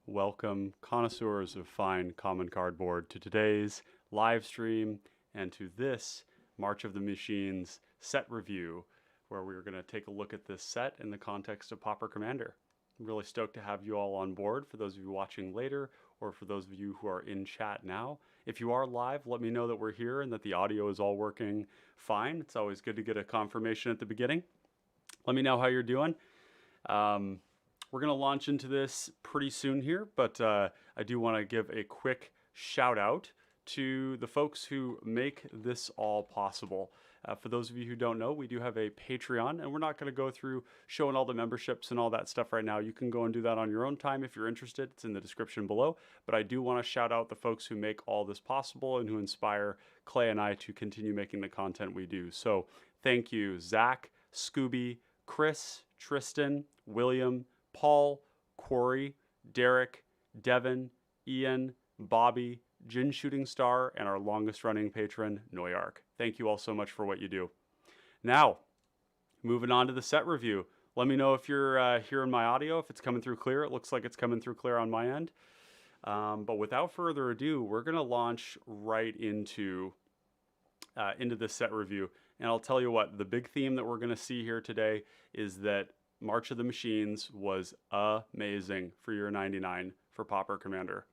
welcome connoisseurs of fine common cardboard to today's live stream and to this March of the Machines set review, where we're going to take a look at this set in the context of Pauper Commander. I'm really stoked to have you all on board, for those of you watching later or for those of you who are in chat now. If you are live, let me know that we're here and that the audio is all working fine. It's always good to get a confirmation at the beginning. Let me know how you're doing. We're going to launch into this pretty soon here, but I do want to give a quick shout out to the folks who make this all possible. For those of you who don't know, we do have a Patreon, and we're not going to go through showing all the memberships and all that stuff right now. You can go and do that on your own time if you're interested. It's in the description below. But I do want to shout out the folks who make all this possible and who inspire Clay and I to continue making the content we do. So thank you, Zach, Scooby, Chris, Tristan, William, Paul, Corey, Derek, Devin, Ian, Bobby, Jin Shooting Star, and our longest running patron, Noyark. Thank you all so much for what you do. Now, moving on to the set review. Let me know if you're hearing my audio, if it's coming through clear. It looks like it's coming through clear on my end. But without further ado, we're going to launch right into this set review. And I'll tell you what, the big theme that we're going to see here today is that March of the Machines was amazing for year 99 for Pauper Commander.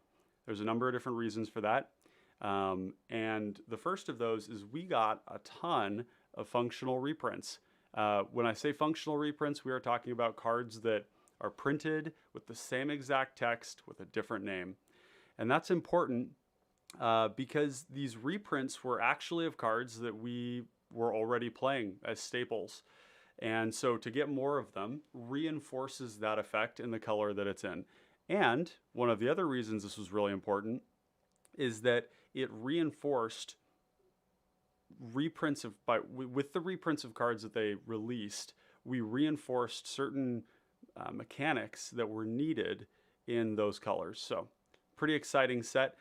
There's a number of different reasons for that. And the first of those is we got a ton of functional reprints. When I say functional reprints, we are talking about cards that are printed with the same exact text with a different name. And that's important because these reprints were actually of cards that we were already playing as staples. And so to get more of them reinforces that effect in the color that it's in. And one of the other reasons this was really important is that it reinforced reprints with the reprints of cards that they released, we reinforced certain mechanics that were needed in those colors. So pretty exciting set.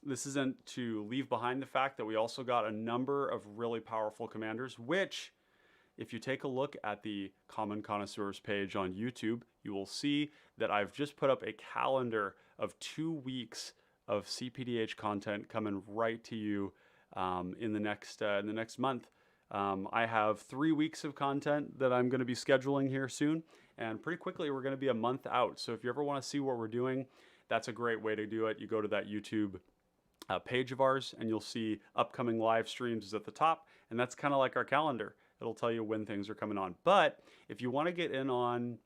This isn't to leave behind the fact that we also got a number of really powerful commanders, which, if you take a look at the Common Connoisseurs page on YouTube, you will see that I've just put up a calendar of 2 weeks of CPDH content coming right to you in the next month. I have 3 weeks of content that I'm going to be scheduling here soon, and pretty quickly we're going to be a month out. So if you ever want to see what we're doing, that's a great way to do it. You go to that YouTube page of ours, and you'll see upcoming live streams is at the top, and that's kind of like our calendar. It'll tell you when things are coming on. But if you want to get in on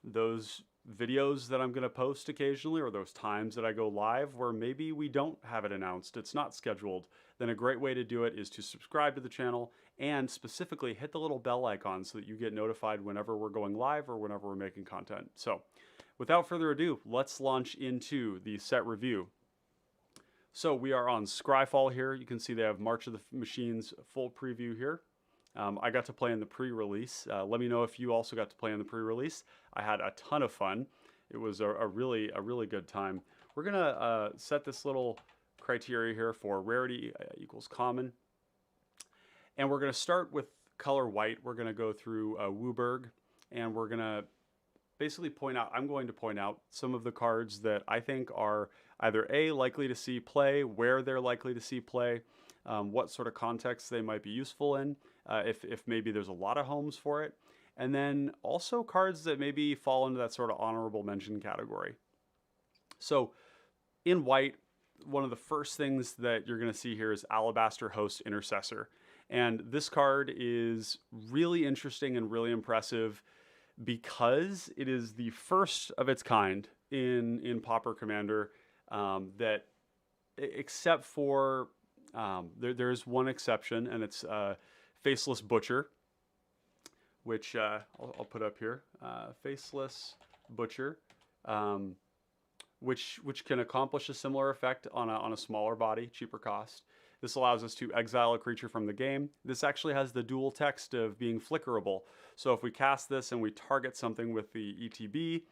those videos that I'm going to post occasionally, or those times that I go live where maybe we don't have it announced, it's not scheduled, then a great way to do it is to subscribe to the channel and specifically hit the little bell icon so that you get notified whenever we're going live or whenever we're making content. So without further ado, let's launch into the set review. So we are on SCRYFALL here. You can see they have March of the Machines full preview here. I got to play in the pre-release. Let me know if you also got to play in the pre-release. I had a ton of fun. It was a really good time. We're gonna set this little criteria here for rarity equals common, and we're gonna start with color white. We're gonna go through Wooburg, and we're gonna basically point out. I'm going to point out some of the cards that I think are either A, likely to see play, where they're likely to see play, what sort of context they might be useful in, if maybe there's a lot of homes for it, and then also cards that maybe fall into that sort of honorable mention category. So in white, one of the first things that you're going to see here is Alabaster Host Intercessor. And this card is really interesting and really impressive because it is the first of its kind in Pauper Commander, that, except for there is one exception, and it's Faceless Butcher, which I'll put up here. Faceless Butcher, which can accomplish a similar effect on a smaller body, cheaper cost. This allows us to exile a creature from the game. This actually has the dual text of being flickerable. So if we cast this and we target something with the ETB,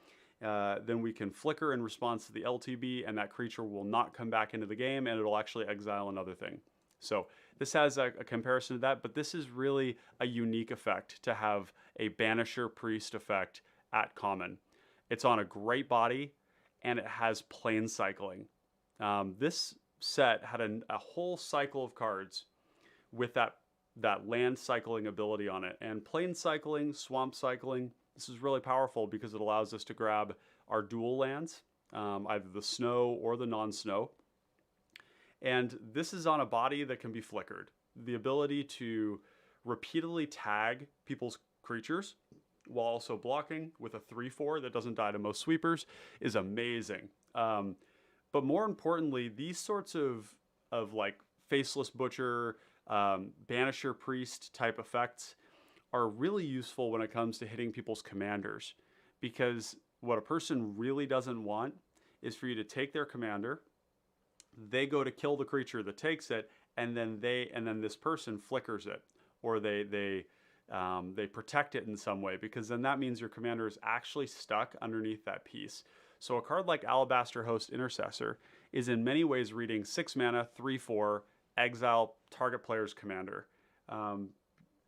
then we can flicker in response to the LTB, and that creature will not come back into the game, and it'll actually exile another thing. So this has a comparison to that, but this is really a unique effect to have a Banisher Priest effect at common. It's on a great body, and it has plane cycling. This set had a whole cycle of cards with that land cycling ability on it. And plane cycling, swamp cycling, this is really powerful because it allows us to grab our dual lands, either the snow or the non-snow. And this is on a body that can be flickered. The ability to repeatedly tag people's creatures while also blocking with a 3/4 that doesn't die to most sweepers is amazing. But more importantly, these sorts of like Faceless Butcher, Banisher Priest type effects are really useful when it comes to hitting people's commanders, because what a person really doesn't want is for you to take their commander, they go to kill the creature that takes it, and then this person flickers it, or they protect it in some way, because then that means your commander is actually stuck underneath that piece. So a card like Alabaster Host Intercessor is in many ways reading 6 mana, 3/4, exile target player's commander,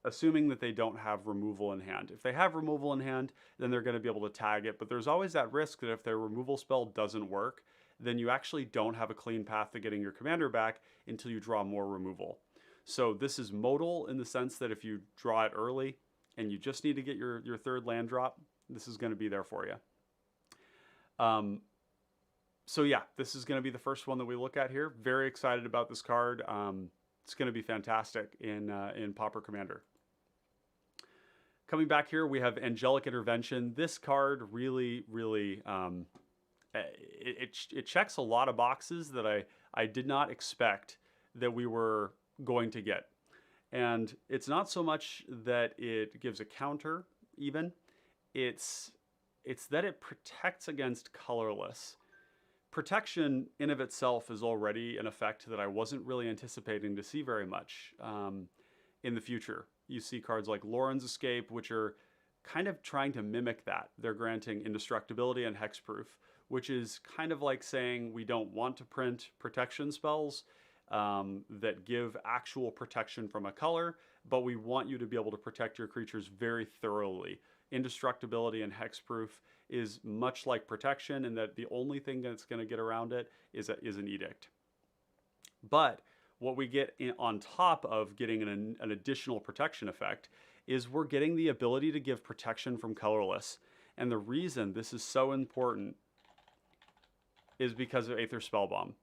assuming that they don't have removal in hand. If they have removal in hand, then they're going to be able to tag it, but there's always that risk that if their removal spell doesn't work, then you actually don't have a clean path to getting your commander back until you draw more removal. So this is modal in the sense that if you draw it early and you just need to get your third land drop, this is going to be there for you. So yeah, this is going to be the first one that we look at here. Very excited about this card. It's going to be fantastic in Pauper Commander. Coming back here, we have Angelic Intervention. This card really, it checks a lot of boxes that I did not expect that we were going to get. And it's not so much that it gives a counter, even. It's that it protects against Colorless. Protection in of itself is already an effect that I wasn't really anticipating to see very much in the future. You see cards like Lauren's Escape, which are kind of trying to mimic that. They're granting indestructibility and hexproof, which is kind of like saying we don't want to print protection spells that give actual protection from a color, but we want you to be able to protect your creatures very thoroughly. Indestructibility and hexproof is much like protection in that the only thing that's going to get around it is an edict. But what we get on top of getting an additional protection effect is we're getting the ability to give protection from Colorless. And the reason this is so important is because of Aether Spellbomb.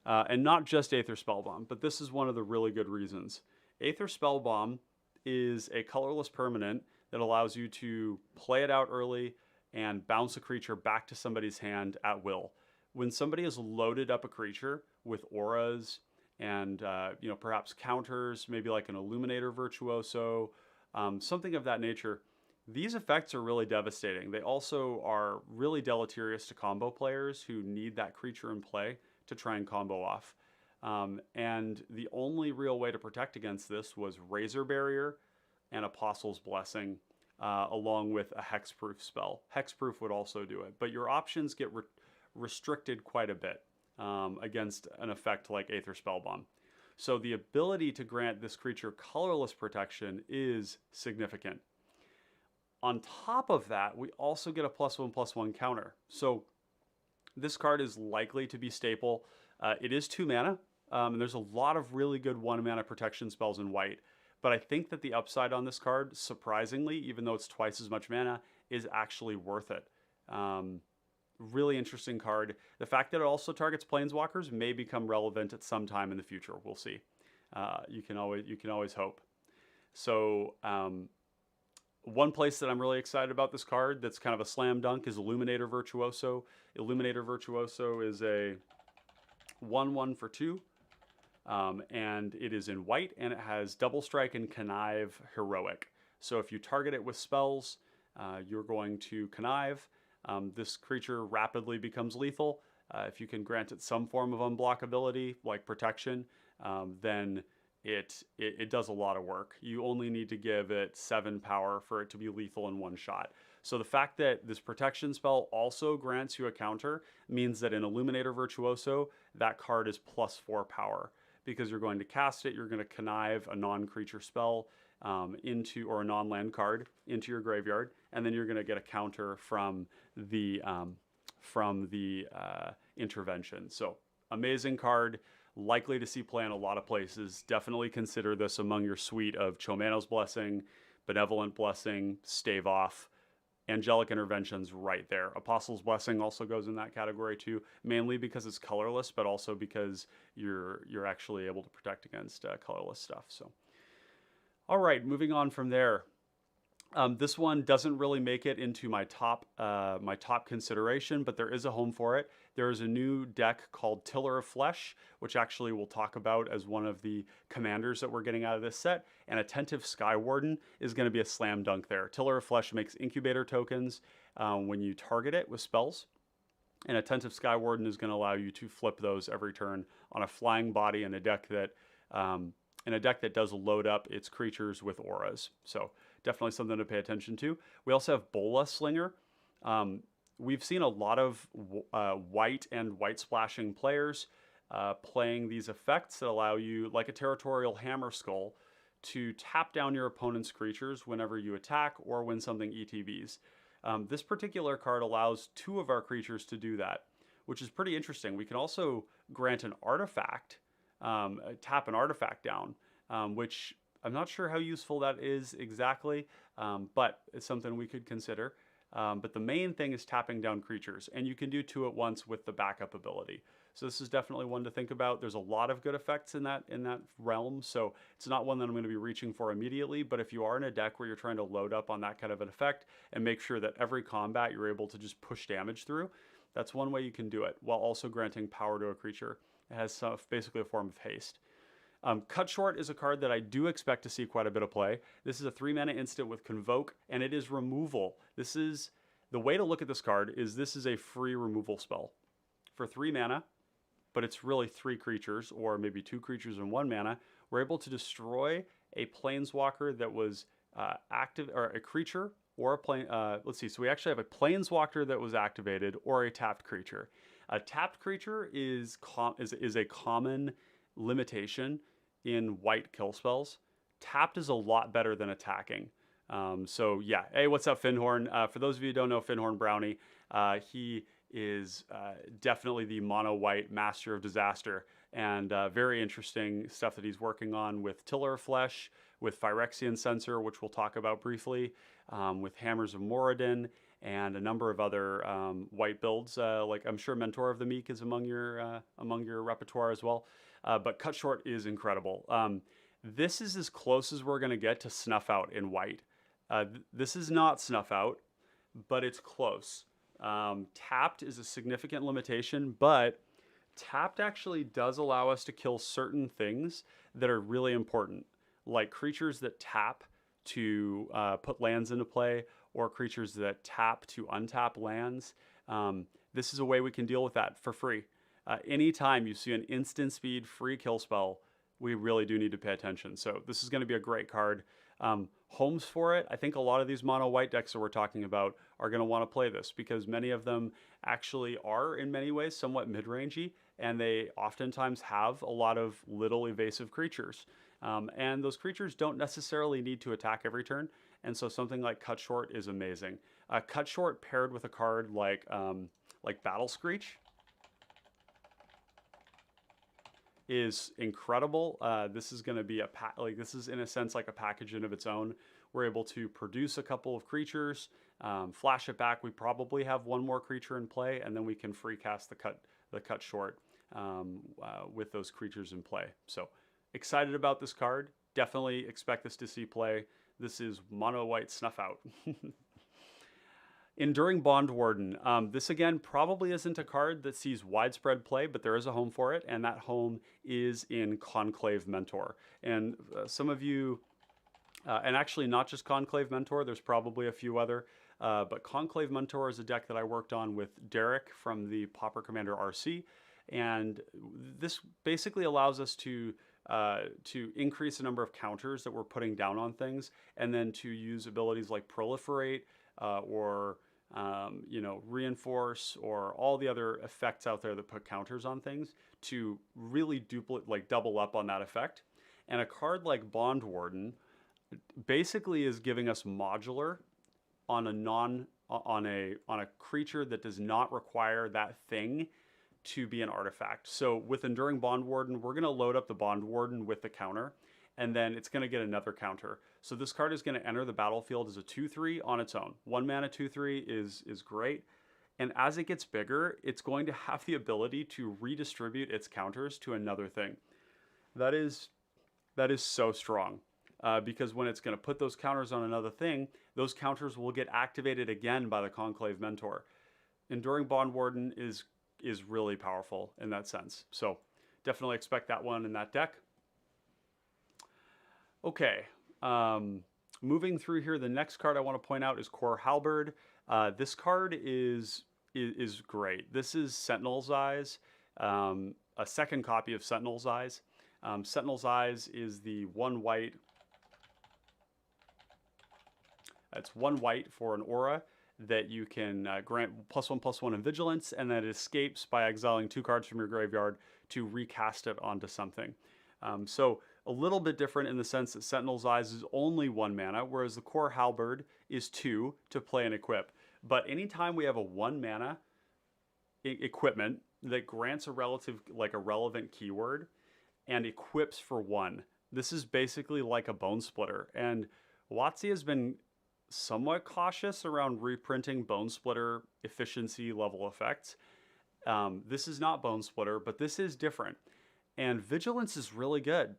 And not just Aether Spellbomb, but this is one of the really good reasons. Aether Spellbomb is a colorless permanent that allows you to play it out early and bounce a creature back to somebody's hand at will. When somebody has loaded up a creature with auras and perhaps counters, maybe like an Illuminator Virtuoso, something of that nature, these effects are really devastating. They also are really deleterious to combo players who need that creature in play to try and combo off. And the only real way to protect against this was Razor Barrier and Apostle's Blessing, along with a hexproof spell. Hexproof would also do it, but your options get restricted quite a bit against an effect like Aether Spellbomb. So the ability to grant this creature colorless protection is significant. On top of that, we also get a +1/+1 counter. So this card is likely to be staple. It is 2 mana, and there's a lot of really good 1 mana protection spells in white. But I think that the upside on this card, surprisingly, even though it's twice as much mana, is actually worth it. Really interesting card. The fact that it also targets Planeswalkers may become relevant at some time in the future. We'll see. You can always hope. So one place that I'm really excited about this card that's kind of a slam dunk is Illuminator Virtuoso. Illuminator Virtuoso is a 1/1 for 2. And it is in white, and it has Double Strike and Connive Heroic. So if you target it with spells, you're going to Connive. This creature rapidly becomes lethal. If you can grant it some form of unblockability, like protection, then it does a lot of work. You only need to give it 7 power for it to be lethal in one shot. So the fact that this protection spell also grants you a counter means that in Illuminator Virtuoso, that card is +4 power. Because you're going to cast it, you're going to connive a non-creature spell or a non-land card into your graveyard, and then you're going to get a counter from the from the intervention. So amazing card, likely to see play in a lot of places. Definitely consider this among your suite of Chomano's Blessing, Benevolent Blessing, Stave Off, Angelic Interventions right there. Apostle's Blessing also goes in that category too, mainly because it's colorless, but also because you're actually able to protect against colorless stuff. So, all right, moving on from there. This one doesn't really make it into my top consideration, but there is a home for it. There is a new deck called Tiller of Flesh, which actually we'll talk about as one of the commanders that we're getting out of this set. And Attentive Skywarden is going to be a slam dunk there. Tiller of Flesh makes incubator tokens when you target it with spells. And Attentive Skywarden is going to allow you to flip those every turn on a flying body in a deck that does load up its creatures with auras. So definitely something to pay attention to. We also have Bola Slinger. We've seen a lot of white and white splashing players playing these effects that allow you, like a Territorial Hammer Skull, to tap down your opponent's creatures whenever you attack or when something ETBs. This particular card allows 2 of our creatures to do that, which is pretty interesting. We can also grant an artifact, tap an artifact down, which I'm not sure how useful that is exactly, but it's something we could consider. But the main thing is tapping down creatures, and you can do 2 at once with the backup ability. So this is definitely one to think about. There's a lot of good effects in that realm, so it's not one that I'm going to be reaching for immediately, but if you are in a deck where you're trying to load up on that kind of an effect and make sure that every combat you're able to just push damage through, that's one way you can do it, while also granting power to a creature. It has basically a form of haste. Cut Short is a card that I do expect to see quite a bit of play. This is a 3-mana instant with Convoke, and it is removal. This is, the way to look at this card is this is a free removal spell for 3 mana, but it's really 3 creatures, or maybe 2 creatures and 1 mana. We're able to destroy a Planeswalker that was active, or a creature, or a plane. Let's see. So we actually have a Planeswalker that was activated, or a tapped creature. A tapped creature is a common limitation in white kill spells. Tapped is a lot better than attacking. So yeah, hey, what's up, Finhorn? For those of you who don't know Finhorn Brownie, he is definitely the mono white master of disaster, and very interesting stuff that he's working on with Tiller of Flesh, with Phyrexian Censor, which we'll talk about briefly, with Hammers of Moradin, and a number of other white builds. Like I'm sure Mentor of the Meek is among your repertoire as well. But Cut Short is incredible. This is as close as we're going to get to Snuff Out in white. This is not Snuff Out, but it's close. Tapped is a significant limitation, but tapped actually does allow us to kill certain things that are really important, like creatures that tap to put lands into play, or creatures that tap to untap lands. This is a way we can deal with that for free. Anytime you see an instant speed free kill spell, we really do need to pay attention. So this is going to be a great card. Homes for it, I think a lot of these mono white decks that we're talking about are going to want to play this, because many of them actually are in many ways somewhat mid-rangey, and they oftentimes have a lot of little evasive creatures. And those creatures don't necessarily need to attack every turn, and so something like Cut Short is amazing. Cut Short paired with a card like Battle Screech is incredible. This is going to be this is in a sense like a package in of its own. We're able to produce a couple of creatures, flash it back. We probably have 1 more creature in play, and then we can free cast the cut short with those creatures in play. So excited about this card. Definitely expect this to see play. This is mono white Snuff Out. Enduring Bond Warden. This again probably isn't a card that sees widespread play, but there is a home for it, and that home is in Conclave Mentor. And some of you, and actually not just Conclave Mentor, there's probably a few other, but Conclave Mentor is a deck that I worked on with Derek from the Pauper Commander RC, and this basically allows us to increase the number of counters that we're putting down on things, and then to use abilities like Proliferate, or Reinforce, or all the other effects out there that put counters on things to really double up on that effect. And a card like Bond Warden basically is giving us modular on a creature that does not require that thing to be an artifact. So with Enduring Bond Warden, we're going to load up the Bond Warden with the counter, and then it's going to get another counter. So this card is going to enter the battlefield as a 2/3 on its own. 1 mana 2/3 is great. And as it gets bigger, it's going to have the ability to redistribute its counters to another thing. That is so strong. Because when it's going to put those counters on another thing, those counters will get activated again by the Conclave Mentor. Enduring Bond Warden is really powerful in that sense. So definitely expect that one in that deck. Okay, moving through here, the next card I want to point out is Core Halberd. This card is great. This is Sentinel's Eyes, a second copy of Sentinel's Eyes. Sentinel's Eyes is the 1 white. It's 1 white for an aura that you can grant +1/+1 in Vigilance, and then it escapes by exiling 2 cards from your graveyard to recast it onto something. So a little bit different in the sense that Sentinel's Eyes is only 1 mana, whereas the Core Halberd is 2 to play and equip. But anytime we have a 1 mana equipment that grants a relevant keyword and equips for 1, this is basically like a Bone Splitter. And WotC has been somewhat cautious around reprinting Bone Splitter efficiency level effects. This is not Bone Splitter, but this is different. And Vigilance is really good.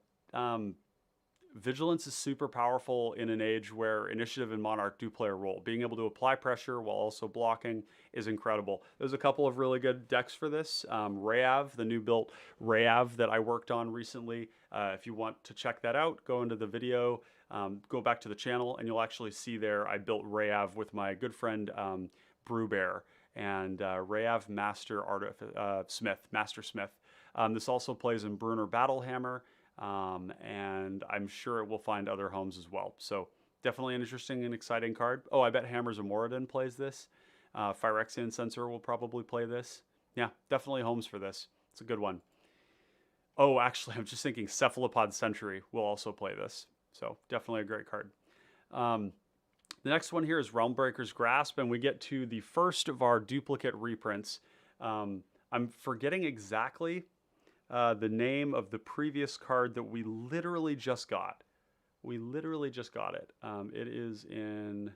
Vigilance is super powerful in an age where Initiative and Monarch do play a role. Being able to apply pressure while also blocking is incredible. There's a couple of really good decks for this. Rayav, the new built Rayav that I worked on recently. If you want to check that out, go into the video, go back to the channel, and you'll actually see there I built Rayav with my good friend Brewbear and Rayav Master Smith. This also plays in Brunner Battlehammer. And I'm sure it will find other homes as well. So definitely an interesting and exciting card. Oh, I bet Hammers of Moradin plays this. Phyrexian Censor will probably play this. Yeah, definitely homes for this. It's a good one. Oh, actually, I'm just thinking Cephalopod Sentry will also play this. So definitely a great card. The next one here is Realmbreaker's Grasp, and we get to the first of our duplicate reprints. I'm forgetting exactly the name of the previous card that we literally just got. We literally just got it. It is in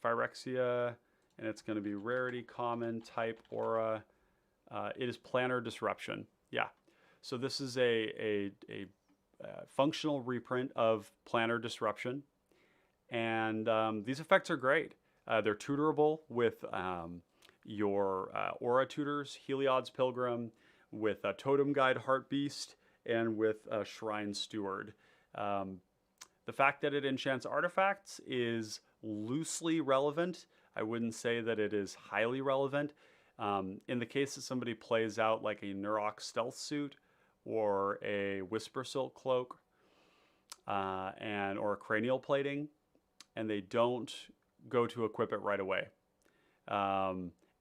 Phyrexia, and it's going to be Rarity, Common, Type, Aura. It is Planar Disruption. Yeah. So this is a functional reprint of Planar Disruption. And these effects are great. They're tutorable with your Aura tutors, Heliod's Pilgrim, with Totem Guide Heartbeast, and with Shrine Steward. The fact that it enchants artifacts is loosely relevant. I wouldn't say that it is highly relevant. In the case that somebody plays out like a Nurok Stealth Suit or a Whisper Silk Cloak or a Cranial Plating, and they don't go to equip it right away.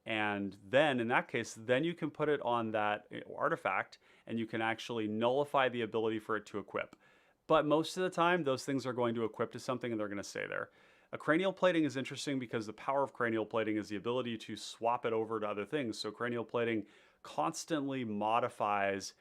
And then in that case, then you can put it on that artifact and you can actually nullify the ability for it to equip. But most of the time, those things are going to equip to something and they're going to stay there. A Cranial Plating is interesting because the power of Cranial Plating is the ability to swap it over to other things. So Cranial Plating constantly modifies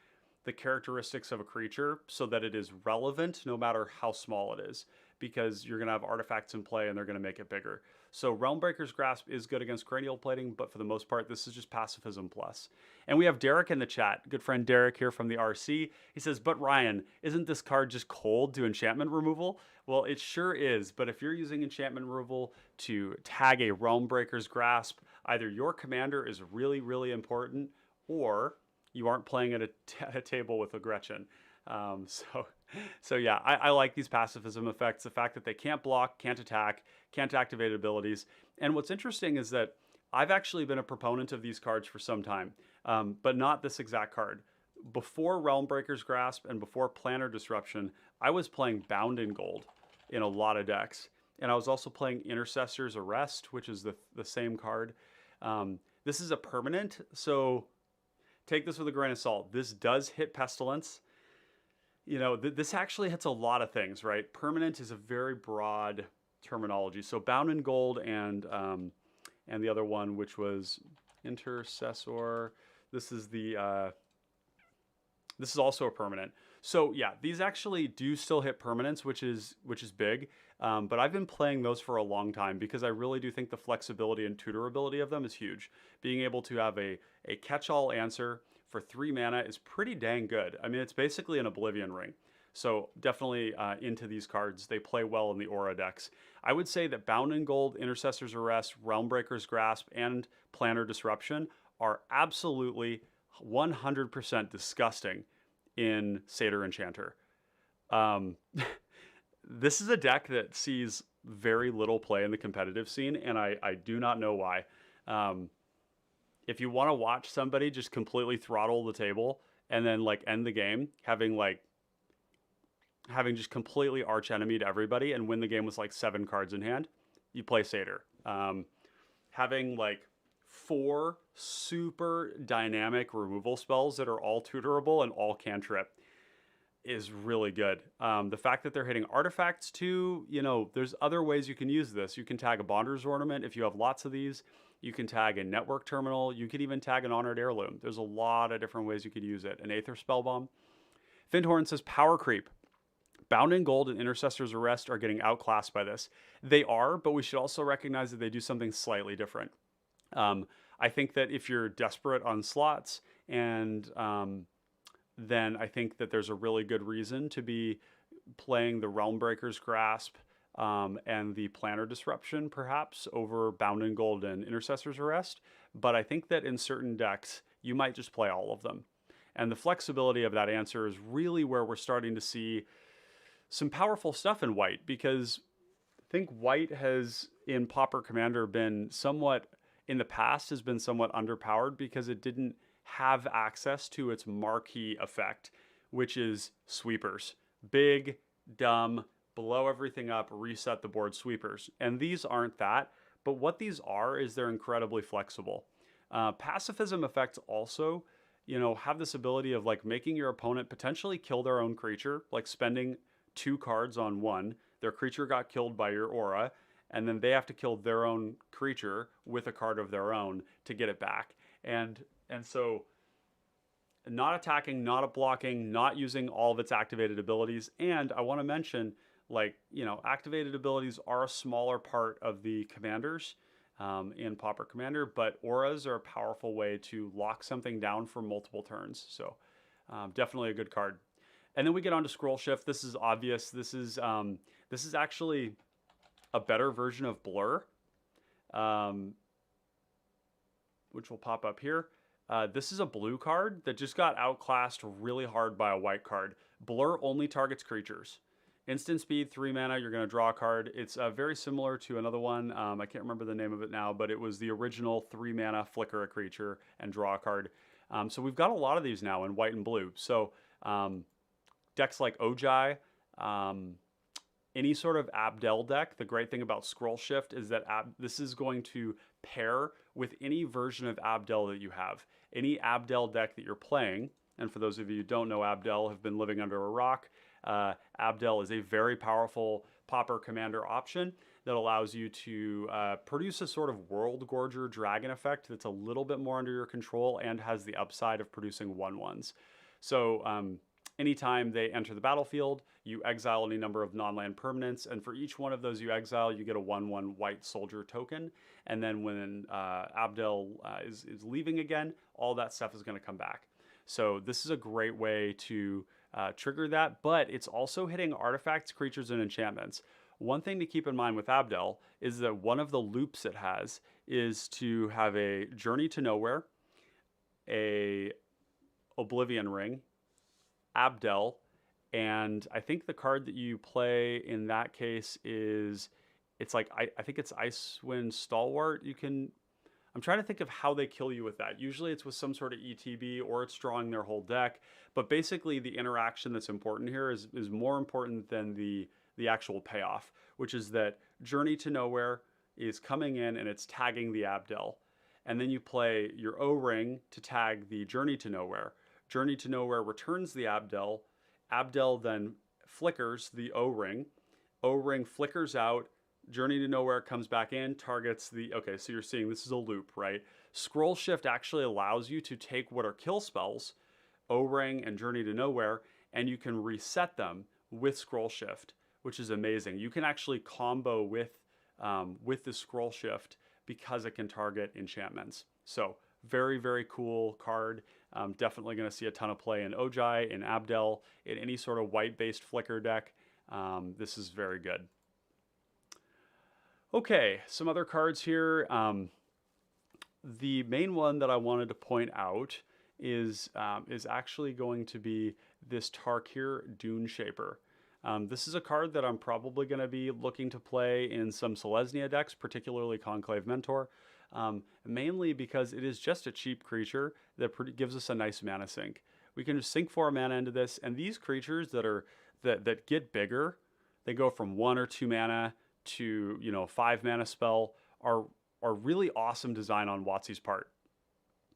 the characteristics of a creature so that it is relevant no matter how small it is, because you're going to have artifacts in play and they're going to make it bigger. So Realmbreaker's Grasp is good against Cranial Plating, but for the most part, this is just pacifism plus. And we have Derek in the chat, good friend Derek here from the RC. He says, but Ryan, isn't this card just cold to enchantment removal? Well, it sure is, but if you're using enchantment removal to tag a Realmbreaker's Grasp, either your commander is really, really important, or you aren't playing at a table with a Gretchen. So yeah, I like these pacifism effects. The fact that they can't block, can't attack, can't activate abilities. And what's interesting is that I've actually been a proponent of these cards for some time, but not this exact card. Before Realmbreaker's Grasp and before Planar Disruption, I was playing Bound in Gold in a lot of decks. And I was also playing Intercessor's Arrest, which is the same card. This is a permanent, so take this with a grain of salt. This does hit Pestilence. You know, this actually hits a lot of things, right? Permanent is a very broad terminology. So Bound in Gold and the other one, which was Intercessor. This is the this is also a permanent. So yeah, these actually do still hit permanents, which is big. But I've been playing those for a long time because I really do think the flexibility and tutorability of them is huge. Being able to have a catch-all answer for 3 mana is pretty dang good. I mean, it's basically an Oblivion Ring. So definitely into these cards. They play well in the Aura decks. I would say that Bound in Gold, Intercessor's Arrest, Realmbreaker's Grasp, and Planner Disruption are absolutely 100% disgusting in Satyr Enchanter. This is a deck that sees very little play in the competitive scene, and I do not know why. If you want to watch somebody just completely throttle the table and then like end the game, having just completely arch enemy to everybody and win the game with like 7 cards in hand, you play Satyr. Having like 4 super dynamic removal spells that are all tutorable and all cantrip is really good. The fact that they're hitting artifacts too, you know, there's other ways you can use this. You can tag a Bonder's Ornament if you have lots of these. You can tag a Network Terminal. You could even tag an Honored Heirloom. There's a lot of different ways you could use it. An Aether Spellbomb. Findhorn says Power Creep. Bound in Gold and Intercessor's Arrest are getting outclassed by this. They are, but we should also recognize that they do something slightly different. I think that if you're desperate on slots, and then I think that there's a really good reason to be playing the Realmbreaker's Grasp and the Planner Disruption, perhaps, over Bound in Gold and Intercessor's Arrest. But I think that in certain decks, you might just play all of them. And the flexibility of that answer is really where we're starting to see some powerful stuff in White, because I think White has, in Pauper Commander, been somewhat, in the past, has been somewhat underpowered because it didn't have access to its marquee effect, which is sweepers. Big, dumb, blow everything up, reset the board sweepers. And these aren't that, but what these are is they're incredibly flexible. Pacifism effects also, you know, have this ability of like making your opponent potentially kill their own creature, like spending 2 cards on one. Their creature got killed by your aura, and then they have to kill their own creature with a card of their own to get it back. And so not attacking, not blocking, not using all of its activated abilities. And I want to mention, like, you know, activated abilities are a smaller part of the commanders in Pauper Commander, but auras are a powerful way to lock something down for multiple turns. So definitely a good card. And then we get on to Scroll Shift. This is obvious. This is actually a better version of Blur, which will pop up here. This is a blue card that just got outclassed really hard by a white card. Blur only targets creatures. Instant speed, 3 mana, you're going to draw a card. It's very similar to another one. I can't remember the name of it now, but it was the original 3 mana flicker a creature and draw a card. So we've got a lot of these now in white and blue. So decks like Ojai, any sort of Abdel deck, the great thing about Scroll Shift is that this is going to pair with any version of Abdel that you have. Any Abdel deck that you're playing, and for those of you who don't know Abdel, have been living under a rock, Abdel is a very powerful Pauper Commander option that allows you to produce a sort of World Gorger Dragon effect that's a little bit more under your control and has the upside of producing 1/1s. So anytime they enter the battlefield, you exile any number of non-land permanents, and for each one of those you exile, you get a 1/1 white soldier token. And then when Abdel is leaving again, all that stuff is going to come back. So this is a great way to trigger that, but it's also hitting artifacts, creatures, and enchantments. One thing to keep in mind with Abdel is that one of the loops it has is to have a Journey to Nowhere, a Oblivion Ring, Abdel, and I think the card that you play in that case is, it's like, I think it's Icewind Stalwart. I'm trying to think of how they kill you with that. Usually it's with some sort of ETB or it's drawing their whole deck, but basically the interaction that's important here is more important than the actual payoff, which is that Journey to Nowhere is coming in and it's tagging the Abdel. And then you play your O-Ring to tag the Journey to Nowhere. Journey to Nowhere returns the Abdel. Abdel then flickers the O-Ring. O-Ring flickers out, Journey to Nowhere comes back in, targets the, okay, so you're seeing this is a loop, right? Scroll Shift actually allows you to take what are kill spells, O-Ring and Journey to Nowhere, and you can reset them with Scroll Shift, which is amazing. You can actually combo with the Scroll Shift because it can target enchantments. So very, very cool card. Definitely going to see a ton of play in Ojai, in Abdel, in any sort of white-based flicker deck. This is very good. Okay, some other cards here. The main one that I wanted to point out is actually going to be this Tarkir Dune Shaper. This is a card that I'm probably going to be looking to play in some Selesnya decks, particularly Conclave Mentor, mainly because it is just a cheap creature that gives us a nice mana sink. We can just sink 4 mana into this, and these creatures that get bigger, they go from 1 or 2 mana to 5 mana spell, are really awesome design on WotC's part.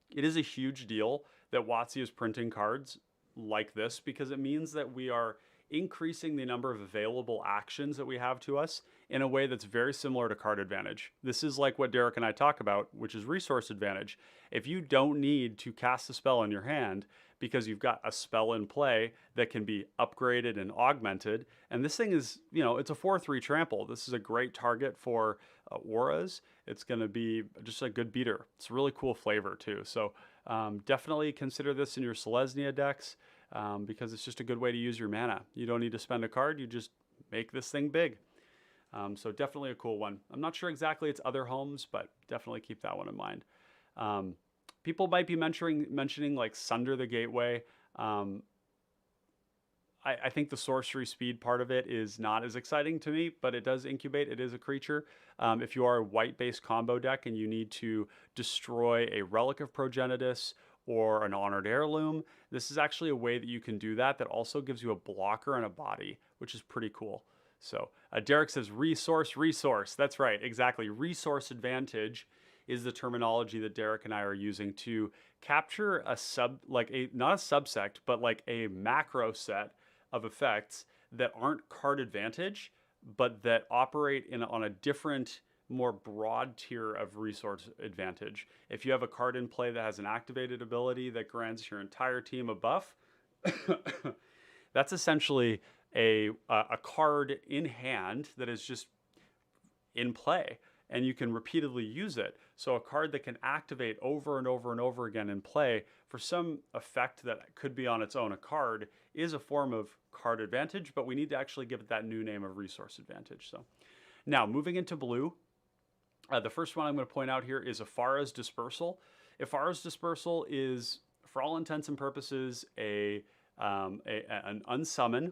It is a huge deal that WotC is printing cards like this because it means that we are increasing the number of available actions that we have to us in a way that's very similar to card advantage. This is like what Derek and I talk about, which is resource advantage. If you don't need to cast a spell in your hand because you've got a spell in play that can be upgraded and augmented, and this thing is, it's a 4/3 trample. This is a great target for auras. It's going to be just a good beater. It's a really cool flavor too. So definitely consider this in your Selesnya decks. Because it's just a good way to use your mana. You don't need to spend a card, you just make this thing big. So definitely a cool one. I'm not sure exactly its other homes, but definitely keep that one in mind. People might be mentioning like Sunder the Gateway. I think the sorcery speed part of it is not as exciting to me, but it does incubate. It is a creature. If you are a white-based combo deck and you need to destroy a Relic of Progenitus or an Honored Heirloom, this is actually a way that you can do that also gives you a blocker and a body, which is pretty cool. So Derek says resource. That's right, exactly. Resource advantage is the terminology that Derek and I are using to capture a not a subsect, but like a macro set of effects that aren't card advantage, but that operate on a different, more broad tier of resource advantage. If you have a card in play that has an activated ability that grants your entire team a buff, that's essentially a card in hand that is just in play, and you can repeatedly use it. So a card that can activate over and over and over again in play for some effect that could be on its own a card is a form of card advantage, but we need to actually give it that new name of resource advantage. So now moving into blue, the first one I'm going to point out here is Ifara's Dispersal. Ifara's Dispersal is, for all intents and purposes, an unsummon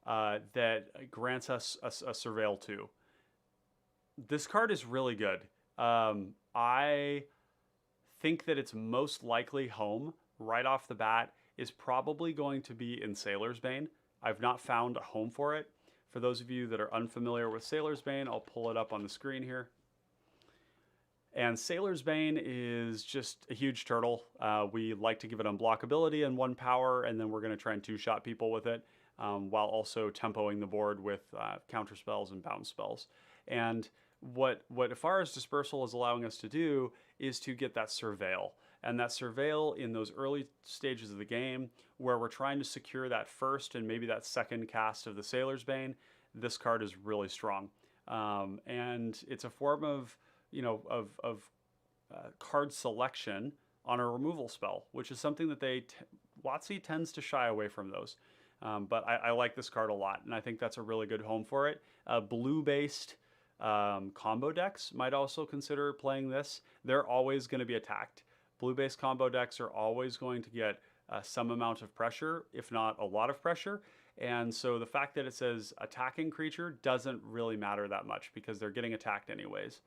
that grants us a Surveil 2. This card is really good. I think that its most likely home right off the bat is probably going to be in Sailor's Bane. I've not found a home for it. For those of you that are unfamiliar with Sailor's Bane, I'll pull it up on the screen here. And Sailor's Bane is just a huge turtle. We like to give it unblockability and 1 power, and then we're going to try and 2-shot people with it, while also tempoing the board with counter spells and bounce spells. And what Ifara's Dispersal is allowing us to do is to get that Surveil. And that Surveil in those early stages of the game where we're trying to secure that first and maybe that second cast of the Sailor's Bane, this card is really strong. And it's a form of card selection on a removal spell, which is something that WotC tends to shy away from those. But I like this card a lot, and I think that's a really good home for it. Blue-based combo decks might also consider playing this. They're always going to be attacked. Blue-based combo decks are always going to get some amount of pressure, if not a lot of pressure. And so the fact that it says attacking creature doesn't really matter that much because they're getting attacked anyways.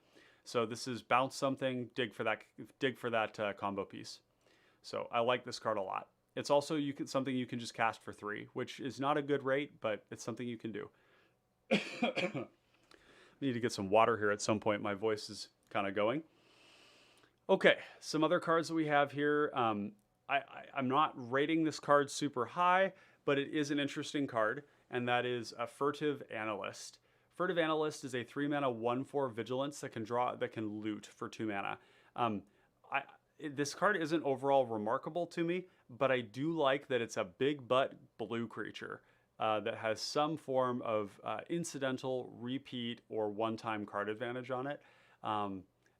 So this is bounce something, dig for that combo piece. So I like this card a lot. It's also something you can just cast for 3, which is not a good rate, but it's something you can do. I need to get some water here at some point. My voice is kind of going. Okay, some other cards that we have here. I'm not rating this card super high, but it is an interesting card, and that is a Furtive Analyst. Furtive Analyst is a 3-mana 1/4 Vigilance that can loot for 2 mana. This card isn't overall remarkable to me, but I do like that it's a big butt blue creature that has some form of incidental, repeat, or one-time card advantage on it.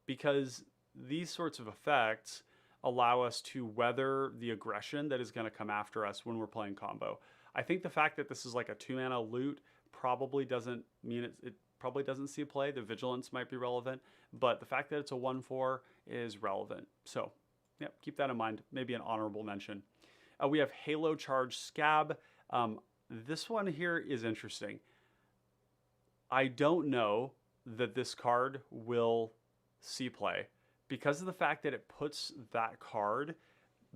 Because these sorts of effects allow us to weather the aggression that is going to come after us when we're playing combo. I think the fact that this is like a 2-mana loot probably doesn't mean it probably doesn't see play. The Vigilance might be relevant, but the fact that it's a 1/4 is relevant. So, yeah, keep that in mind. Maybe an honorable mention. We have Halo Charge Scab. This one here is interesting. I don't know that this card will see play because of the fact that it puts that card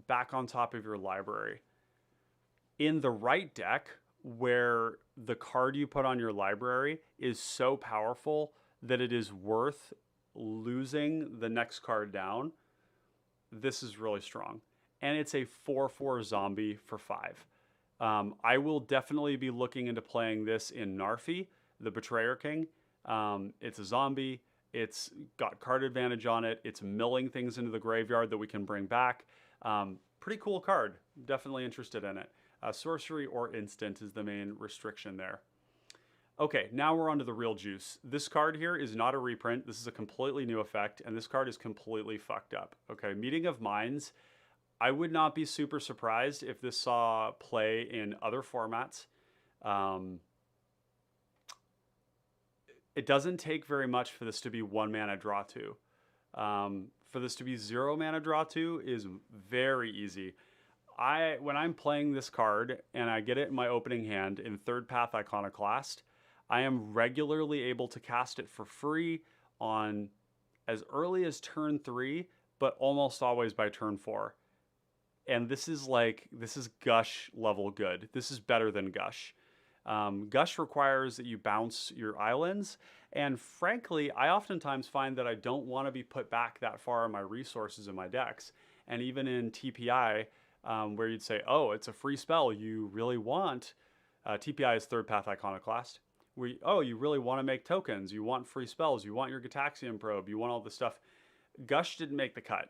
back on top of your library. In the right deck, where the card you put on your library is so powerful that it is worth losing the next card down, this is really strong. And it's a 4/4 zombie for 5. I will definitely be looking into playing this in Narfi, the Betrayer King. It's a zombie. It's got card advantage on it. It's milling things into the graveyard that we can bring back. Pretty cool card. Definitely interested in it. Sorcery or instant is the main restriction there. Okay, now we're on to the real juice. This card here is not a reprint. This is a completely new effect, and this card is completely fucked up. Okay, Meeting of Minds. I would not be super surprised if this saw play in other formats. It doesn't take very much for this to be 1 mana draw 2. For this to be 0 mana draw 2 is very easy. When I'm playing this card and I get it in my opening hand in Third Path Iconoclast, I am regularly able to cast it for free on as early as turn 3, but almost always by turn 4. And this is Gush level good. This is better than Gush. Gush requires that you bounce your islands, and frankly, I oftentimes find that I don't want to be put back that far in my resources in my decks. And even in TPI, where you'd say, oh, it's a free spell you really want. TPI is Third Path Iconoclast. You really want to make tokens. You want free spells. You want your Gitaxian Probe. You want all this stuff. Gush didn't make the cut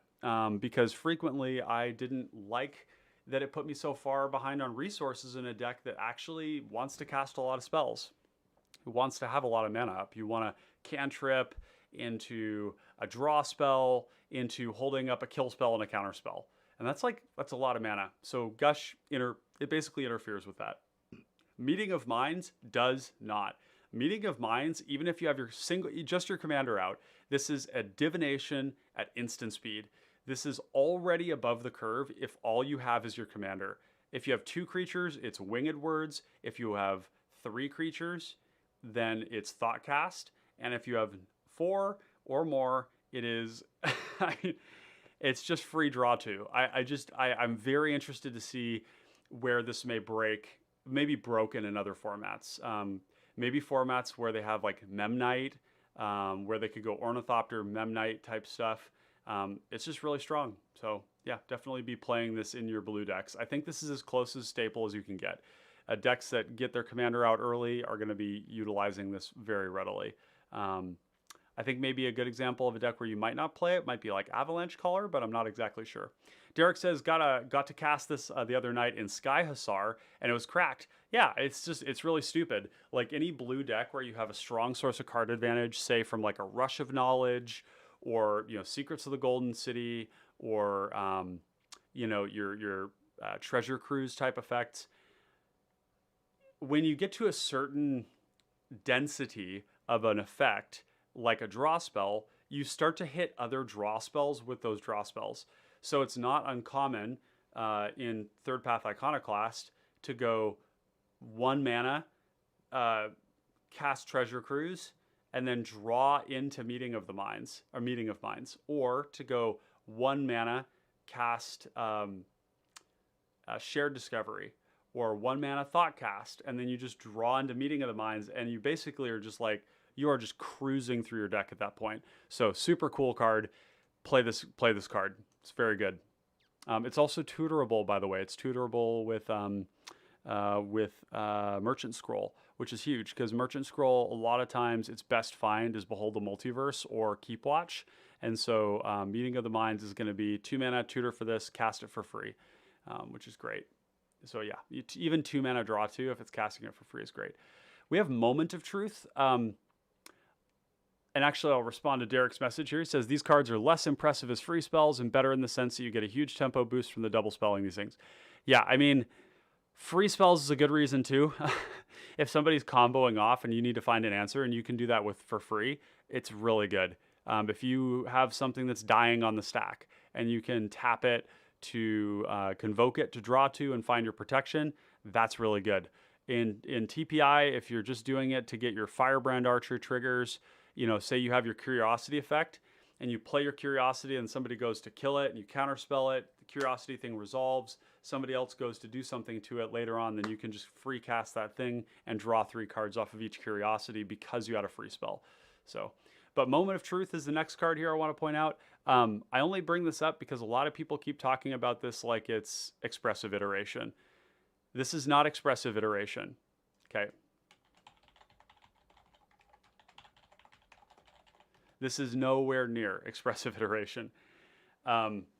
because frequently I didn't like that it put me so far behind on resources in a deck that actually wants to cast a lot of spells. Who wants to have a lot of mana up. You want to cantrip into a draw spell, into holding up a kill spell and a counter spell. And that's a lot of mana. So Gush, it basically interferes with that. Meeting of Minds does not. Meeting of Minds, even if you have just your commander out, this is a divination at instant speed. This is already above the curve if all you have is your commander. If you have 2 creatures, it's Winged Words. If you have 3 creatures, then it's Thoughtcast. And if you have 4 or more, it is... it's just free draw 2. I'm very interested to see where this may break, maybe broken in other formats. Maybe formats where they have like Memnite, where they could go Ornithopter, Memnite type stuff. It's just really strong. So yeah, definitely be playing this in your blue decks. I think this is as close as staple as you can get. Decks that get their commander out early are going to be utilizing this very readily. I think maybe a good example of a deck where you might not play it might be like Avalanche Caller, but I'm not exactly sure. Derek says, got to cast this the other night in Sky Hussar, and it was cracked. Yeah, it's really stupid. Like any blue deck where you have a strong source of card advantage, say from like a Rush of Knowledge, or Secrets of the Golden City, or your Treasure Cruise type effects. When you get to a certain density of an effect, like a draw spell, you start to hit other draw spells with those draw spells. So it's not uncommon in Third Path Iconoclast to go 1 mana, cast Treasure Cruise, and then draw into Meeting of Minds, or to go 1 mana, cast Shared Discovery, or 1 mana Thoughtcast, and then you just draw into Meeting of the Minds, and you basically are just like, you are just cruising through your deck at that point. So super cool card. Play this card. It's very good. It's also tutorable, by the way. It's tutorable with with Merchant Scroll, which is huge because Merchant Scroll, a lot of times its best find is Behold the Multiverse or Keep Watch. And so Meeting of the Minds is going to be 2 mana tutor for this, cast it for free, which is great. So yeah, even 2 mana draw 2 if it's casting it for free is great. We have Moment of Truth. And actually, I'll respond to Derek's message here. He says, these cards are less impressive as free spells and better in the sense that you get a huge tempo boost from the double spelling these things. Yeah, I mean, free spells is a good reason too. If somebody's comboing off and you need to find an answer and you can do that for free, it's really good. If you have something that's dying on the stack and you can tap it to convoke it to draw 2 and find your protection, that's really good. In TPI, if you're just doing it to get your Firebrand Archer triggers, you know, say you have your Curiosity effect and you play your Curiosity and somebody goes to kill it and you counterspell it, the Curiosity thing resolves, somebody else goes to do something to it later on, then you can just free cast that thing and draw 3 cards off of each Curiosity because you had a free spell. So, but Moment of Truth is the next card here I want to point out. I only bring this up because a lot of people keep talking about this like it's Expressive Iteration. This is not Expressive Iteration, okay? This is nowhere near Expressive Iteration.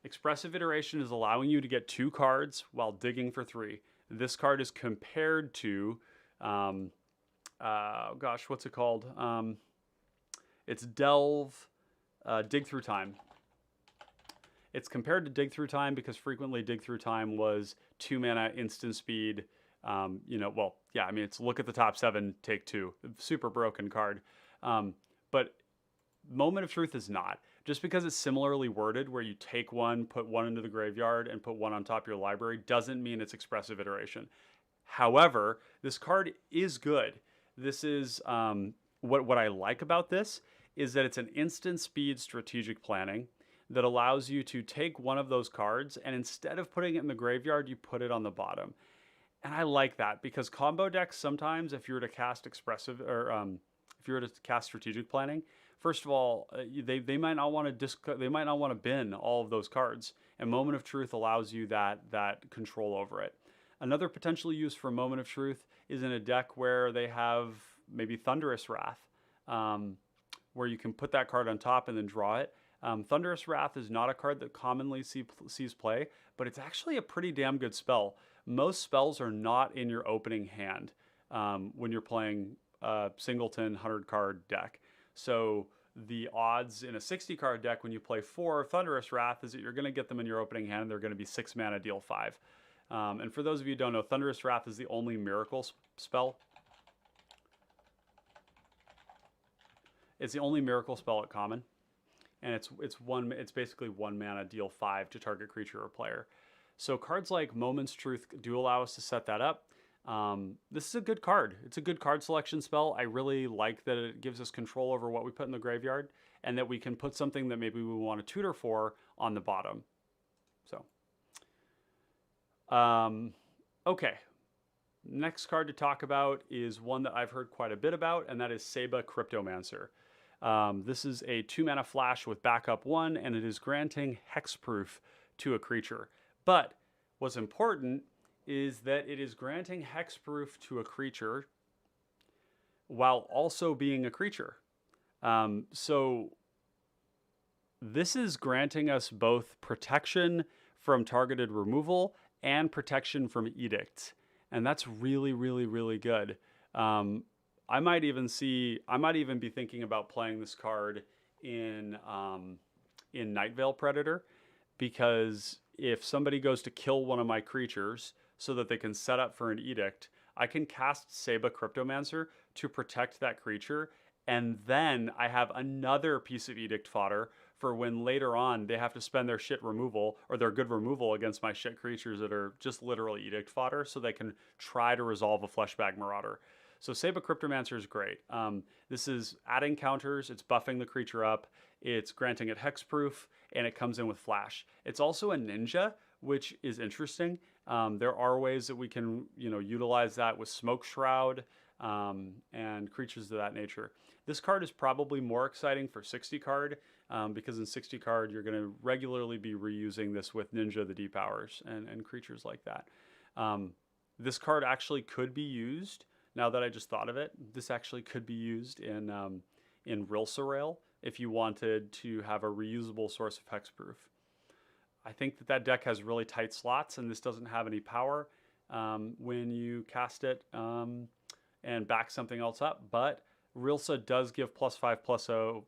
Expressive Iteration is allowing you to get 2 cards while digging for 3. This card is compared to, gosh, what's it called? It's Delve, Dig Through Time. It's compared to Dig Through Time because frequently Dig Through Time was 2 mana instant speed. You know, well, yeah, I mean, it's look at the top 7, take 2. Super broken card. But Moment of Truth is not. Just because it's similarly worded where you take 1, put 1 into the graveyard, and put 1 on top of your library doesn't mean it's Expressive Iteration. However, this card is good. This is what I like about this is that it's an instant speed strategic planning that allows you to take one of those cards and instead of putting it in the graveyard, you put it on the bottom. And I like that because combo decks sometimes, if you were to cast Expressive or if you were to cast strategic planning, first of all, they might not want to bin all of those cards, and Moment of Truth allows you that control over it. Another potential use for Moment of Truth is in a deck where they have maybe Thunderous Wrath, where you can put that card on top and then draw it. Thunderous Wrath is not a card that commonly sees play, but it's actually a pretty damn good spell. Most spells are not in your opening hand when you're playing a singleton 100-card deck. So the odds in a 60-card deck when you play 4 Thunderous Wrath is that you're going to get them in your opening hand and they're going to be 6 mana, deal 5. And for those of you who don't know, Thunderous Wrath is the only miracle spell. It's the only miracle spell at common. And it's basically 1 mana, deal 5 to target creature or player. So cards like Moment's Truth do allow us to set that up. This is a good card. It's a good card selection spell. I really like that it gives us control over what we put in the graveyard and that we can put something that maybe we want to tutor for on the bottom. So, okay. Next card to talk about is one that I've heard quite a bit about, and that is Seba Cryptomancer. This is a 2 mana flash with backup 1, and it is granting hexproof to a creature. But what's important is that it is granting hexproof to a creature while also being a creature. So this is granting us both protection from targeted removal and protection from edicts. And that's really, really, really good. I might even be thinking about playing this card in Nightveil Predator, because if somebody goes to kill one of my creatures so that they can set up for an edict, I can cast Seba Cryptomancer to protect that creature, and then I have another piece of edict fodder for when later on they have to spend their shit removal or their good removal against my shit creatures that are just literally edict fodder, so they can try to resolve a Fleshbag Marauder. So Seba Cryptomancer is great. This is adding counters, it's buffing the creature up, it's granting it hexproof, and it comes in with flash. It's also a ninja, which is interesting. There are ways that we can, utilize that with Smoke Shroud and creatures of that nature. This card is probably more exciting for 60 card because in 60 card you're going to regularly be reusing this with Ninja the Deep Hours and creatures like that. this card actually could be used. Now that I just thought of it, this actually could be used in Rilsarail if you wanted to have a reusable source of hexproof. I think that deck has really tight slots, and this doesn't have any power when you cast it and back something else up. But Rilsa does give +5/+0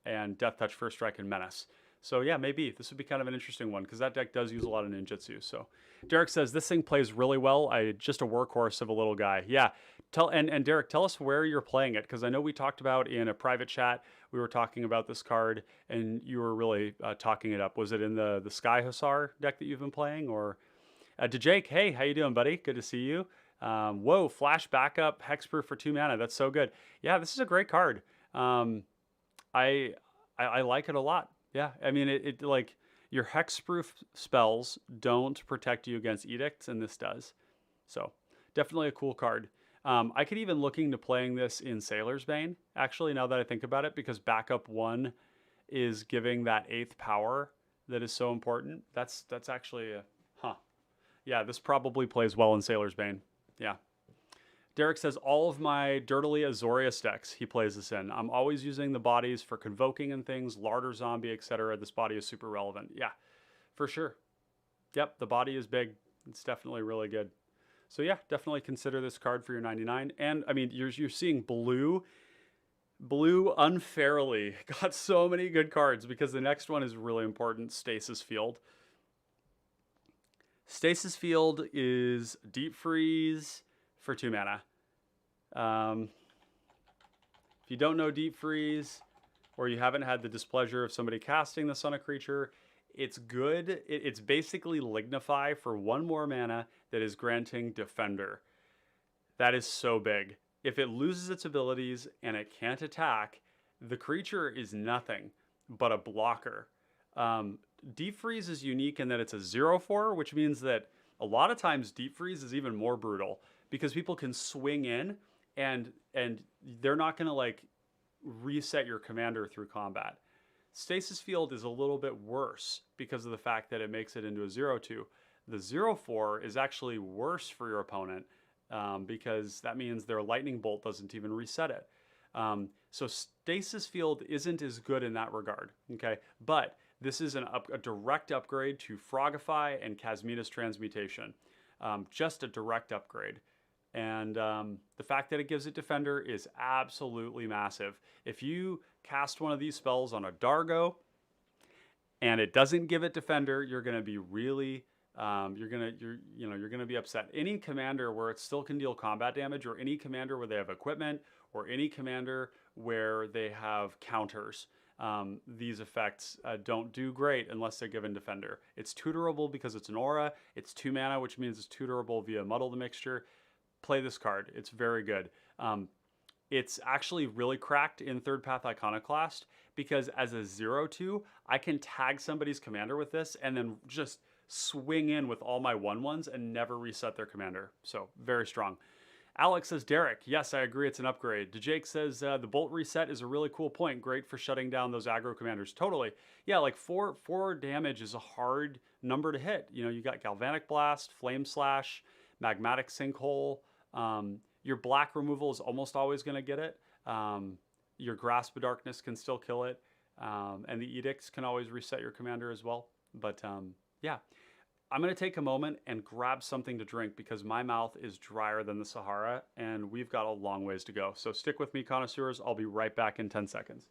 and Death Touch, First Strike, and Menace. So yeah, maybe this would be kind of an interesting one because that deck does use a lot of ninjutsu. So Derek says this thing plays really well. Just a workhorse of a little guy. Yeah, and Derek, tell us where you're playing it, because I know we talked about in a private chat, we were talking about this card and you were really talking it up. Was it in the Sky Hussar deck that you've been playing, or to Jake? Hey, how you doing, buddy? Good to see you. Whoa, flash backup hexproof for 2 mana. That's so good. Yeah, this is a great card. I like it a lot. Yeah, I mean, it like your hexproof spells don't protect you against edicts, and this does. So definitely a cool card. I could even look into playing this in Sailor's Bane, actually, now that I think about it, because backup 1 is giving that 8th power that is so important. That's actually a, yeah, this probably plays well in Sailor's Bane. Yeah. Derek says, all of my Dirtily Azorius decks, he plays this in. I'm always using the bodies for convoking and things, Larder Zombie, etc. This body is super relevant. Yeah, for sure. Yep, the body is big. It's definitely really good. So yeah, definitely consider this card for your 99. And I mean, you're seeing blue. Blue unfairly got so many good cards because the next one is really important, Stasis Field. Stasis Field is Deep Freeze for 2 mana. If you don't know Deep Freeze, or you haven't had the displeasure of somebody casting this on a creature, it's good. It's basically Lignify for 1 more mana that is granting Defender. That is so big. If it loses its abilities and it can't attack, the creature is nothing but a blocker. Deep Freeze is unique in that it's a 0/4, which means that a lot of times Deep Freeze is even more brutal because people can swing in and they're not going to like reset your commander through combat. Stasis Field is a little bit worse because of the fact that it makes it into a 0/2. The 0/4 is actually worse for your opponent because that means their Lightning Bolt doesn't even reset it. So Stasis Field isn't as good in that regard, okay? But this is a direct upgrade to Frogify and Kasmina's Transmutation. Just a direct upgrade. And the fact that it gives it Defender is absolutely massive. If you cast one of these spells on a Dargo and it doesn't give it Defender, you're going to be really you're going to be upset. Any commander where it still can deal combat damage, or any commander where they have equipment, or any commander where they have counters, these effects don't do great unless they're given Defender. It's tutorable because it's an aura. It's 2 mana, which means it's tutorable via Muddle the Mixture. Play this card. It's very good. It's actually really cracked in Third Path Iconoclast because as a 0/2, I can tag somebody's commander with this and then just swing in with all my 1/1s and never reset their commander. So very strong. Alex says, Derek, yes, I agree, it's an upgrade. Jake says, the bolt reset is a really cool point. Great for shutting down those aggro commanders. Totally. Yeah, like 4 damage is a hard number to hit. You know, you got Galvanic Blast, Flame Slash, Magmatic Sinkhole. Your black removal is almost always going to get it. Your Grasp of Darkness can still kill it. And the Edicts can always reset your commander as well. But yeah, I'm going to take a moment and grab something to drink because my mouth is drier than the Sahara and we've got a long ways to go. So stick with me, connoisseurs. I'll be right back in 10 seconds.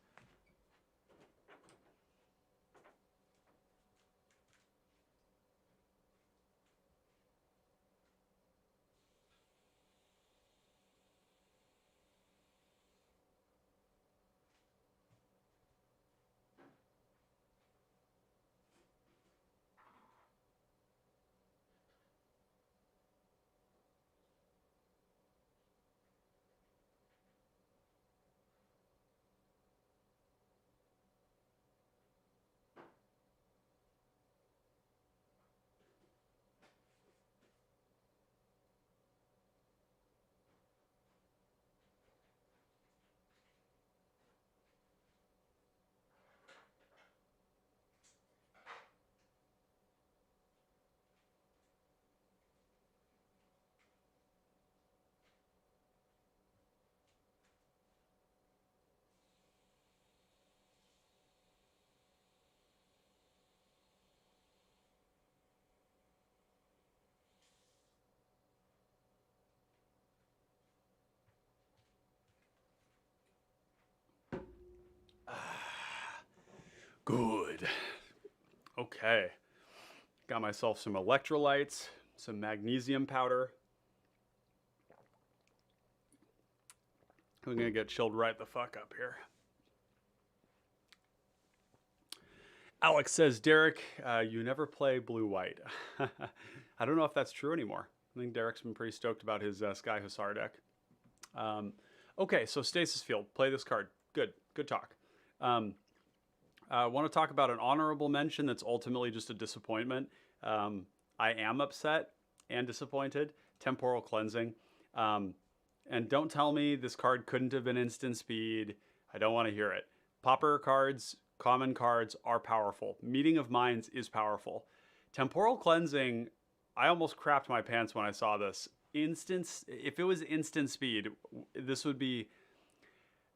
Good. Okay. Got myself some electrolytes, some magnesium powder. I'm gonna get chilled right the fuck up here. Alex says, Derek, you never play blue-white. I don't know if that's true anymore. I think Derek's been pretty stoked about his Sky Hussar deck. Okay, so Stasis Field. Play this card. Good talk. I want to talk about an honorable mention that's ultimately just a disappointment. I am upset and disappointed. Temporal Cleansing. And don't tell me this card couldn't have been instant speed. I don't want to hear it. Pauper cards, common cards are powerful. Meeting of Minds is powerful. Temporal Cleansing, I almost crapped my pants when I saw this. If it was instant speed, this would be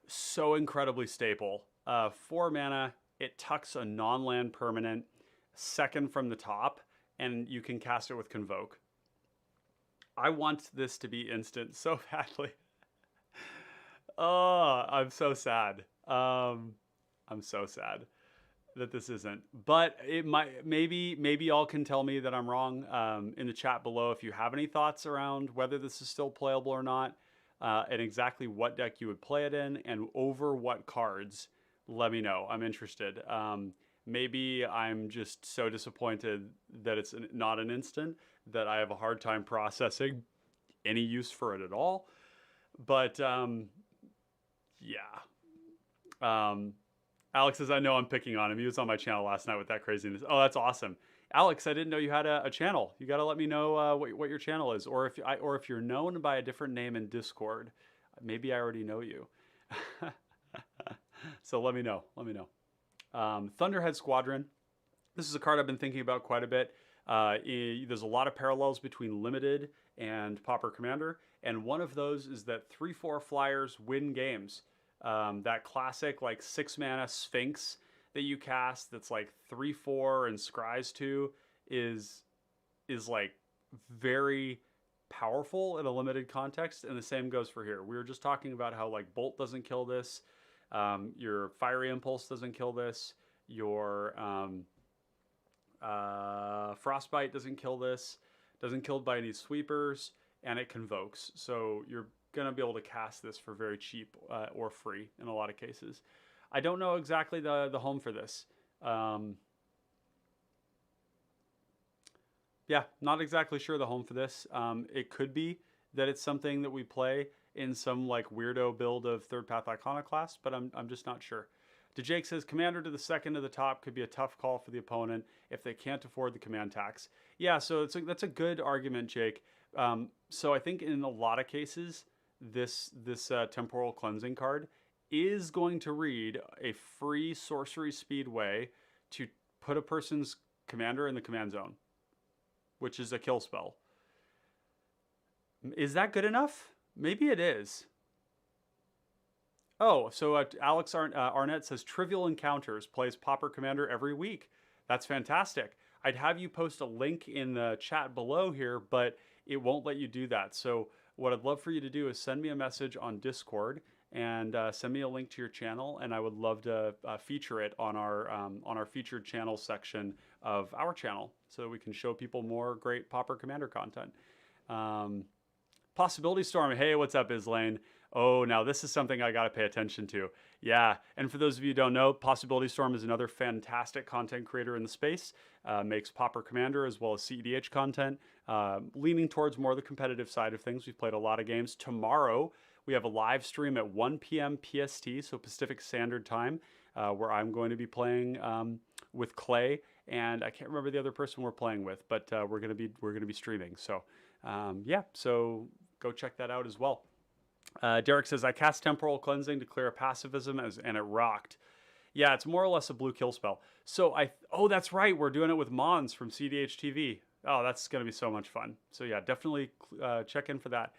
so incredibly staple. 4 mana, it tucks a non-land permanent, second from the top, and you can cast it with Convoke. I want this to be instant so badly. Oh, I'm so sad. I'm so sad that this isn't. But it might, maybe y'all can tell me that I'm wrong in the chat below if you have any thoughts around whether this is still playable or not, and exactly what deck you would play it in, and over what cards. Let me know. I'm interested. Maybe I'm just so disappointed that it's not an instant that I have a hard time processing any use for it at all. But yeah. Alex says, I know I'm picking on him. He was on my channel last night with that craziness. Oh, that's awesome. Alex, I didn't know you had a channel. You got to let me know what your channel is, or if you're known by a different name in Discord. Maybe I already know you. So let me know. Thunderhead Squadron. This is a card I've been thinking about quite a bit. There's a lot of parallels between Limited and Pauper Commander, and one of those is that 3/4 flyers win games. That classic like 6 mana Sphinx that you cast that's like 3/4 and scries 2 is like very powerful in a limited context, and the same goes for here. We were just talking about how like Bolt doesn't kill this, your Fiery Impulse doesn't kill this, your Frostbite doesn't kill this, doesn't kill by any sweepers, and it convokes. So you're going to be able to cast this for very cheap or free in a lot of cases. I don't know exactly the home for this. Yeah, not exactly sure the home for this. It could be that it's something that we play in some like weirdo build of Third Path Iconoclast, but I'm just not sure. DeJake says, Commander to the second to the top could be a tough call for the opponent if they can't afford the command tax. Yeah, so that's a good argument, Jake. So I think in a lot of cases, this Temporal Cleansing card is going to read a free sorcery speed way to put a person's commander in the command zone, which is a kill spell. Is that good enough? Maybe it is. Oh, so Alex Arnett says, Trivial Encounters plays Pauper Commander every week. That's fantastic. I'd have you post a link in the chat below here, but it won't let you do that. So what I'd love for you to do is send me a message on Discord and send me a link to your channel, and I would love to feature it on our featured channel section of our channel so that we can show people more great Pauper Commander content. Possibility Storm. Hey, what's up, Islane? Oh, now this is something I got to pay attention to. Yeah, and for those of you who don't know, Possibility Storm is another fantastic content creator in the space. Makes Pauper Commander as well as CEDH content, leaning towards more the competitive side of things. We've played a lot of games. Tomorrow, we have a live stream at 1 p.m. PST, so Pacific Standard Time, where I'm going to be playing with Clay, and I can't remember the other person we're playing with, but we're gonna be streaming. So yeah, so go check that out as well. Derek says, I cast Temporal Cleansing to clear a pacifism and it rocked. Yeah, it's more or less a blue kill spell. So oh, that's right. We're doing it with Mons from CDH TV. Oh, that's going to be so much fun. So yeah, definitely check in for that.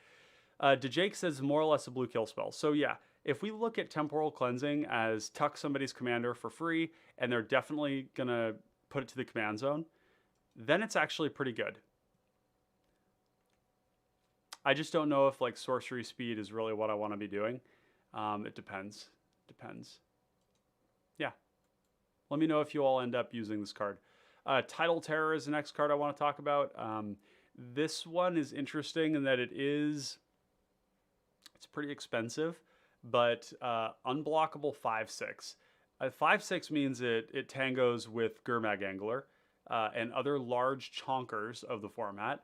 DeJake says more or less a blue kill spell. So yeah, if we look at Temporal Cleansing as tuck somebody's commander for free, and they're definitely going to put it to the command zone, then it's actually pretty good. I just don't know if like sorcery speed is really what I want to be doing. It depends. Yeah. Let me know if you all end up using this card. Tidal Terror is the next card I want to talk about. This one is interesting in that it's pretty expensive, but unblockable 5/6. 5/6 means it tangos with Gurmag Angler and other large chonkers of the format.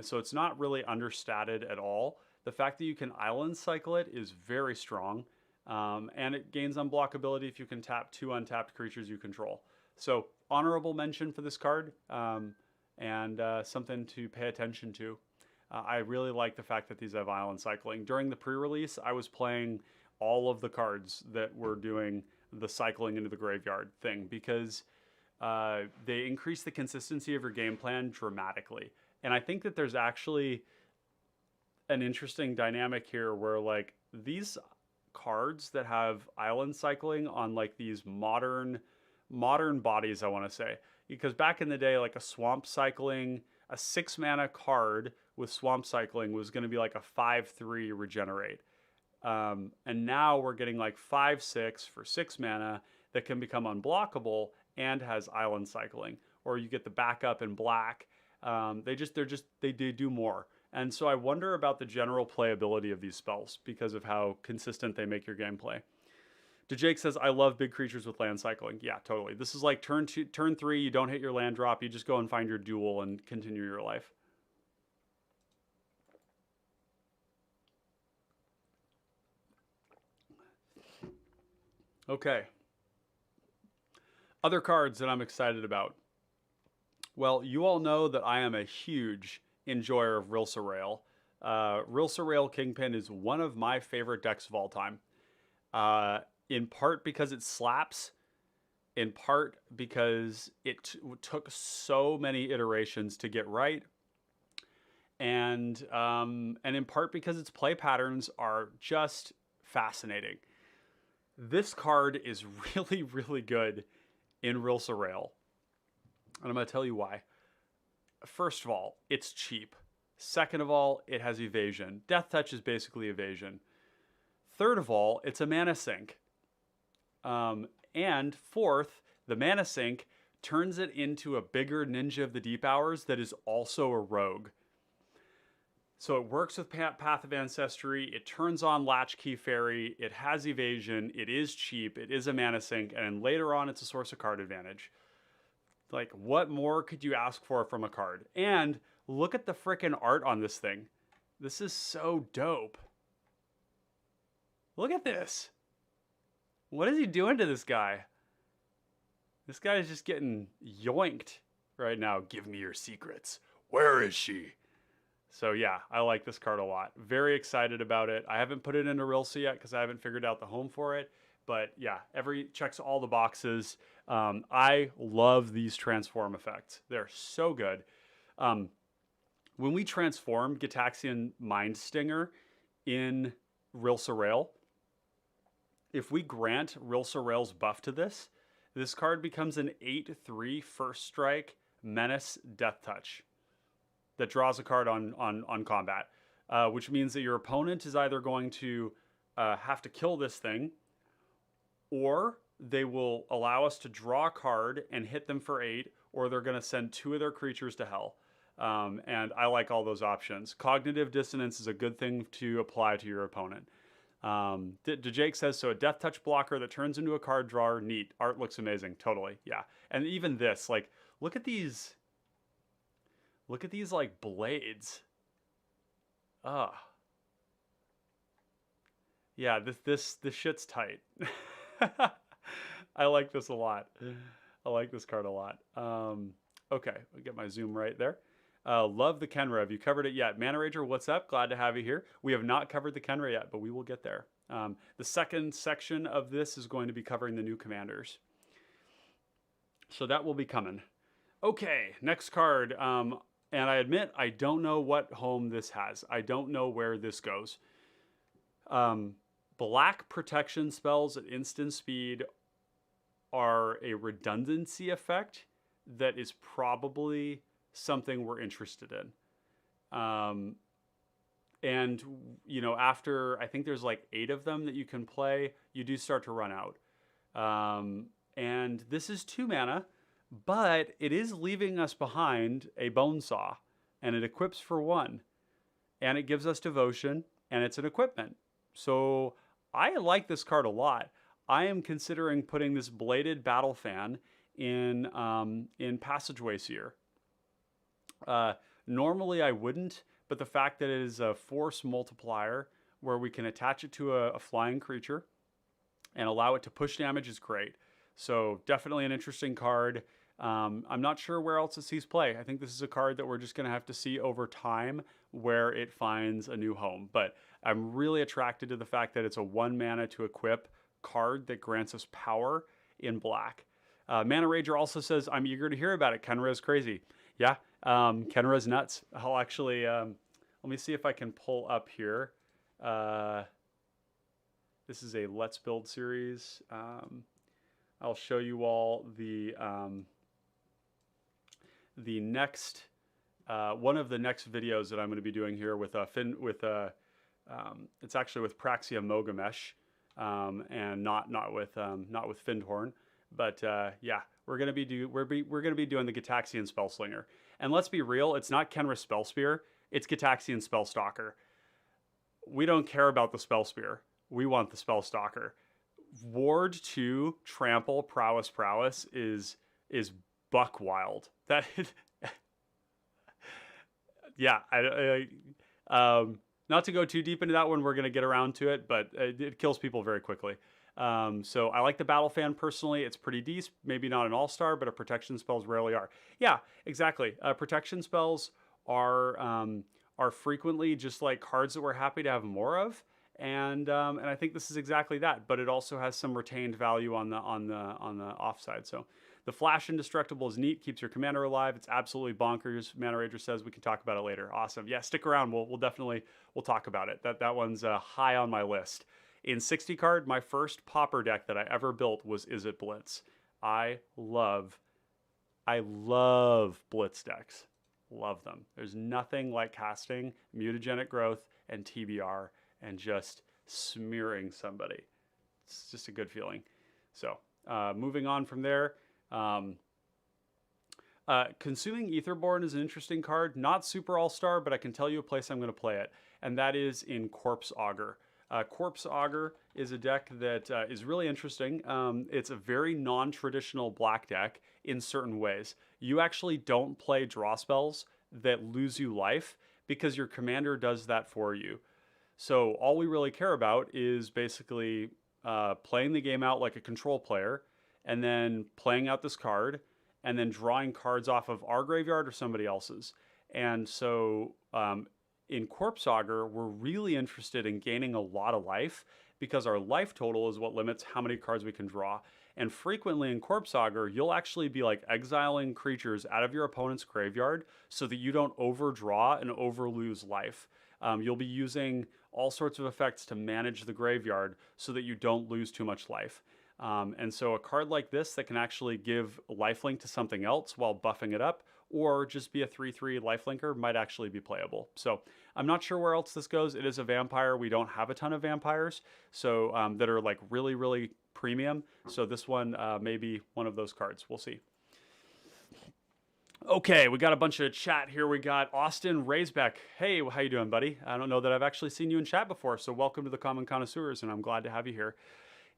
So it's not really understated at all. The fact that you can island cycle it is very strong. And it gains unblockability if you can tap 2 untapped creatures you control. So honorable mention for this card, and something to pay attention to. I really like the fact that these have island cycling. During the pre-release, I was playing all of the cards that were doing the cycling into the graveyard thing because they increase the consistency of your game plan dramatically. And I think that there's actually an interesting dynamic here where like these cards that have island cycling on like these modern bodies, I want to say, because back in the day, like a 6-mana card with swamp cycling was going to be like a 5/3 regenerate, and now we're getting like 5/6 for 6 mana that can become unblockable and has island cycling, or you get the backup in black. They do more. And so I wonder about the general playability of these spells because of how consistent they make your gameplay. DeJake says, I love big creatures with land cycling. Yeah, totally. This is like turn 3, you don't hit your land drop, you just go and find your duel and continue your life. Okay. Other cards that I'm excited about. Well, you all know that I am a huge enjoyer of Rilsa Rail. Rilsa Rail Kingpin is one of my favorite decks of all time. In part because it slaps, in part because it took so many iterations to get right, and in part because its play patterns are just fascinating. This card is really, really good in Rilsa Rail, and I'm going to tell you why. First of all, it's cheap. Second of all, it has evasion. Death Touch is basically evasion. Third of all, it's a mana sink. And fourth, the mana sink turns it into a bigger Ninja of the Deep Hours that is also a rogue. So it works with Path of Ancestry, it turns on Latchkey Fairy, it has evasion, it is cheap, it is a mana sink, and later on it's a source of card advantage. Like, what more could you ask for from a card? And look at the frickin' art on this thing. This is so dope. Look at this. What is he doing to this guy? This guy is just getting yoinked right now. Give me your secrets. Where is she? So yeah, I like this card a lot. Very excited about it. I haven't put it into Rilsa yet because I haven't figured out the home for it. But yeah, checks all the boxes. I love these transform effects. They're so good. When we transform Gitaxian Mind Stinger in Rilsa Rail, if we grant Rilsa Rail's buff to this card becomes an 8/3 first strike menace death touch that draws a card on combat, which means that your opponent is either going to have to kill this thing, or they will allow us to draw a card and hit them for 8, or they're going to send 2 of their creatures to hell. And I like all those options. Cognitive dissonance is a good thing to apply to your opponent. Jake says, so a death touch blocker that turns into a card drawer, neat. Art looks amazing, totally, yeah. And even this, like, look at these like blades. Yeah, this shit's tight. I like this a lot. I like this card a lot. Okay, I'll get my zoom right there. Love the Kenra. Have you covered it yet? Mana Rager, what's up? Glad to have you here. We have not covered the Kenra yet, but we will get there. The second section of this is going to be covering the new commanders. So that will be coming. Okay, next card. And I admit, I don't know what home this has. I don't know where this goes. Black protection spells at instant speed are a redundancy effect that is probably something we're interested in. And, you know, after, I think there's like 8 of them that you can play, you do start to run out. And this is 2 mana, but it is leaving us behind a Bone Saw, and it equips for 1. And it gives us Devotion, and it's an equipment. So I like this card a lot. I am considering putting this Bladed Battle Fan in Passageway Seer. Normally I wouldn't, but the fact that it is a force multiplier where we can attach it to a flying creature and allow it to push damage is great. So definitely an interesting card. I'm not sure where else it sees play. I think this is a card that we're just going to have to see over time where it finds a new home. But I'm really attracted to the fact that it's a 1 mana to equip card that grants us power in black. Mana Rager also says, I'm eager to hear about it. Kenra is crazy. Yeah, Kenra is nuts. I'll actually, let me see if I can pull up here. This is a Let's Build series. I'll show you all the next, one of the next videos that I'm going to be doing here with it's actually with Praxia Mogamesh, and not with Findhorn, but yeah, we're gonna be doing the Gitaxian Spellslinger, and let's be real, it's not Kenra Spellspear, it's Gitaxian Spellstalker. We don't care about the Spellspear, we want the Spellstalker. Ward 2 Trample Prowess is buck wild. That yeah, not to go too deep into that one, we're going to get around to it, but it kills people very quickly. So I like the Battle Fan personally. It's pretty decent. Maybe not an all-star, but a protection spells rarely are. Yeah, exactly. Protection spells are frequently just like cards that we're happy to have more of. And I think this is exactly that, but it also has some retained value on the offside. So the Flash Indestructible is neat, keeps your commander alive. It's absolutely bonkers. Mana Rager says we can talk about it later. Awesome. Yeah, stick around. We'll definitely talk about it. That one's high on my list. In 60 card, my first Pauper deck that I ever built was Is It Blitz. I love Blitz decks. Love them. There's nothing like casting Mutagenic Growth and TBR and just smearing somebody. It's just a good feeling. So moving on from there, Consuming Aetherborn is an interesting card. Not super all-star, but I can tell you a place I'm going to play it, and that is in Corpse Augur. Corpse Augur is a deck that is really interesting. It's a very non-traditional black deck in certain ways. You actually don't play draw spells that lose you life because your commander does that for you. So all we really care about is basically playing the game out like a control player, and then playing out this card, and then drawing cards off of our graveyard or somebody else's. And so in Corpse Augur, we're really interested in gaining a lot of life because our life total is what limits how many cards we can draw. And frequently in Corpse Augur, you'll actually be like exiling creatures out of your opponent's graveyard so that you don't overdraw and overlose life. You'll be using all sorts of effects to manage the graveyard so that you don't lose too much life. And so a card like this that can actually give lifelink to something else while buffing it up, or just be a 3/3 lifelinker, might actually be playable. So I'm not sure where else this goes. It is a vampire. We don't have a ton of vampires, so that are like really, really premium. So this one may be one of those cards. We'll see. Okay, we got a bunch of chat here. We got Austin Raisbeck. Hey, how you doing, buddy? I don't know that I've actually seen you in chat before, so welcome to the Common Connoisseurs, and I'm glad to have you here.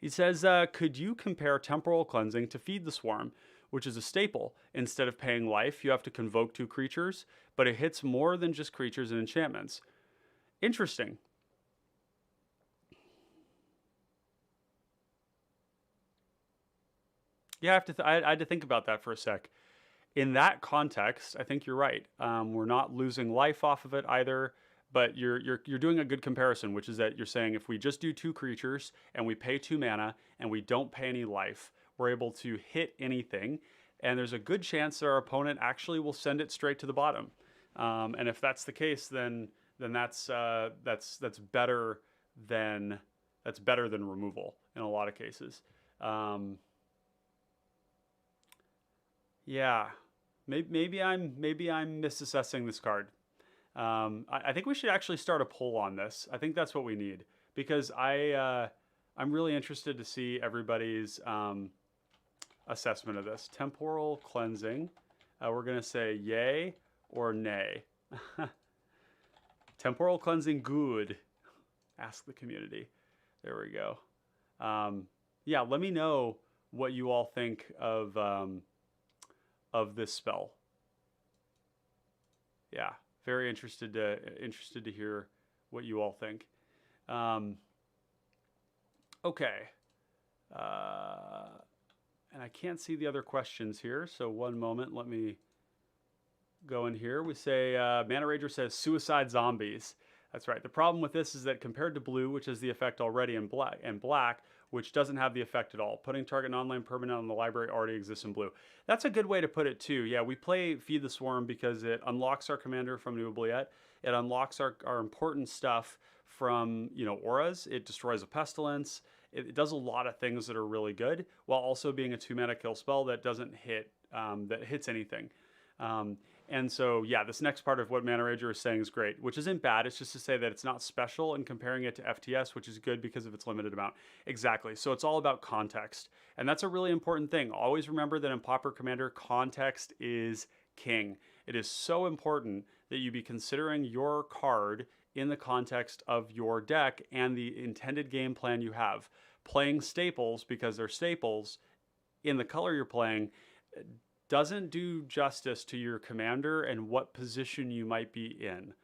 He says, could you compare Temporal Cleansing to Feed the Swarm, which is a staple? Instead of paying life, you have to convoke 2 creatures, but it hits more than just creatures and enchantments. Interesting. Yeah, I had to think about that for a sec. In that context, I think you're right. We're not losing life off of it either, but you're doing a good comparison, which is that you're saying if we just do 2 creatures and we pay 2 mana and we don't pay any life, we're able to hit anything, and there's a good chance that our opponent actually will send it straight to the bottom. And if that's the case, then that's better than removal in a lot of cases. Yeah, maybe I'm misassessing this card. I think we should actually start a poll on this. I think that's what we need, because I'm really interested to see everybody's assessment of this. Temporal cleansing. We're going to say yay or nay. Temporal cleansing good. Ask the community. There we go. Yeah, let me know what you all think of this spell. Yeah, very interested to hear what you all think. Okay. And I can't see the other questions here, so one moment. Let me go in here. We say, Mana Rager says, suicide zombies. That's right. The problem with this is that compared to blue, which is the effect already in black, which doesn't have the effect at all. Putting target non-land permanent on the library already exists in blue. That's a good way to put it too. Yeah, we play Feed the Swarm because it unlocks our commander from New Oubliette. It unlocks our important stuff from, you know, auras. It destroys a pestilence. It does a lot of things that are really good, while also being a 2-mana kill spell that doesn't hit, that hits anything. And so, yeah, this next part of what Mana Rager is saying is great, which isn't bad. It's just to say that it's not special and comparing it to FTS, which is good because of its limited amount. Exactly. So it's all about context. And that's a really important thing. Always remember that in Pauper Commander, context is king. It is so important that you be considering your card in the context of your deck and the intended game plan you have. Playing staples because they're staples in the color you're playing doesn't do justice to your commander and what position you might be in.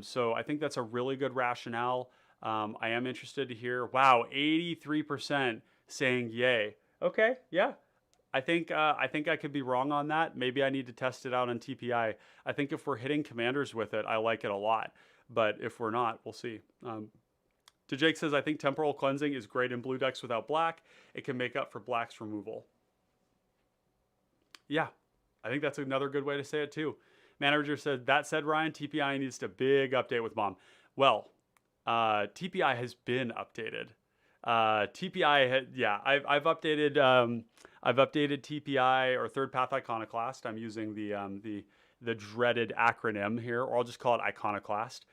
So I think that's a really good rationale. I am interested to hear, wow, 83% saying yay. Okay, yeah. I think I could be wrong on that. Maybe I need to test it out on TPI. I think if we're hitting commanders with it, I like it a lot. But if we're not, we'll see. To Jake says, I think Temporal Cleansing is great in blue decks without black. It can make up for black's removal. Yeah, I think that's another good way to say it too. Manager said, that said, Ryan, TPI needs a big update with MoM. Well, TPI has been updated. TPI, yeah, I've updated TPI or Third Path Iconoclast. I'm using the dreaded acronym here, or I'll just call it Iconoclast.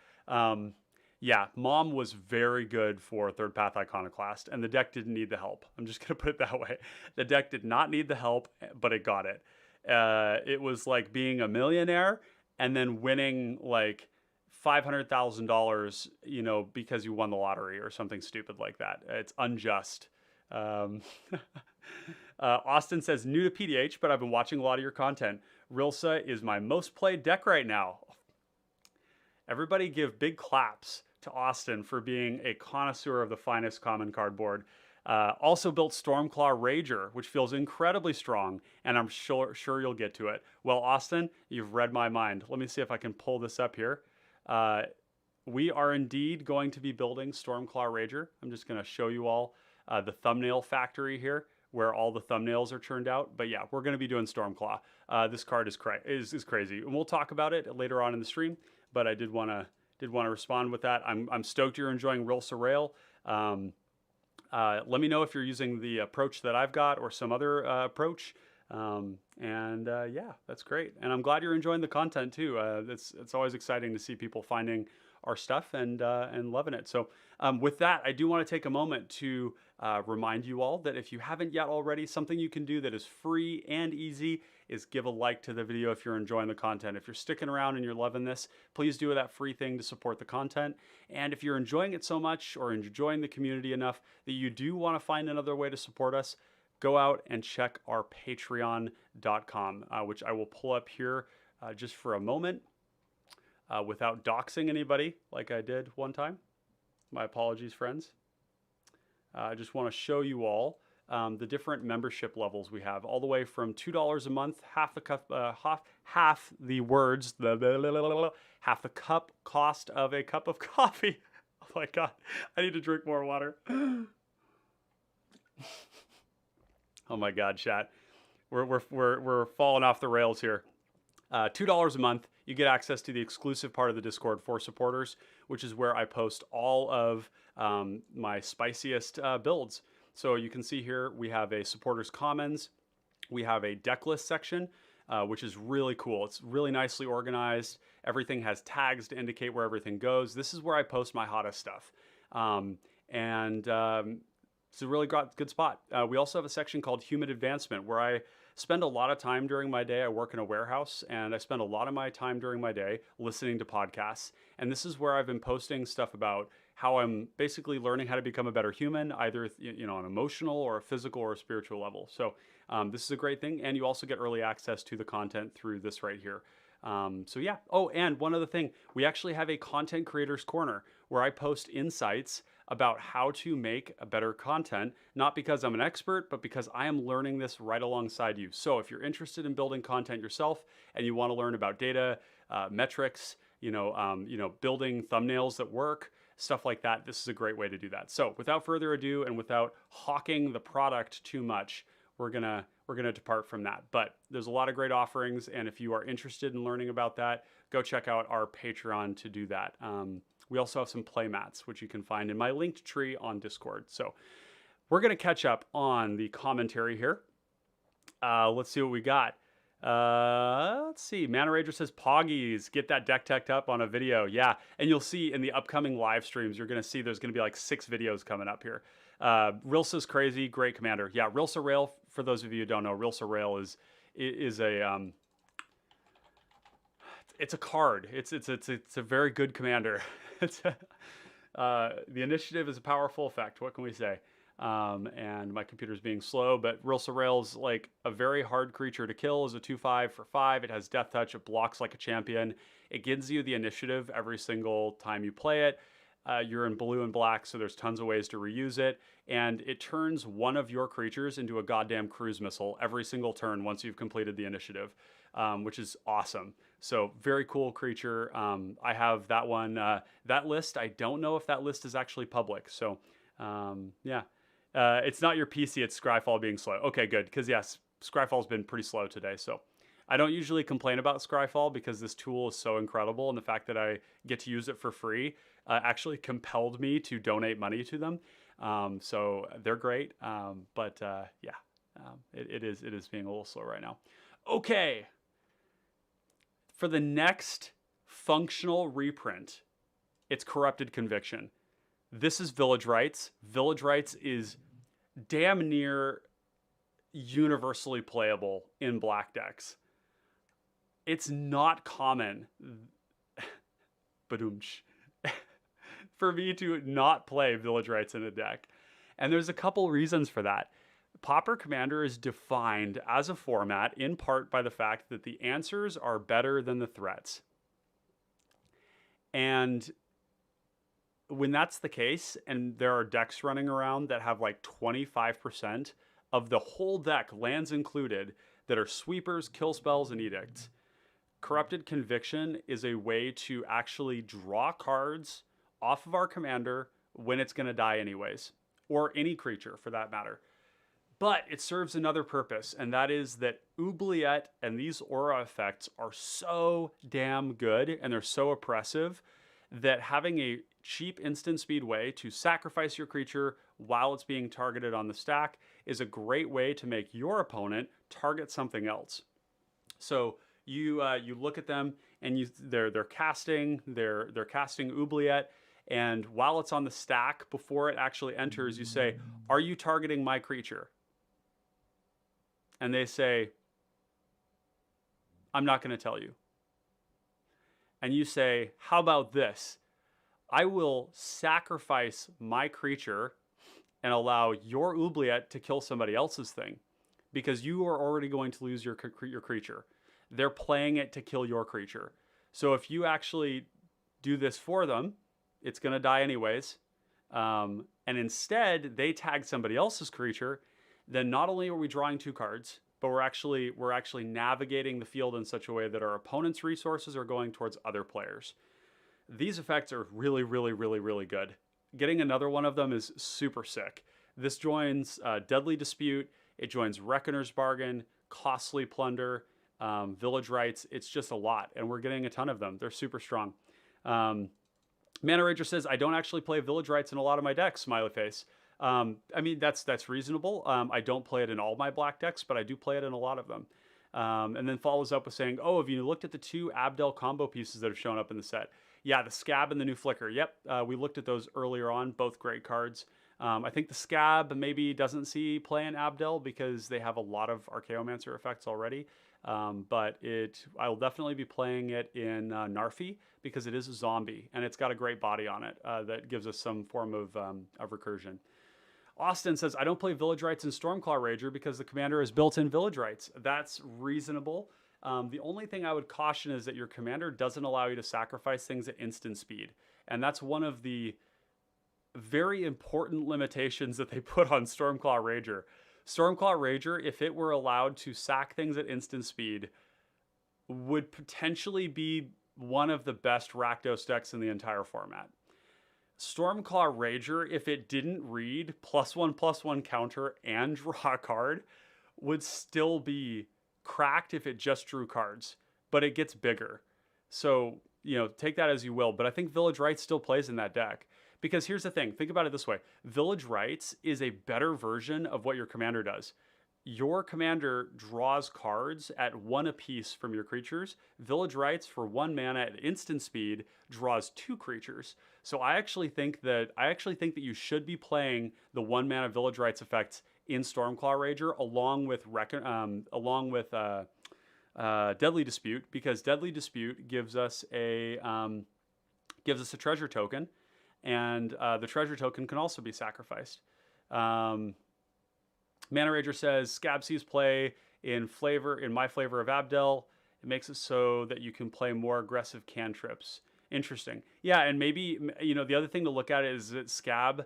Yeah, MoM was very good for Third Path Iconoclast, and the deck didn't need the help. I'm just going to put it that way. The deck did not need the help, but it got it. It was like being a millionaire and then winning like $500,000, you know, because you won the lottery or something stupid like that. It's unjust. Austin says, new to PDH, but I've been watching a lot of your content. Rilsa is my most played deck right now. Everybody give big claps to Austin for being a connoisseur of the finest common cardboard. Also built Stormclaw Rager, which feels incredibly strong, and I'm sure you'll get to it. Well, Austin, you've read my mind. Let me see if I can pull this up here. We are indeed going to be building Stormclaw Rager. I'm just going to show you all the thumbnail factory here, where all the thumbnails are churned out. But yeah, we're going to be doing Stormclaw. This card is crazy, and we'll talk about it later on in the stream. But I did want to respond with that. I'm stoked you're enjoying Rilsa Rail. Let me know if you're using the approach that I've got or some other approach. Yeah, that's great. And I'm glad you're enjoying the content too. It's always exciting to see people finding our stuff and loving it. So with that, I do want to take a moment to remind you all that if you haven't yet already, something you can do that is free and easy is give a like to the video if you're enjoying the content. If you're sticking around and you're loving this, please do that free thing to support the content. And if you're enjoying it so much or enjoying the community enough that you do want to find another way to support us, go out and check our patreon.com, which I will pull up here just for a moment without doxing anybody like I did one time. My apologies, friends. I just want to show you all the different membership levels we have, all the way from $2 a month, half the cup cost of a cup of coffee. Oh my God, I need to drink more water. Oh my God, chat, we're falling off the rails here. $2 a month, you get access to the exclusive part of the Discord for supporters, which is where I post all of my spiciest builds. So you can see here, we have a supporters commons. We have a deck list section, which is really cool. It's really nicely organized. Everything has tags to indicate where everything goes. This is where I post my hottest stuff. It's a really good spot. We also have a section called Human Advancement where I spend a lot of time during my day. I work in a warehouse and I spend a lot of my time during my day listening to podcasts. And this is where I've been posting stuff about how I'm basically learning how to become a better human, either on an emotional or a physical or a spiritual level. So this is a great thing. And you also get early access to the content through this right here. So yeah. Oh, and one other thing, we actually have a content creators corner where I post insights about how to make a better content, not because I'm an expert, but because I am learning this right alongside you. So if you're interested in building content yourself and you want to learn about data, metrics, building thumbnails that work, stuff like that, this is a great way to do that. So without further ado and without hawking the product too much, we're gonna depart from that. But there's a lot of great offerings, and if you are interested in learning about that, go check out our Patreon to do that. We also have some playmats, which you can find in my LINKTREE on Discord. So we're gonna catch up on the commentary here. Let's see what we got. Let's see. Mana Rager says, Poggies, get that deck teched up on a video. Yeah, and you'll see in the upcoming live streams, you're gonna see there's gonna be like 6 videos coming up here. Rilsa's crazy, great commander. Yeah, Rilsa Rail, for those of you who don't know, Rilsa Rail is a it's a card. It's a very good commander. The initiative is a powerful effect. What can we say? And my computer's being slow, but Rilsa Rail's like a very hard creature to kill. Is a 2/5 for 5. It has Death Touch. It blocks like a champion. It gives you the initiative every single time you play it. You're in blue and black, so there's tons of ways to reuse it. And it turns one of your creatures into a goddamn cruise missile every single turn once you've completed the initiative, which is awesome. So very cool creature. I have that one. That list, I don't know if that list is actually public. So yeah, it's not your PC, it's SCRYFALL being slow. Okay, good, because yes, SCRYFALL's been pretty slow today. So I don't usually complain about SCRYFALL because this tool is so incredible, and the fact that I get to use it for free actually compelled me to donate money to them. So they're great, but yeah, it is being a little slow right now. Okay, for the next functional reprint, it's Corrupted Conviction. This is Village Rites. Village Rites is damn near universally playable in black decks. It's not common for me to not play Village Rites in a deck. And there's a couple reasons for that. Pauper Commander is defined as a format in part by the fact that the answers are better than the threats. And when that's the case, and there are decks running around that have like 25% of the whole deck, lands included, that are sweepers, kill spells, and edicts, Corrupted Conviction is a way to actually draw cards off of our commander when it's going to die anyways, or any creature for that matter. But it serves another purpose, and that is that Oubliette and these aura effects are so damn good, and they're so oppressive, that having a cheap instant speed way to sacrifice your creature while it's being targeted on the stack is a great way to make your opponent target something else. So you look at them and they're casting Oubliette, and while it's on the stack before it actually enters, you say, "Are you targeting my creature?" And they say, "I'm not going to tell you." And you say, "How about this? I will sacrifice my creature and allow your Oubliette to kill somebody else's thing, because you are already going to lose your creature. They're playing it to kill your creature. So if you actually do this for them, it's going to die anyways. And instead, they tag somebody else's creature. Then not only are we drawing 2 cards, but we're actually navigating the field in such a way that our opponent's resources are going towards other players." These effects are really, really, really, really good. Getting another one of them is super sick. This joins Deadly Dispute. It joins Reckoner's Bargain, Costly Plunder, Village Rites. It's just a lot, and we're getting a ton of them. They're super strong. Mana Rager says, "I don't actually play Village Rites in a lot of my decks," smiley face. I mean, that's reasonable. I don't play it in all my black decks, but I do play it in a lot of them. And then follows up with saying, "Oh, have you looked at the 2 Abdel combo pieces that have shown up in the set?" Yeah, the Scab and the new Flicker. Yep, we looked at those earlier on. Both great cards. Mm-hmm. I think the Scab maybe doesn't see play in Abdel because they have a lot of Archaeomancer effects already. But I will definitely be playing it in Narfi because it is a zombie and it's got a great body on it that gives us some form of recursion. Austin says, I don't play Village Rights in Stormclaw Rager because the commander has built-in Village Rights. That's reasonable. The only thing I would caution is that your commander doesn't allow you to sacrifice things at instant speed. And that's one of the very important limitations that they put on Stormclaw Rager. Stormclaw Rager, if it were allowed to sack things at instant speed, would potentially be one of the best Rakdos decks in the entire format. Stormclaw Rager, if it didn't read +1/+1 counter and draw a card, would still be cracked if it just drew cards, but it gets bigger. So, take that as you will. But I think Village Rights still plays in that deck. Because here's the thing, think about it this way. Village Rights is a better version of what your commander does. Your commander draws cards at 1 apiece from your creatures. Village Rights for 1 mana at instant speed draws 2 creatures. So I actually think that you should be playing the 1 mana Village Rights effects in Stormclaw Rager along with Deadly Dispute, because Deadly Dispute gives us a treasure token, and the treasure token can also be sacrificed. Mana Rager says, Scab sees play in my flavor of Abdel. It makes it so that you can play more aggressive cantrips. Interesting. Yeah, and maybe, the other thing to look at is that Scab,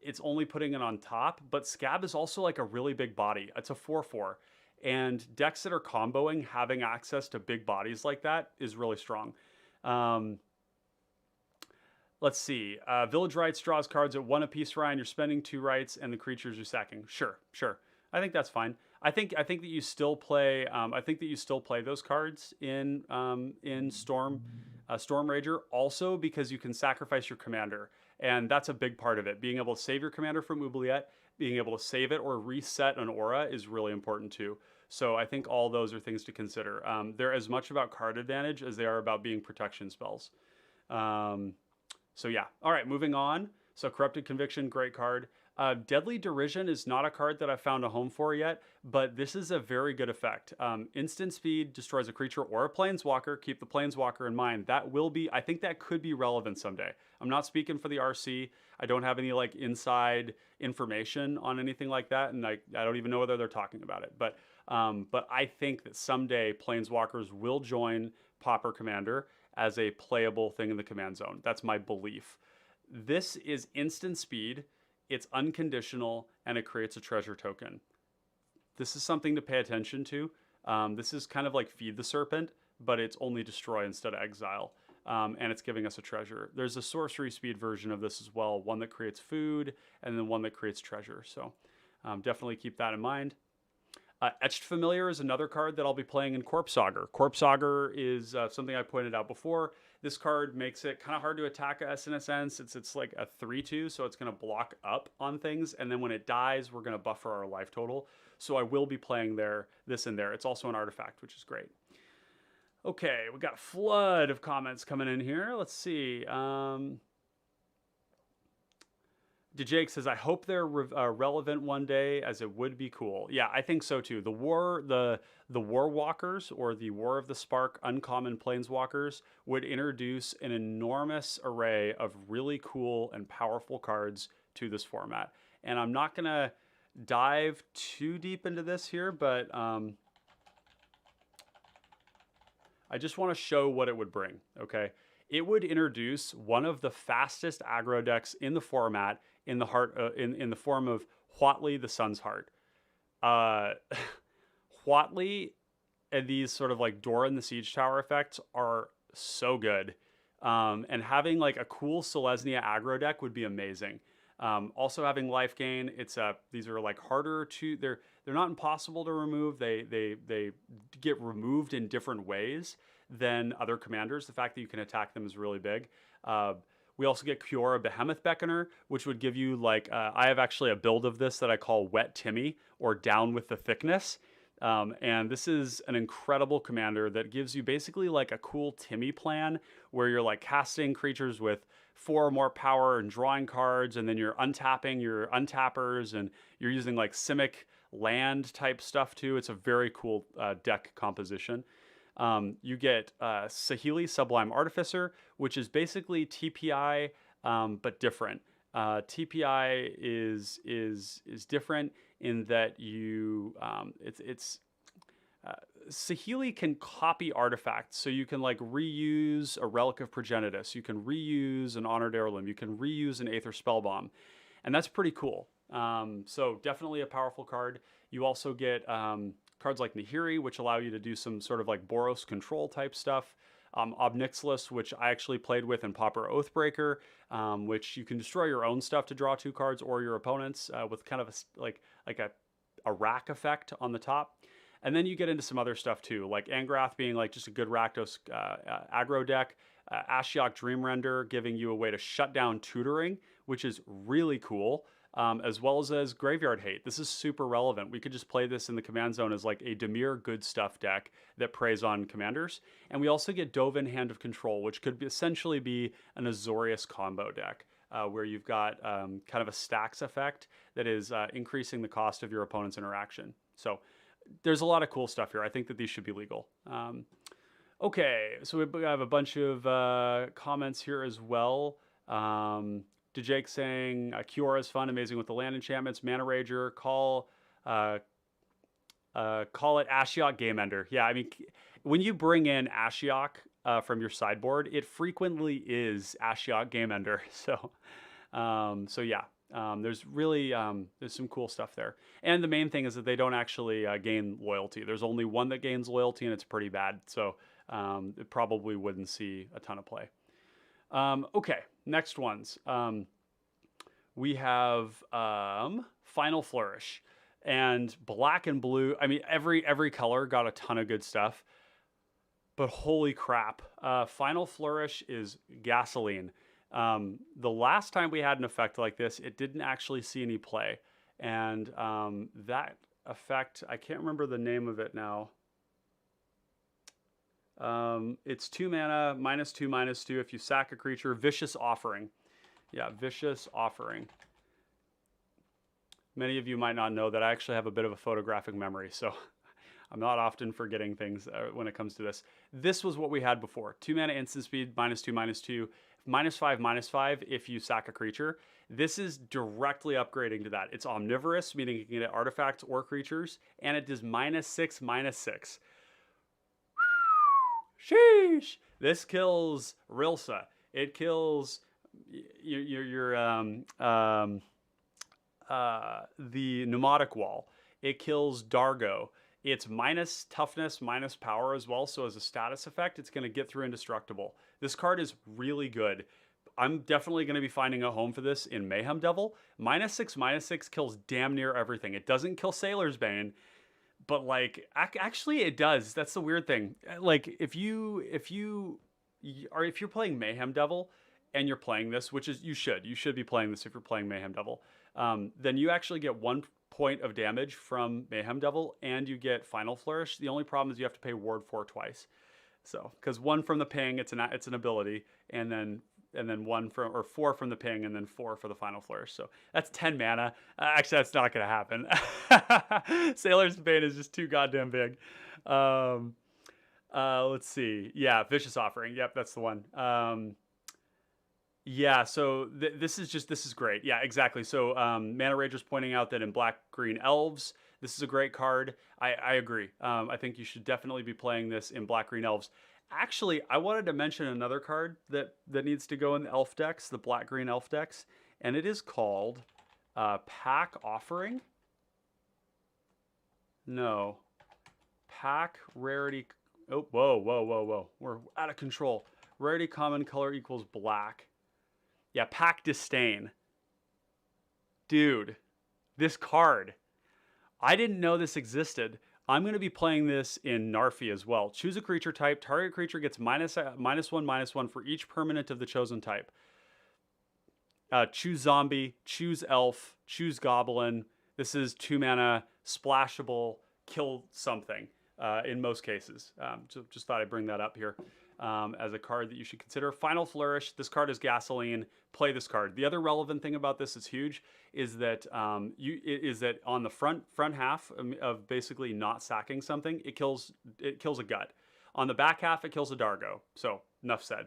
it's only putting it on top, but Scab is also like a really big body. It's a 4/4. And decks that are comboing, having access to big bodies like that is really strong. Let's see. Village Rights draws cards at 1 apiece, Ryan. You're spending 2 rights, and the creatures you're sacking. Sure. I think that's fine. I think that you still play. I think that you still play those cards in Storm Rager, also because you can sacrifice your commander, and that's a big part of it. Being able to save your commander from Oubliette, being able to save it or reset an aura is really important too. So I think all those are things to consider. They're as much about card advantage as they are about being protection spells. So yeah. All right, moving on. So Corrupted Conviction, great card. Deadly Derision is not a card that I've found a home for yet, but this is a very good effect. Instant speed destroys a creature or a planeswalker. Keep the planeswalker in mind. I think that could be relevant someday. I'm not speaking for the RC. I don't have any inside information on anything like that, and I don't even know whether they're talking about it. But I think that someday planeswalkers will join Pauper Commander as a playable thing in the command zone. That's my belief. This is instant speed. It's unconditional, and it creates a treasure token. This is something to pay attention to. This is kind of like Feed the Serpent, but it's only destroy instead of exile. And it's giving us a treasure. There's a sorcery speed version of this as well, one that creates food, and then one that creates treasure. So definitely keep that in mind. Etched Familiar is another card that I'll be playing in Corpse Augur. Corpse Augur is something I pointed out before. This card makes it kind of hard to attack us in a sense. It's like a 3/2, so it's going to block up on things. And then when it dies, we're going to buffer our life total. So I will be playing this in there. It's also an artifact, which is great. Okay, we got a flood of comments coming in here. Let's see. DeJake says, I hope they're relevant one day, as it would be cool. Yeah, I think so too. The War Walkers, or the War of the Spark uncommon planeswalkers, would introduce an enormous array of really cool and powerful cards to this format. And I'm not going to dive too deep into this here, but I just want to show what it would bring, okay? It would introduce one of the fastest aggro decks in the format in the form of Huatli the Sun's Heart. Huatli and these sort of like Dora and the Siege Tower effects are so good. And having like a cool Selesnya aggro deck would be amazing. Also having life gain, these are like harder to, they're not impossible to remove. They get removed in different ways than other commanders. The fact that you can attack them is really big. We also get Kiora Behemoth Beckoner, which would give you like, I have actually a build of this that I call Wet Timmy, or Down with the Thickness. And this is an incredible commander that gives you basically like a cool Timmy plan where you're like casting creatures with 4 or more power and drawing cards, and then you're untapping your untappers, and you're using like Simic land type stuff too. It's a very cool deck composition. You get Saheeli Sublime Artificer, which is basically TPI but different. TPI is different in that you Saheeli can copy artifacts, so you can like reuse a Relic of Progenitus, you can reuse an Honored Heirloom, you can reuse an Aether Spellbomb, and that's pretty cool. So definitely a powerful card. You also get cards like Nahiri, which allow you to do some sort of like Boros control type stuff. Obnixilis, which I actually played with in Pauper Oathbreaker, which you can destroy your own stuff to draw 2 cards or your opponent's with kind of a rack effect on the top. And then you get into some other stuff too, like Angrath being like just a good Rakdos aggro deck, Ashiok Dreamrender giving you a way to shut down tutoring, which is really cool, as well as Graveyard Hate. This is super relevant. We could just play this in the command zone as like a Dimir good stuff deck that preys on commanders. And we also get Dovin Hand of Control, which could essentially be an Azorius combo deck, where you've got kind of a stacks effect that is increasing the cost of your opponent's interaction. So there's a lot of cool stuff here. I think that these should be legal. Okay, so we have a bunch of comments here as well. Jake saying Kiora is fun, amazing with the land enchantments. Mana Rager, call it Ashiok Game Ender. Yeah, I mean, when you bring in Ashiok from your sideboard, it frequently is Ashiok Game Ender. So yeah. There's really there's some cool stuff there, and the main thing is that they don't actually gain loyalty. There's only one that gains loyalty, and it's pretty bad, so it probably wouldn't see a ton of play. Okay, next ones. We have Final Flourish, and black and blue. I mean, every color got a ton of good stuff, but holy crap, Final Flourish is gasoline. The last time we had an effect like this, it didn't actually see any play. And that effect, I can't remember the name of it now. It's 2 mana, -2/-2. If you sack a creature, Vicious Offering. Yeah, Vicious Offering. Many of you might not know that I actually have a bit of a photographic memory, so I'm not often forgetting things when it comes to this. This was what we had before. 2 mana instant speed, -2/-2. -5/-5 if you sack a creature. This is directly upgrading to that. It's omnivorous, meaning you can get artifacts or creatures, and it does -6/-6. Sheesh! This kills Rilsa. It kills the Pneumatic Wall. It kills Dargo. It's -toughness, -power as well, so as a status effect, it's going to get through indestructible. This card is really good. I'm definitely going to be finding a home for this in Mayhem Devil. -6/-6 kills damn near everything. It doesn't kill Sailor's Bane, but like actually it does. That's the weird thing. Like if you're playing Mayhem Devil and you're playing this, which is you should be playing this if you're playing Mayhem Devil, then you actually get 1 point of damage from Mayhem Devil, and you get Final Flourish. The only problem is you have to pay Ward 4 twice. So, because 1 from the ping, it's an ability, and then 4 from the ping, and then 4 for the Final Flourish. So that's 10 mana. Actually, that's not going to happen. Sailor's Bane is just too goddamn big. Let's see. Yeah, Vicious Offering. Yep, that's the one. Yeah, so this is great. Yeah, exactly. So Mana Rager's pointing out that in Black-Green Elves, this is a great card. I agree. I think you should definitely be playing this in Black-Green Elves. Actually, I wanted to mention another card that needs to go in the elf decks, the Black-Green Elf decks, and it is called Pack Offering. No. Pack Rarity. Oh, whoa. We're out of control. Rarity common color equals black. Yeah, Pack Disdain. Dude, this card. I didn't know this existed. I'm going to be playing this in Narfi as well. Choose a creature type. Target creature gets -1/-1 for each permanent of the chosen type. Choose zombie, choose elf, choose goblin. This is 2 mana, splashable, kill something in most cases. So just thought I'd bring that up here. as a card that you should consider. Final Flourish, this card is gasoline. Play this card. The other relevant thing about this is huge, is that on the front half of basically not sacking something, it kills a gut. On the back half, it kills a Dargo. So enough said.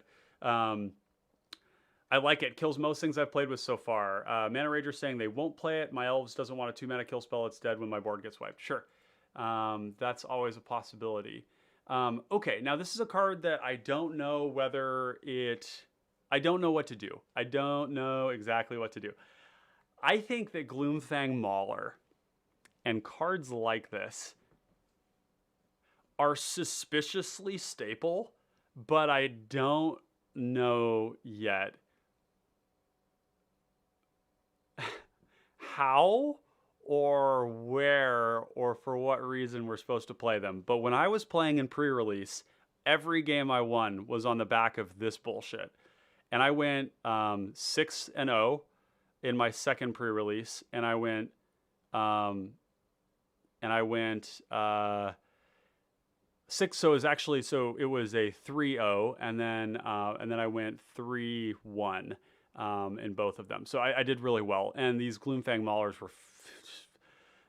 I like it. Kills most things I've played with so far. Mana Rager saying they won't play it. My Elves doesn't want a 2-mana kill spell. It's dead when my board gets wiped. Sure. That's always a possibility. Okay, now this is a card that I don't know whether I don't know what to do. I don't know exactly what to do. I think that Gloomfang Mauler and cards like this are suspiciously staple, but I don't know yet how or where or for what reason we're supposed to play them. But when I was playing in pre-release, every game I won was on the back of this bullshit. And I went 6-0 in my second pre-release, and I went 6. So it was a 3-0, and then I went 3-1 in both of them. So I did really well. And these Gloomfang Maulers were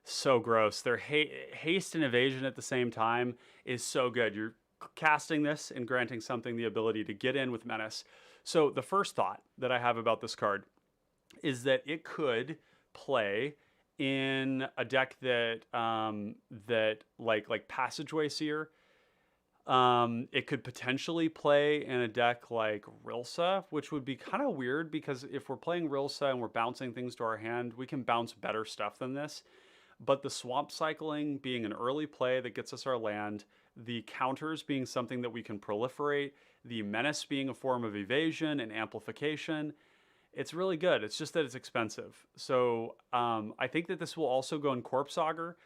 so gross. Their haste and evasion at the same time is so good. You're casting this and granting something the ability to get in with menace. So the first thought that I have about this card is that it could play in a deck that like Passageway Seer. It could potentially play in a deck like Rilsa, which would be kind of weird because if we're playing Rilsa and we're bouncing things to our hand, we can bounce better stuff than this. But the swamp cycling being an early play that gets us our land, the counters being something that we can proliferate, the menace being a form of evasion and amplification, it's really good. It's just that it's expensive. So I think that this will also go in Corpse Augur.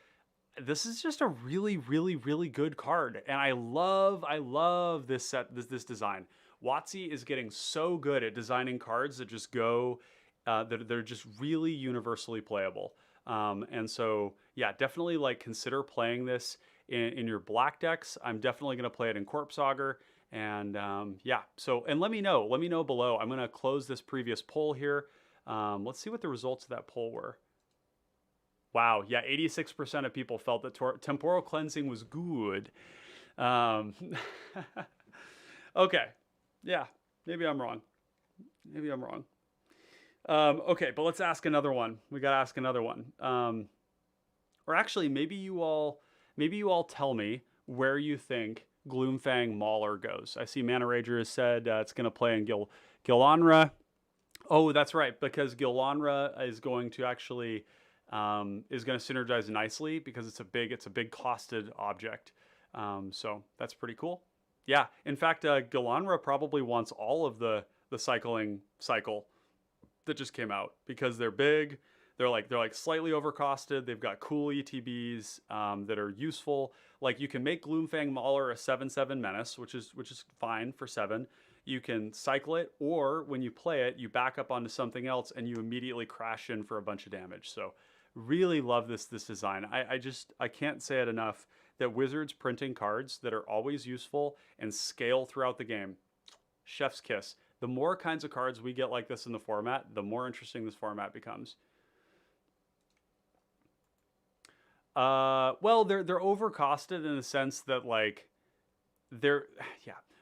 This is just a really, really, really good card. And I love this set, this design. WotC is getting so good at designing cards that just go, that they're just really universally playable. And so, yeah, definitely like consider playing this in your black decks. I'm definitely going to play it in Corpse Augur. And yeah, so, and let me know below. I'm going to close this previous poll here. Let's see what the results of that poll were. Wow, yeah, 86% of people felt that temporal cleansing was good. Okay, yeah, maybe I'm wrong. Okay, but let's ask another one. We got to ask another one. Or actually, maybe you all tell me where you think Gloomfang Mauler goes. I see Mana Rager has said it's going to play in Gilonra. Oh, that's right, because Gilonra is going to actually is going to synergize nicely because it's a big costed object. So that's pretty cool. Yeah, in fact, Gilonra probably wants all of the cycling cycle that just came out because they're big. They're like slightly overcosted. They've got cool ETBs that are useful. Like you can make Gloomfang Mauler a 7/7 menace, which is fine for 7. You can cycle it, or when you play it, you back up onto something else and you immediately crash in for a bunch of damage. So really love this design. I can't say it enough that Wizards printing cards that are always useful and scale throughout the game. Chef's kiss. The more kinds of cards we get like this in the format, the more interesting this format becomes. Well, they're overcosted in the sense that like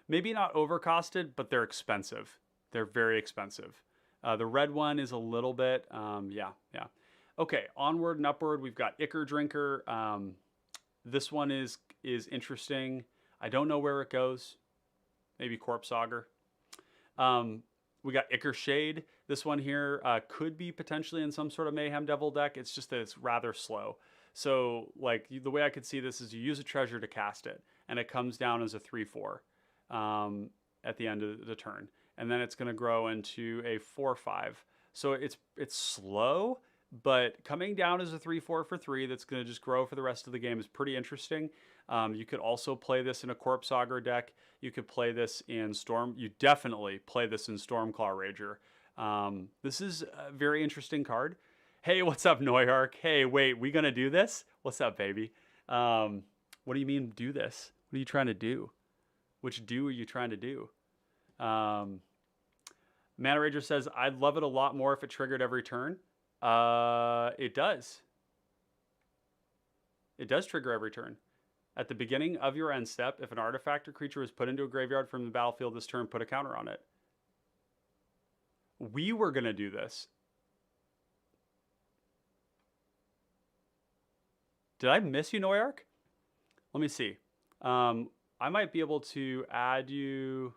maybe not overcosted, but they're expensive. They're very expensive. The red one is a little bit, yeah. Okay, onward and upward, we've got Ichor Drinker. This one is interesting. I don't know where it goes. Maybe Corpse Augur. We got Ichor Shade. This one here could be potentially in some sort of Mayhem Devil deck. It's just that it's rather slow. So like the way I could see this is you use a treasure to cast it, and it comes down as a 3/4 at the end of the turn, and then it's going to grow into a 4/5. So it's slow, but coming down as a 3/4 for 3 that's going to just grow for the rest of the game is pretty interesting. You could also play this in a Corpse Augur deck. You could play this in You definitely play this in Stormclaw Rager. This is a very interesting card. Hey, what's up, Neuhark? Hey, wait, we gonna do this? What's up, baby? What do you mean do this? What are you trying to do? Which do are you trying to do? Mana Rager says, I'd love it a lot more if it triggered every turn. It does. It does trigger every turn. At the beginning of your end step, if an artifact or creature is put into a graveyard from the battlefield this turn, put a counter on it. We were going to do this. Did I miss you, Noyark? Let me see. I might be able to add you.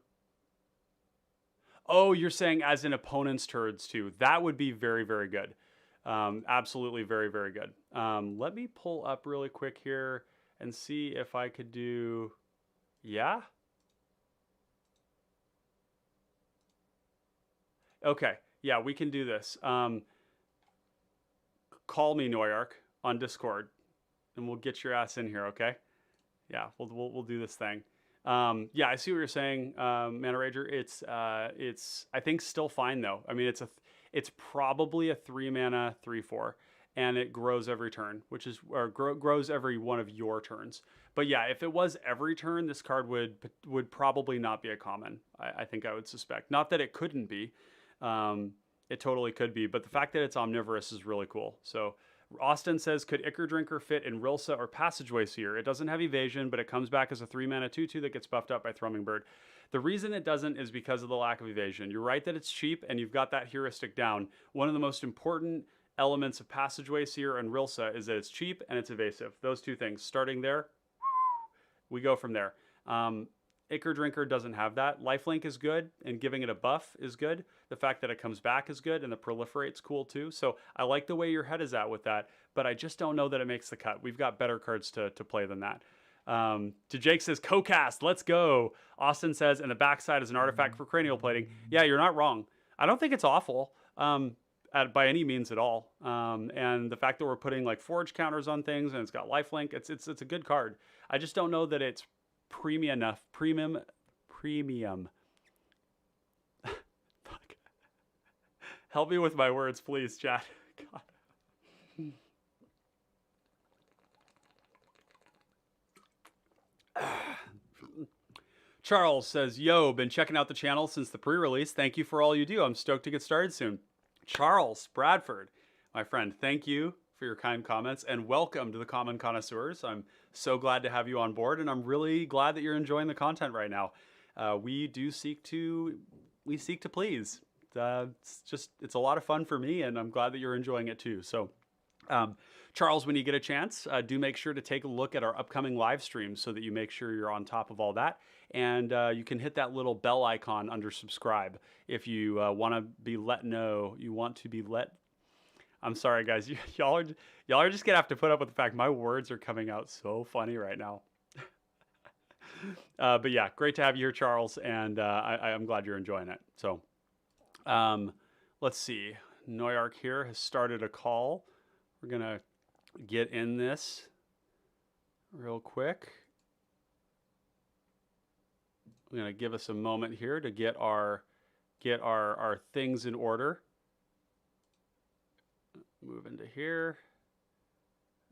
Oh, you're saying as in opponent's turns too. That would be very, very good. Absolutely very, very good. Let me pull up really quick here and see if I could do, yeah? Okay, yeah, we can do this. Call me, Noyark, on Discord, and we'll get your ass in here, okay? Yeah, we'll do this thing. Yeah, I see what you're saying, Mana Rager. It's I think still fine though. I mean, it's probably a 3-mana 3/4, and it grows every turn, which is grows every one of your turns. But yeah, if it was every turn, this card would probably not be a common. I think I would suspect. Not that it couldn't be. It totally could be, but the fact that it's omnivorous is really cool. So Austin says, could Ichor Drinker fit in Rilsa or Passageway Seer? It doesn't have evasion, but it comes back as a 3-mana 2/2 that gets buffed up by Thrumming Bird. The reason it doesn't is because of the lack of evasion. You're right that it's cheap, and you've got that heuristic down. One of the most important elements of Passageway Seer and Rilsa is that it's cheap and it's evasive. Those two things. Starting there, we go from there. Ichor Drinker doesn't have that. Lifelink is good, and giving it a buff is good. The fact that it comes back is good, and the proliferate's cool too. So I like the way your head is at with that, but I just don't know that it makes the cut. We've got better cards to play than that. To Jake says, co-cast, let's go. Austin says, and the backside is an artifact for cranial plating. Yeah, you're not wrong. I don't think it's awful by any means at all. And the fact that we're putting like forge counters on things and it's got lifelink, it's a good card. I just don't know that it's premium enough. Premium. Fuck. Help me with my words, please, chat. God. Charles says, yo, been checking out the channel since the pre-release. Thank you for all you do. I'm stoked to get started soon. Charles Bradford, my friend, thank you for your kind comments and welcome to the Common Connoisseurs. I'm so glad to have you on board, and I'm really glad that you're enjoying the content right now. We seek to please. It's a lot of fun for me, and I'm glad that you're enjoying it too. So, Charles, when you get a chance, do make sure to take a look at our upcoming live streams so that you make sure you're on top of all that. And you can hit that little bell icon under subscribe if you want to be let know. You want to be let. I'm sorry, guys. Y'all are just gonna have to put up with the fact my words are coming out so funny right now. But yeah, great to have you here, Charles, and I'm glad you're enjoying it. So, let's see. Noyark here has started a call. We're gonna get in this real quick. I'm gonna give us a moment here to get our things in order. Move into here,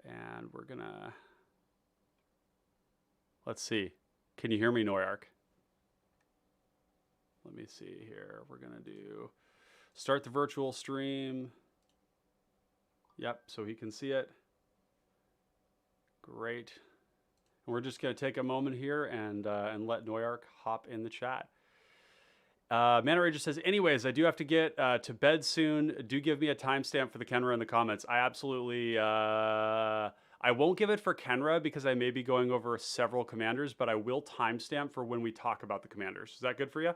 and we're gonna, let's see. Can you hear me, Noyark? Let me see here. We're gonna do start the virtual stream. Yep, so he can see it. Great. And we're just gonna take a moment here and let Noyark hop in the chat. Mana Rager says, anyways, I do have to get to bed soon. Do give me a timestamp for the Kenra in the comments. I absolutely, I won't give it for Kenra because I may be going over several commanders, but I will timestamp for when we talk about the commanders. Is that good for you?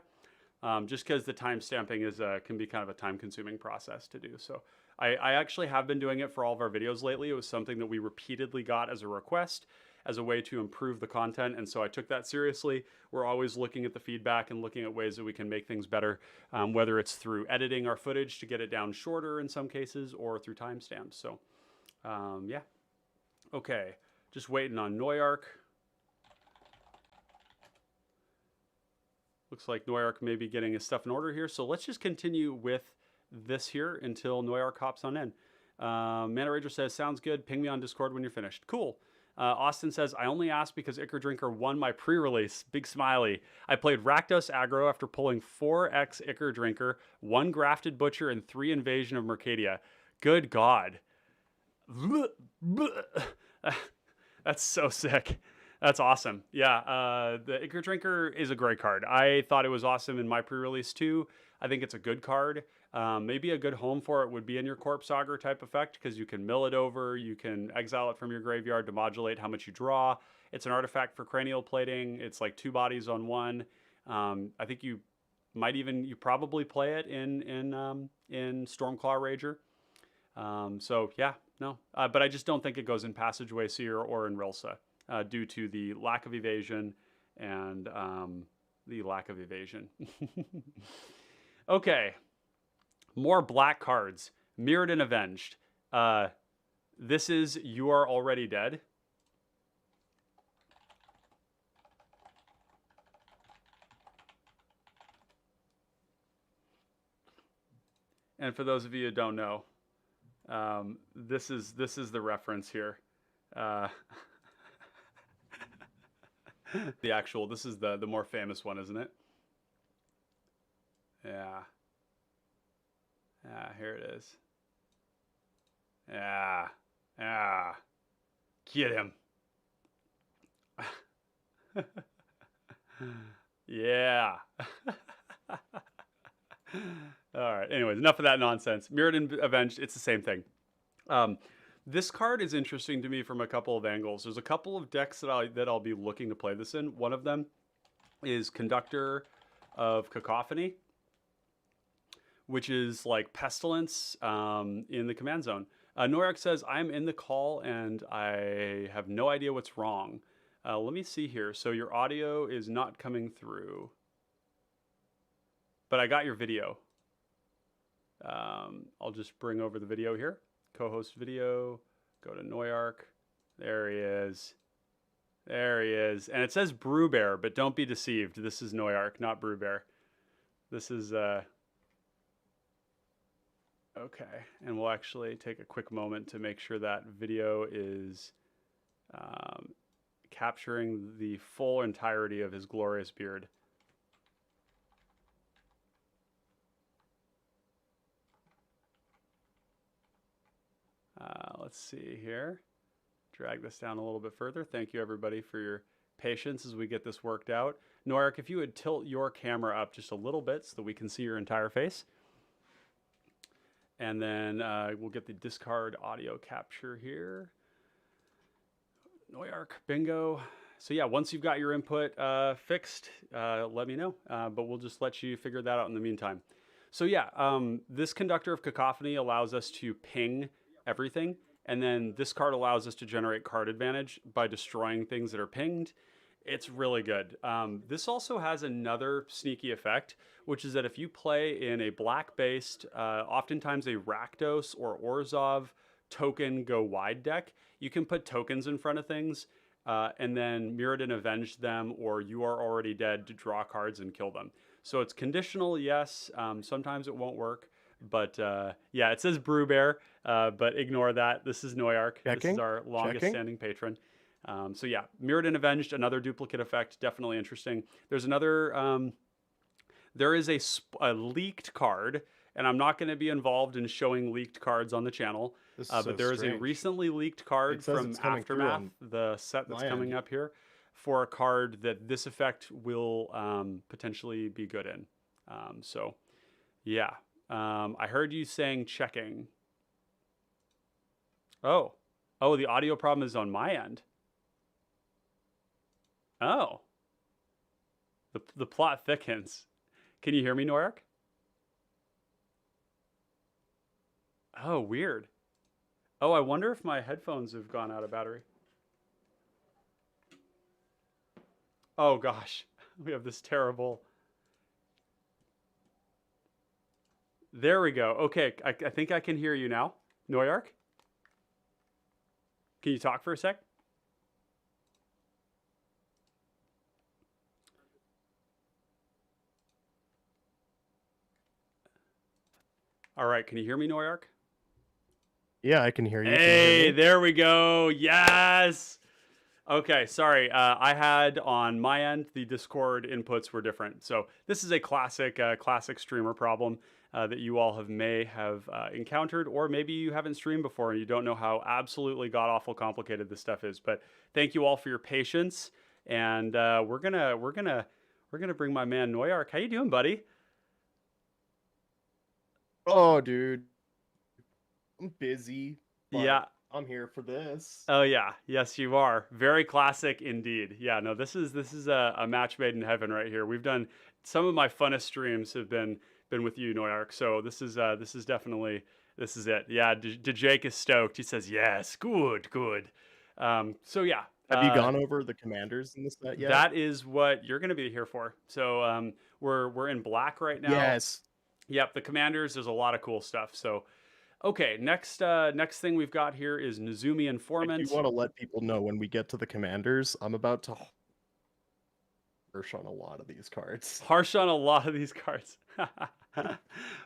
Just because the timestamping is can be kind of a time-consuming process to do. So I actually have been doing it for all of our videos lately. It was something that we repeatedly got as a request, as a way to improve the content, and so I took that seriously. We're always looking at the feedback and looking at ways that we can make things better, whether it's through editing our footage to get it down shorter in some cases, or through timestamps. So, yeah. Okay, just waiting on Noyark. Looks like Noyark may be getting his stuff in order here, so let's just continue with this here until Noyark hops on in. Mana Rager says, sounds good. Ping me on Discord when you're finished. Cool. Austin says, I only asked because Ichor Drinker won my pre-release. Big smiley. I played Rakdos aggro after pulling 4x Ichor Drinker, 1 Grafted Butcher, and 3 Invasion of Mercadia. Good God. That's so sick. That's awesome. Yeah, the Ichor Drinker is a great card. I thought it was awesome in my pre-release too. I think it's a good card. Maybe a good home for it would be in your Corpse Augur type effect because you can mill it over, you can exile it from your graveyard to modulate how much you draw. It's an artifact for cranial plating. It's like 2 bodies on 1. I think you probably play it in Stormclaw Rager. So yeah, no, but I just don't think it goes in Passageway Seer or in Rilsa due to the lack of evasion and the lack of evasion. Okay, more black cards. Mirrored and Avenged. This is You Are Already Dead. And for those of you who don't know, this is the reference here. This is the more famous one, isn't it? Yeah. Here it is. Yeah. Get him. Yeah. All right. Anyways, enough of that nonsense. Mirrored and Avenged, it's the same thing. This card is interesting to me from a couple of angles. There's a couple of decks that I'll be looking to play this in. One of them is Conductor of Cacophony, which is like Pestilence in the command zone. Norak says, I'm in the call and I have no idea what's wrong. Let me see here. So your audio is not coming through, but I got your video. I'll just bring over the video here. Co-host video, go to Noyark. There he is. There he is. And it says Brewbear, but don't be deceived. This is Noyark, not Brewbear. This is, okay. And we'll actually take a quick moment to make sure that video is capturing the full entirety of his glorious beard. Let's see here. Drag this down a little bit further. Thank you, everybody, for your patience as we get this worked out. Norik, if you would tilt your camera up just a little bit so that we can see your entire face. And then we'll get the discard audio capture here. Noyark, bingo. So yeah, once you've got your input fixed, let me know. But we'll just let you figure that out in the meantime. So yeah, this Conductor of Cacophony allows us to ping everything. And then this card allows us to generate card advantage by destroying things that are pinged. It's really good. This also has another sneaky effect, which is that if you play in a black-based, oftentimes a Rakdos or Orzhov token go wide deck, you can put tokens in front of things and then Mirrored and Avenge them, or You Are Already Dead to draw cards and kill them. So it's conditional, yes. Sometimes it won't work. But yeah, it says Brewbear, but ignore that. This is Noyark. This is our longest standing patron. So yeah, Mirrored and Avenged, another duplicate effect, definitely interesting. There's another, there is a leaked card, and I'm not going to be involved in showing leaked cards on the channel, but there is a recently leaked card from Aftermath, the set that's coming up here, for a card that this effect will potentially be good in. So yeah. I heard you saying checking. Oh, the audio problem is on my end. Oh, the plot thickens. Can you hear me, Norak? Oh, weird. Oh, I wonder if my headphones have gone out of battery. Oh gosh, we have this terrible. There we go. Okay, I think I can hear you now. Noyark? Can you talk for a sec? All right, can you hear me, Noyark? Yeah, I can hear you. Hey, there we go. Yes. Okay, sorry. I had on my end the Discord inputs were different. So this is a classic streamer problem that you all may have encountered, or maybe you haven't streamed before and you don't know how absolutely god awful complicated this stuff is. But thank you all for your patience, and we're gonna bring my man Noyark. How you doing, buddy? Oh, dude, I'm busy, but Yeah. I'm here for this. Oh yeah, yes you are. Very classic indeed. Yeah, no, this is a match made in heaven right here. We've done some of my funnest streams have been with you, Noyark. So this is definitely this is it. Yeah, Jake is stoked. He says yes, good, good. So yeah, Have you gone over the commanders in the set yet? that is what you're going to be here for. So we're in black right now. Yes. Yep, the commanders. There's a lot of cool stuff. So okay, next thing we've got here is Nezumi I do Informant. want to let people know when we get to the commanders, I'm about to harsh on a lot of these cards. Harsh on a lot of these cards.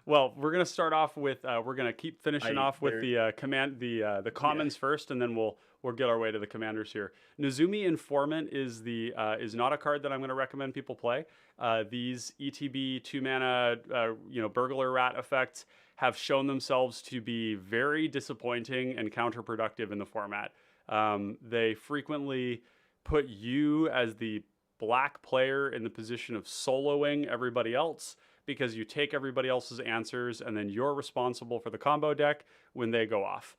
Well, we're gonna start off with we're gonna keep finishing off with the the commons first, and then we'll get our way to the commanders here. Nezumi Informant is is not a card that I'm gonna recommend people play. These ETB 2-mana burglar rat effects have shown themselves to be very disappointing and counterproductive in the format. They frequently put you as the black player in the position of soloing everybody else because you take everybody else's answers and then you're responsible for the combo deck when they go off.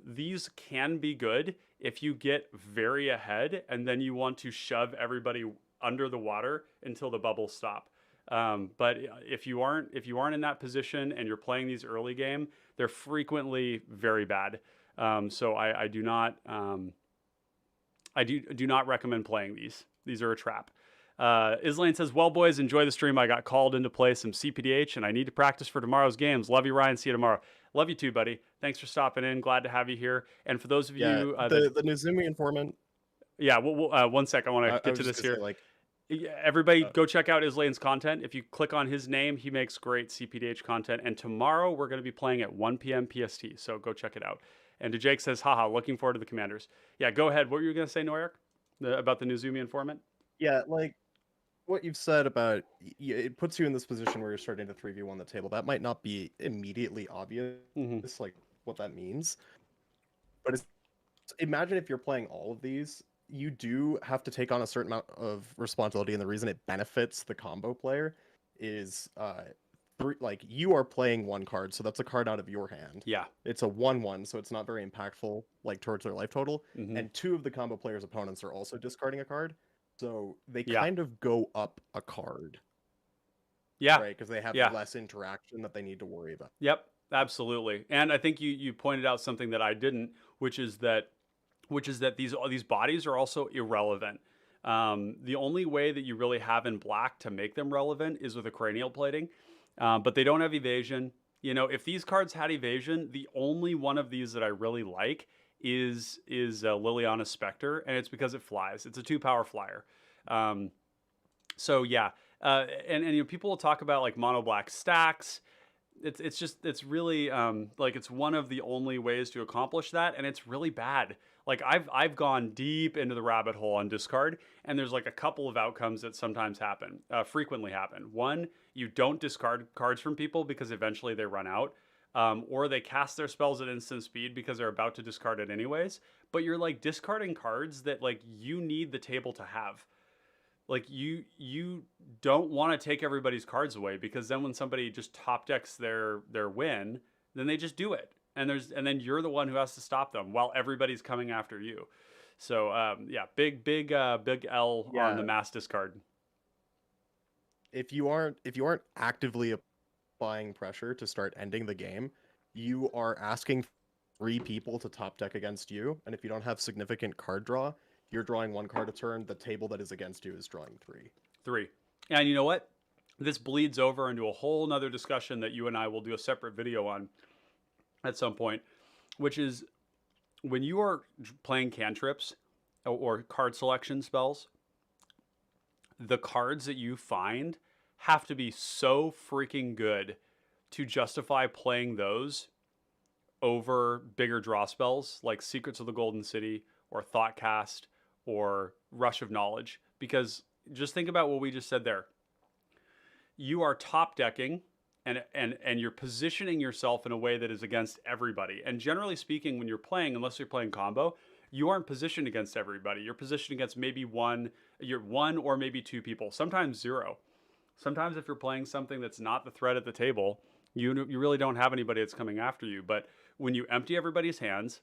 These can be good if you get very ahead and then you want to shove everybody under the water until the bubbles stop. But if you aren't in that position and you're playing these early game, they're frequently very bad. So I do not do not recommend playing these. These are a trap. Islane says, well, boys, enjoy the stream. I got called in to play some CPDH, and I need to practice for tomorrow's games. Love you, Ryan. See you tomorrow. Love you too, buddy. Thanks for stopping in. Glad to have you here. And for those of you... the Nezumi Informant... Yeah, one sec. I want to get to this here. Everybody go check out Islane's content. If you click on his name, he makes great CPDH content. And tomorrow, we're going to be playing at 1 p.m. PST, so go check it out. And Jake says, haha, looking forward to the commanders. Yeah, go ahead. What were you going to say, Noyark? About the Nezumi Informant? Yeah, like what you've said about it puts you in this position where you're starting to 3v1 the table. That might not be immediately obvious, like what that means. But imagine if you're playing all of these, you do have to take on a certain amount of responsibility, and the reason it benefits the combo player is like you are playing one card, so that's a card out of your hand. Yeah. It's a 1/1, so it's not very impactful like towards their life total. And two of the combo player's opponents are also discarding a card. So they kind of go up a card. Yeah. Right, because they have less interaction that they need to worry about. Yep, absolutely. And I think you pointed out something that I didn't, which is that these bodies are also irrelevant. The only way that you really have in black to make them relevant is with a cranial plating. But they don't have evasion. You know, if these cards had evasion, the only one of these that I really like is Liliana Spectre, and it's because it flies. It's a 2-power flyer. So yeah, and you know, people will talk about like mono black stacks. It's really like it's one of the only ways to accomplish that, and it's really bad. Like I've gone deep into the rabbit hole on discard, and there's like a couple of outcomes that sometimes happen, frequently happen. One, you don't discard cards from people because eventually they run out. Or they cast their spells at instant speed because they're about to discard it anyways. But you're like discarding cards that like you need the table to have. Like you don't want to take everybody's cards away, because then when somebody just top decks their win, then they just do it, and then you're the one who has to stop them while everybody's coming after you. So yeah, big L on the mass discard. If you aren't actively applying pressure to start ending the game, you are asking 3 people to top deck against you, and if you don't have significant card draw, you're drawing 1 card a turn. The table that is against you is drawing 3. And you know what? This bleeds over into a whole nother discussion that you and I will do a separate video on at some point, which is when you are playing cantrips or card selection spells, the cards that you find have to be so freaking good to justify playing those over bigger draw spells like Secrets of the Golden City or Thoughtcast or Rush of Knowledge. Because just think about what we just said there. You are top decking and you're positioning yourself in a way that is against everybody. And generally speaking, when you're playing, unless you're playing combo, you aren't positioned against everybody. You're positioned against maybe one or maybe two people, sometimes zero. Sometimes if you're playing something that's not the threat at the table, you really don't have anybody that's coming after you. But when you empty everybody's hands,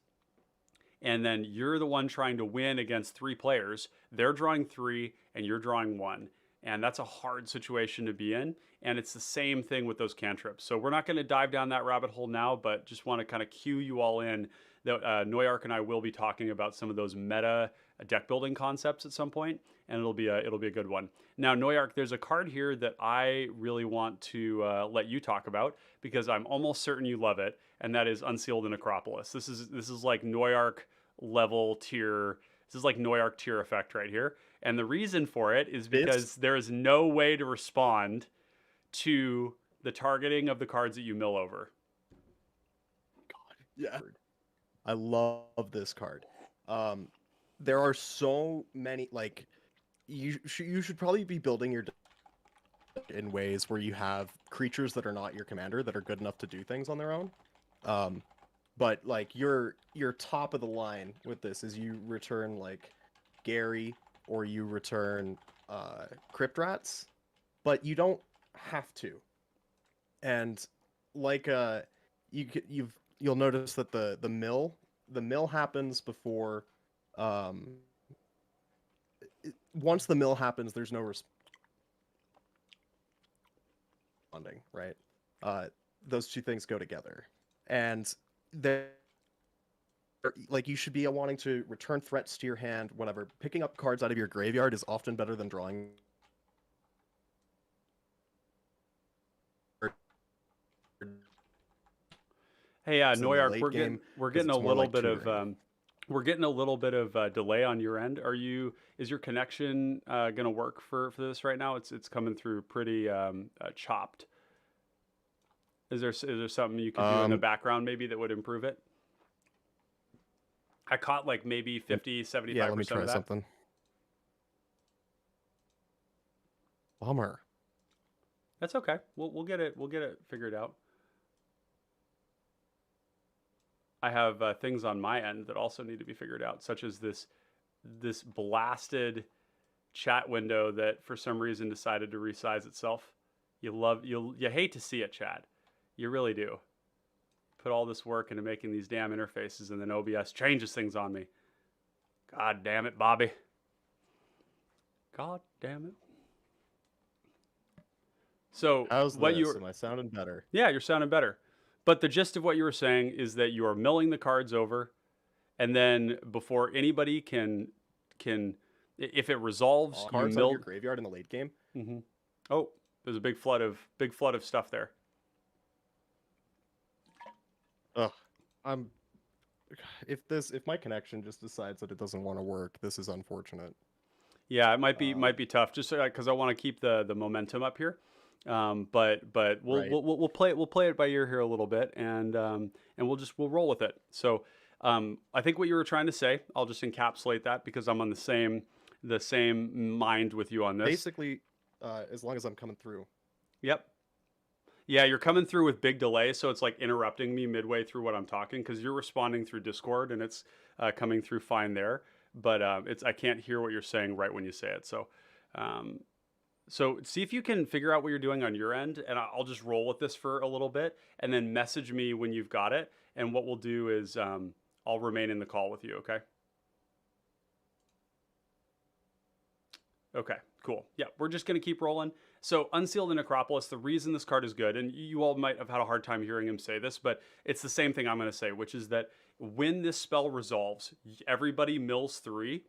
and then you're the one trying to win against three players, they're drawing three and you're drawing one. And that's a hard situation to be in. And it's the same thing with those cantrips. So we're not going to dive down that rabbit hole now, but just want to kind of cue you all in that Noyark and I will be talking about some of those meta deck building concepts at some point, and it'll be a good one. Now, Noyark, there's a card here that I really want to let you talk about because I'm almost certain you love it, and that is Unsealed Necropolis. This is like Noyark level tier. This is like Noyark tier effect right here. And the reason for it is because there is no way to respond to the targeting of the cards that you mill over. God, yeah. I love this card. There are so many, like, you should probably be building your deck in ways where you have creatures that are not your commander that are good enough to do things on their own. But like your top of the line with this is you return like Gary or you return Crypt Rats, but you don't have to. And like you'll notice that the mill happens before once the mill happens, there's no responding, right? Those two things go together, and they're like you should be wanting to return threats to your hand, whatever. Picking up cards out of your graveyard is often better than drawing. Hey, Noyark, we're getting a little bit of we're getting a little bit of delay on your end. Is your connection gonna work for this right now? It's coming through pretty chopped. Is there something you could do in the background maybe that would improve it? I caught like maybe 50, 75% yeah, let me try of that. something. Bummer. That's okay. We'll get it figured out. I have things on my end that also need to be figured out, such as this blasted chat window that for some reason decided to resize itself. You hate to see it, chat. You really do. Put all this work into making these damn interfaces, and then OBS changes things on me. God damn it, Bobby. God damn it. So how's this? Am I sounding better? Yeah, you're sounding better. But the gist of what you were saying is that you are milling the cards over, and then before anybody can if it resolves, you cards mill out of your graveyard in the late game. Mm-hmm. Oh, there's a big flood of stuff there. Ugh, if my connection just decides that it doesn't want to work, this is unfortunate. Yeah, it might be tough, just because I want to keep the momentum up here. But we'll play it by ear here a little bit, and we'll roll with it. So I think what you were trying to say, I'll just encapsulate that because I'm on the same mind with you on this. Basically, as long as I'm coming through. Yep. Yeah, you're coming through with big delay, so it's like interrupting me midway through what I'm talking because you're responding through Discord and it's coming through fine there. But I can't hear what you're saying right when you say it. So so see if you can figure out what you're doing on your end, and I'll just roll with this for a little bit, and then message me when you've got it. And what we'll do is I'll remain in the call with you, okay? Okay, cool. Yeah, we're just going to keep rolling. So Unsealed Necropolis, the reason this card is good, and you all might have had a hard time hearing him say this, but it's the same thing I'm going to say, which is that when this spell resolves, everybody mills 3,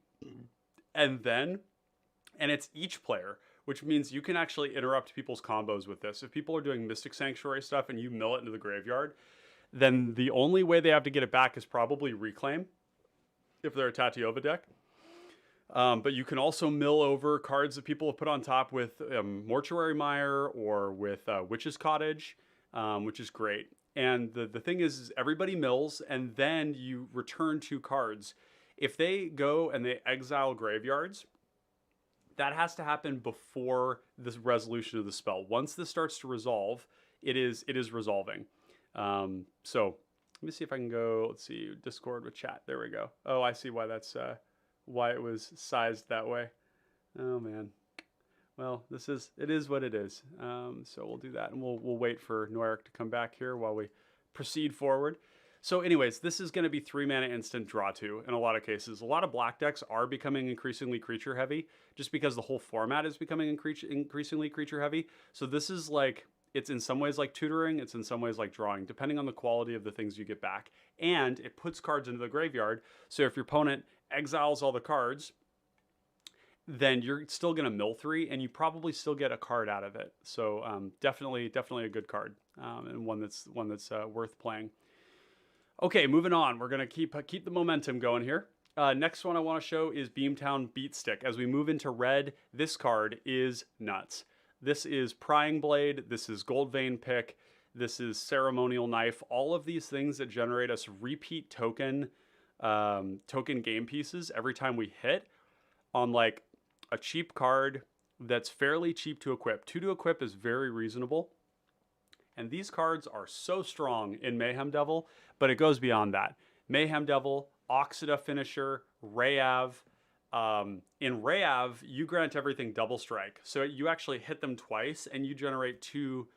and it's each player, which means you can actually interrupt people's combos with this. If people are doing Mystic Sanctuary stuff and you mill it into the graveyard, then the only way they have to get it back is probably Reclaim, if they're a Tatiova deck. But you can also mill over cards that people have put on top with Mortuary Mire or with Witch's Cottage, which is great. And the thing is everybody mills, and then you return 2 cards. If they go and they exile graveyards, that has to happen before this resolution of the spell. Once this starts to resolve, it is resolving. So let me see if I can go. Let's see, Discord with chat. There we go. Oh, I see why that's why it was sized that way. Oh man. Well, it is what it is. So we'll do that, and we'll wait for Noiric to come back here while we proceed forward. So anyways, this is going to be 3 mana instant draw 2 in a lot of cases. A lot of black decks are becoming increasingly creature heavy just because the whole format is becoming increasingly creature heavy. So this is like, it's in some ways like tutoring, it's in some ways like drawing, depending on the quality of the things you get back. And it puts cards into the graveyard. So if your opponent exiles all the cards, then you're still going to mill 3 and you probably still get a card out of it. So definitely a good card, and one that's worth playing. Okay, moving on. We're going to keep the momentum going here. Next one I want to show is Beamtown Beatstick. As we move into red, this card is nuts. This is Prying Blade. This is Gold Vein Pick. This is Ceremonial Knife. All of these things that generate us repeat token game pieces every time we hit on like a cheap card that's fairly cheap to equip. 2 to equip is very reasonable. And these cards are so strong in Mayhem Devil, but it goes beyond that. Mayhem Devil, Oxida Finisher, Rayav. In Rayav, you grant everything double strike. So you actually hit them twice and you generate two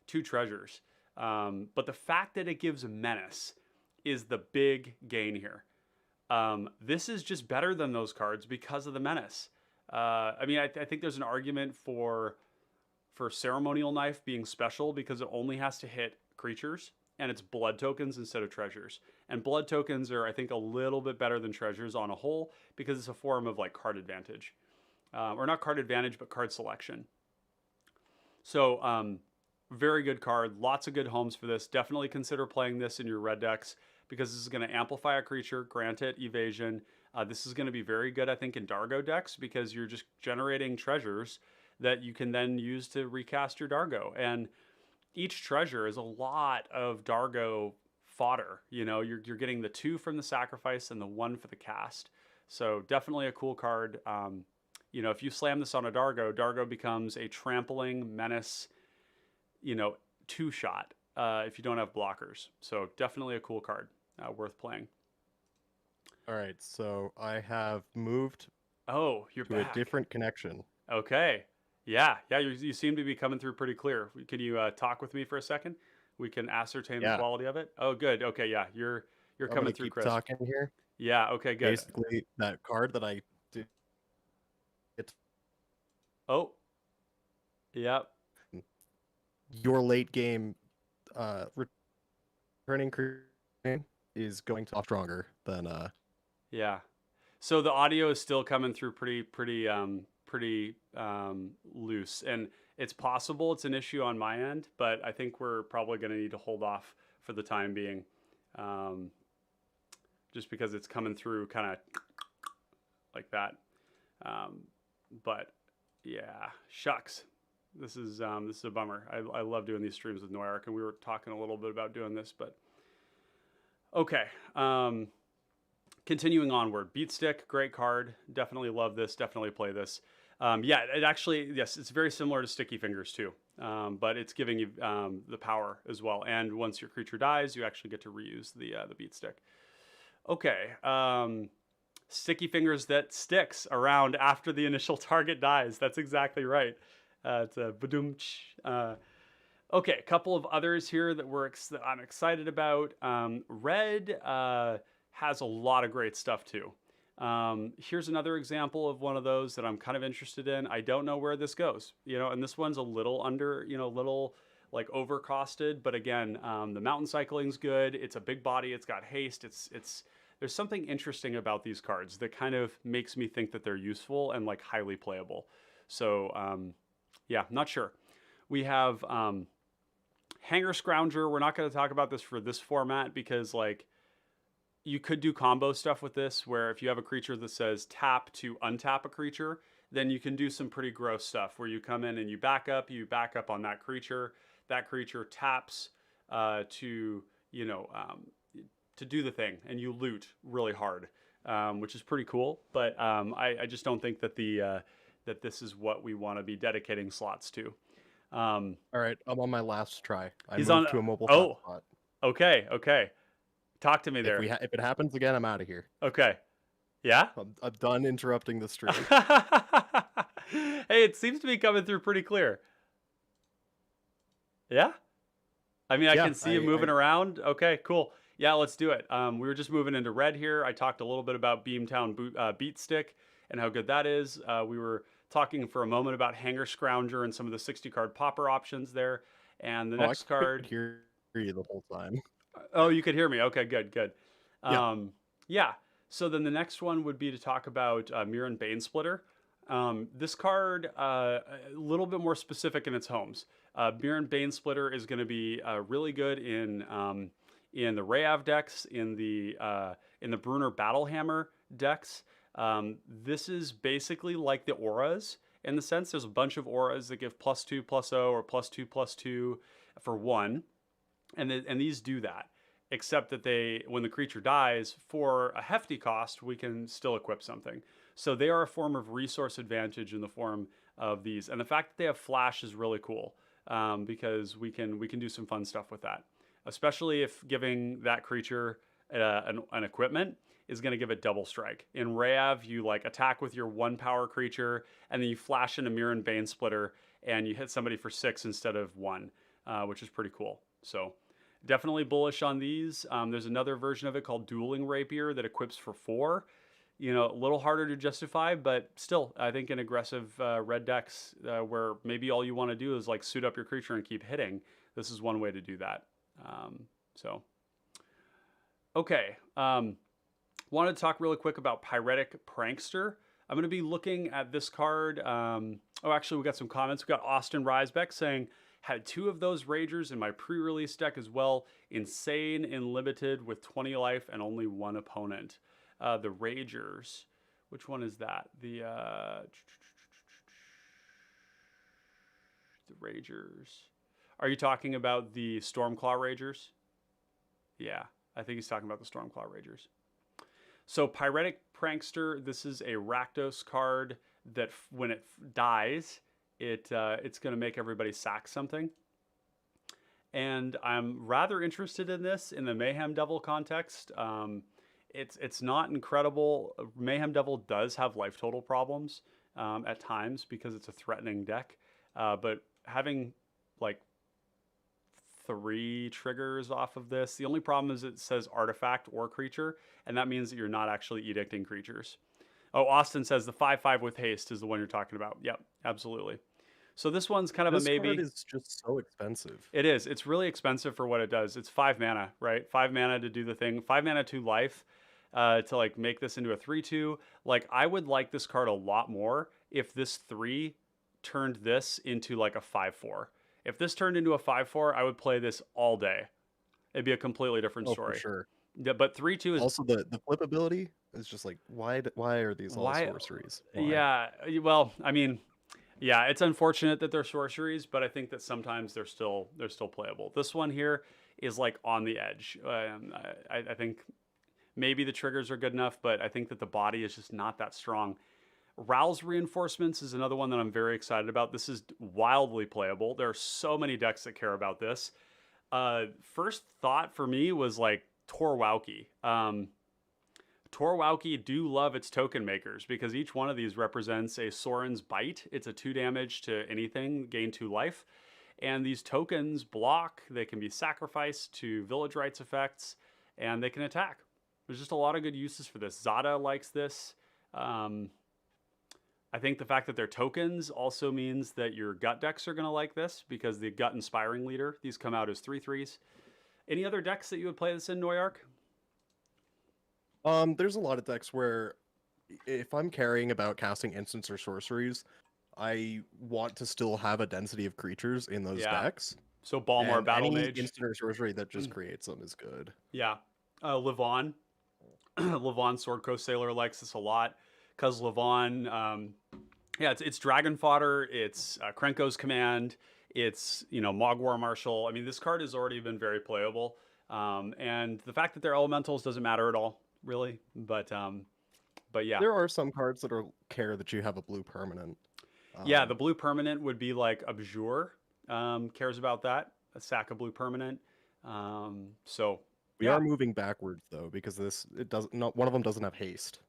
treasures. But the fact that it gives Menace is the big gain here. This is just better than those cards because of the Menace. I mean, I think there's an argument for Ceremonial Knife being special because it only has to hit creatures and it's blood tokens instead of treasures. And blood tokens are, I think, a little bit better than treasures on a whole because it's a form of like card advantage. Or not card advantage, but card selection. So very good card. Lots of good homes for this. Definitely consider playing this in your red decks because this is going to amplify a creature, grant it evasion. This is going to be very good, I think, in Dargo decks because you're just generating treasures that you can then use to recast your Dargo. And each treasure is a lot of Dargo fodder. You know, you're getting the 2 from the sacrifice and the 1 for the cast. So definitely a cool card. You know, if you slam this on a Dargo, Dargo becomes a trampling menace, 2-shot if you don't have blockers. So definitely a cool card, worth playing. All right, so I have moved Oh, you're to back. a different connection. Okay. Yeah, you seem to be coming through pretty clear. Can you talk with me for a second? We can ascertain the quality of it. Oh, good. Okay, yeah, you're coming through, Keep Chris. talking here. Yeah. Okay. Good. Basically, that card that I did. Oh. Yep. Your late game, returning creature is going to be stronger than Yeah. So the audio is still coming through pretty loose, and it's possible it's an issue on my end, but I think we're probably going to need to hold off for the time being, just because it's coming through kind of like that. But yeah, shucks. This is a bummer. I love doing these streams with Noiric, and we were talking a little bit about doing this, but okay. Continuing onward, Beatstick, great card. Definitely love this. Definitely play this. Yeah, it actually, yes, it's very similar to Sticky Fingers too, but it's giving you the power as well. And once your creature dies, you actually get to reuse the Beatstick. Okay, Sticky Fingers that sticks around after the initial target dies. That's exactly right. It's a badoom. Okay, a couple of others here that I'm excited about. Red has a lot of great stuff too. Here's another example of one of those that I'm kind of interested in. I don't know where this goes, and this one's a little under, little like overcosted, but again, the mountain cycling's good. It's a big body. It's got haste. There's something interesting about these cards that kind of makes me think that they're useful and like highly playable. So, yeah, not sure. We have Hanger Scrounger. We're not going to talk about this for this format because like you could do combo stuff with this where if you have a creature that says tap to untap a creature, then you can do some pretty gross stuff where you come in and you back up on that creature taps to do the thing and you loot really hard. which is pretty cool. But I just don't think that that this is what we want to be dedicating slots to. All right, I'm on my last try. I He's on. moved to a mobile Oh, hotspot. okay, okay. Talk to me If there. if it happens again, I'm out of here. Okay. Yeah. I'm done interrupting the stream. Hey, it seems to be coming through pretty clear. Yeah. I mean, I Yeah, can see you moving around. Okay, cool. Yeah, let's do it. We were just moving into red here. I talked a little bit about Beamtown Beat Stick and how good that is. We were talking for a moment about Hanger Scrounger and some of the 60 card Pauper options there. And the next card. I could hear you the whole time. Oh, you could hear me. Okay, good, good. Yeah. Yeah. So then the next one would be to talk about Mirran Banesplitter. This card, a little bit more specific in its homes. Mirran Banesplitter is going to be really good in the Rayav decks, in the Brunner Battlehammer decks. This is basically like the auras in the sense there's a bunch of auras that give +2/+0 or +2/+2 for 1, and these do that. Except that when the creature dies, for a hefty cost, we can still equip something. So they are a form of resource advantage in the form of these. And the fact that they have flash is really cool because we can do some fun stuff with that. Especially if giving that creature an equipment is going to give it double strike. In Rayav, you like attack with your 1 power creature, and then you flash in a Mirran Banesplitter, and you hit somebody for 6 instead of 1, which is pretty cool. So definitely bullish on these. There's another version of it called Dueling Rapier that equips for 4. You know, a little harder to justify, but still, I think in aggressive red decks where maybe all you want to do is like suit up your creature and keep hitting, this is one way to do that. Okay. Wanted to talk really quick about Pyretic Prankster. I'm going to be looking at this card. Actually, we got some comments. We got Austin Risebeck saying, had 2 of those Ragers in my pre-release deck as well. Insane in limited with 20 life and only 1 opponent. The Ragers. Which one is that? The Ragers. Are you talking about the Stormclaw Ragers? Yeah, I think he's talking about the Stormclaw Ragers. So Pyretic Prankster, this is a Rakdos card that when it dies, it's going to make everybody sack something. And I'm rather interested in this in the Mayhem Devil context. It's not incredible. Mayhem Devil does have life total problems at times because it's a threatening deck. But having like 3 triggers off of this, the only problem is it says artifact or creature, and that means that you're not actually edicting creatures. Oh, Austin says the 5/5 with haste is the one you're talking about. Yep, absolutely. So this one's kind of a maybe. This card is just so expensive. It is. It's really expensive for what it does. It's 5 mana, right? 5 mana to do the thing. 5 mana, 2 life to like make this into a 3/2. Like I would like this card a lot more if this 3 turned this into like a 5/4. If this turned into a 5/4, I would play this all day. It'd be a completely different story. For sure. Yeah, but 3/2 is also the flip ability is just like why are these all sorceries? Why? Yeah, well, I mean, yeah, it's unfortunate that they're sorceries, but I think that sometimes they're still playable. This one here is like on the edge. I think maybe the triggers are good enough, but I think that the body is just not that strong. Ral's Reinforcements is another one that I'm very excited about. This is wildly playable. There are so many decks that care about this. First thought for me was like Torwauki. Torwauki do love its token makers because each one of these represents a Sorin's Bite. It's a 2 damage to anything, gain 2 life. And these tokens block, they can be sacrificed to Village Rites effects, and they can attack. There's just a lot of good uses for this. Zada likes this. I think the fact that they're tokens also means that your gut decks are going to like this because the Gut Inspiring Leader, these come out as 3/3s. Any other decks that you would play this in, Noyark? There's a lot of decks where if I'm caring about casting instants or sorceries, I want to still have a density of creatures in those decks. So Balmor Battle any Mage. Instant or sorcery that just creates them is good. Yeah. Levon. Levon Sword Coast Sailor likes this a lot because Levon, it's Dragon Fodder, it's Krenko's Command, it's, Mogwar Marshal. I mean, this card has already been very playable. And the fact that they're elementals doesn't matter at all. really. But yeah. There are some cards that are care that you have a blue permanent. Yeah, the blue permanent would be like Abjure, cares about that. A sack of blue permanent. So We yeah. are moving backwards though because it doesn't. Not one of them doesn't have haste.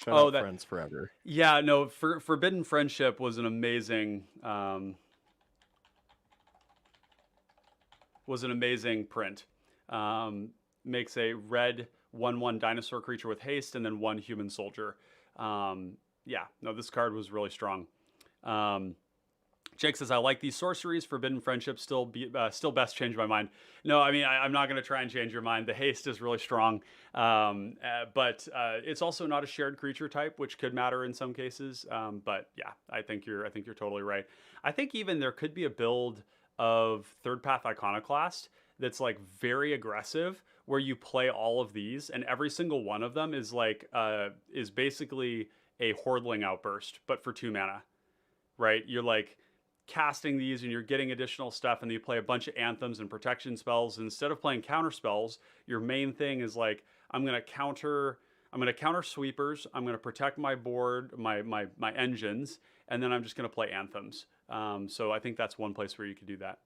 Shout Oh, out that. Friends Forever. Yeah, no. Forbidden Friendship was an amazing print. Makes a red 1/1 dinosaur creature with haste and then one human soldier. Yeah, no, this card was really strong. Jake says, I like these sorceries. Forbidden Friendship still best. Change my mind. No, I mean, I'm not going to try and change your mind. The haste is really strong. But it's also not a shared creature type, which could matter in some cases. But yeah, I think you're totally right. I think even there could be a build of Third Path Iconoclast that's like very aggressive, where you play all of these, and every single one of them is like is basically a Hordling Outburst, but for 2 mana, right? You're like casting these and you're getting additional stuff, and you play a bunch of anthems and protection spells. Instead of playing counter spells, your main thing is like, I'm gonna counter sweepers, I'm gonna protect my board, my engines, and then I'm just gonna play anthems. So I think that's one place where you could do that.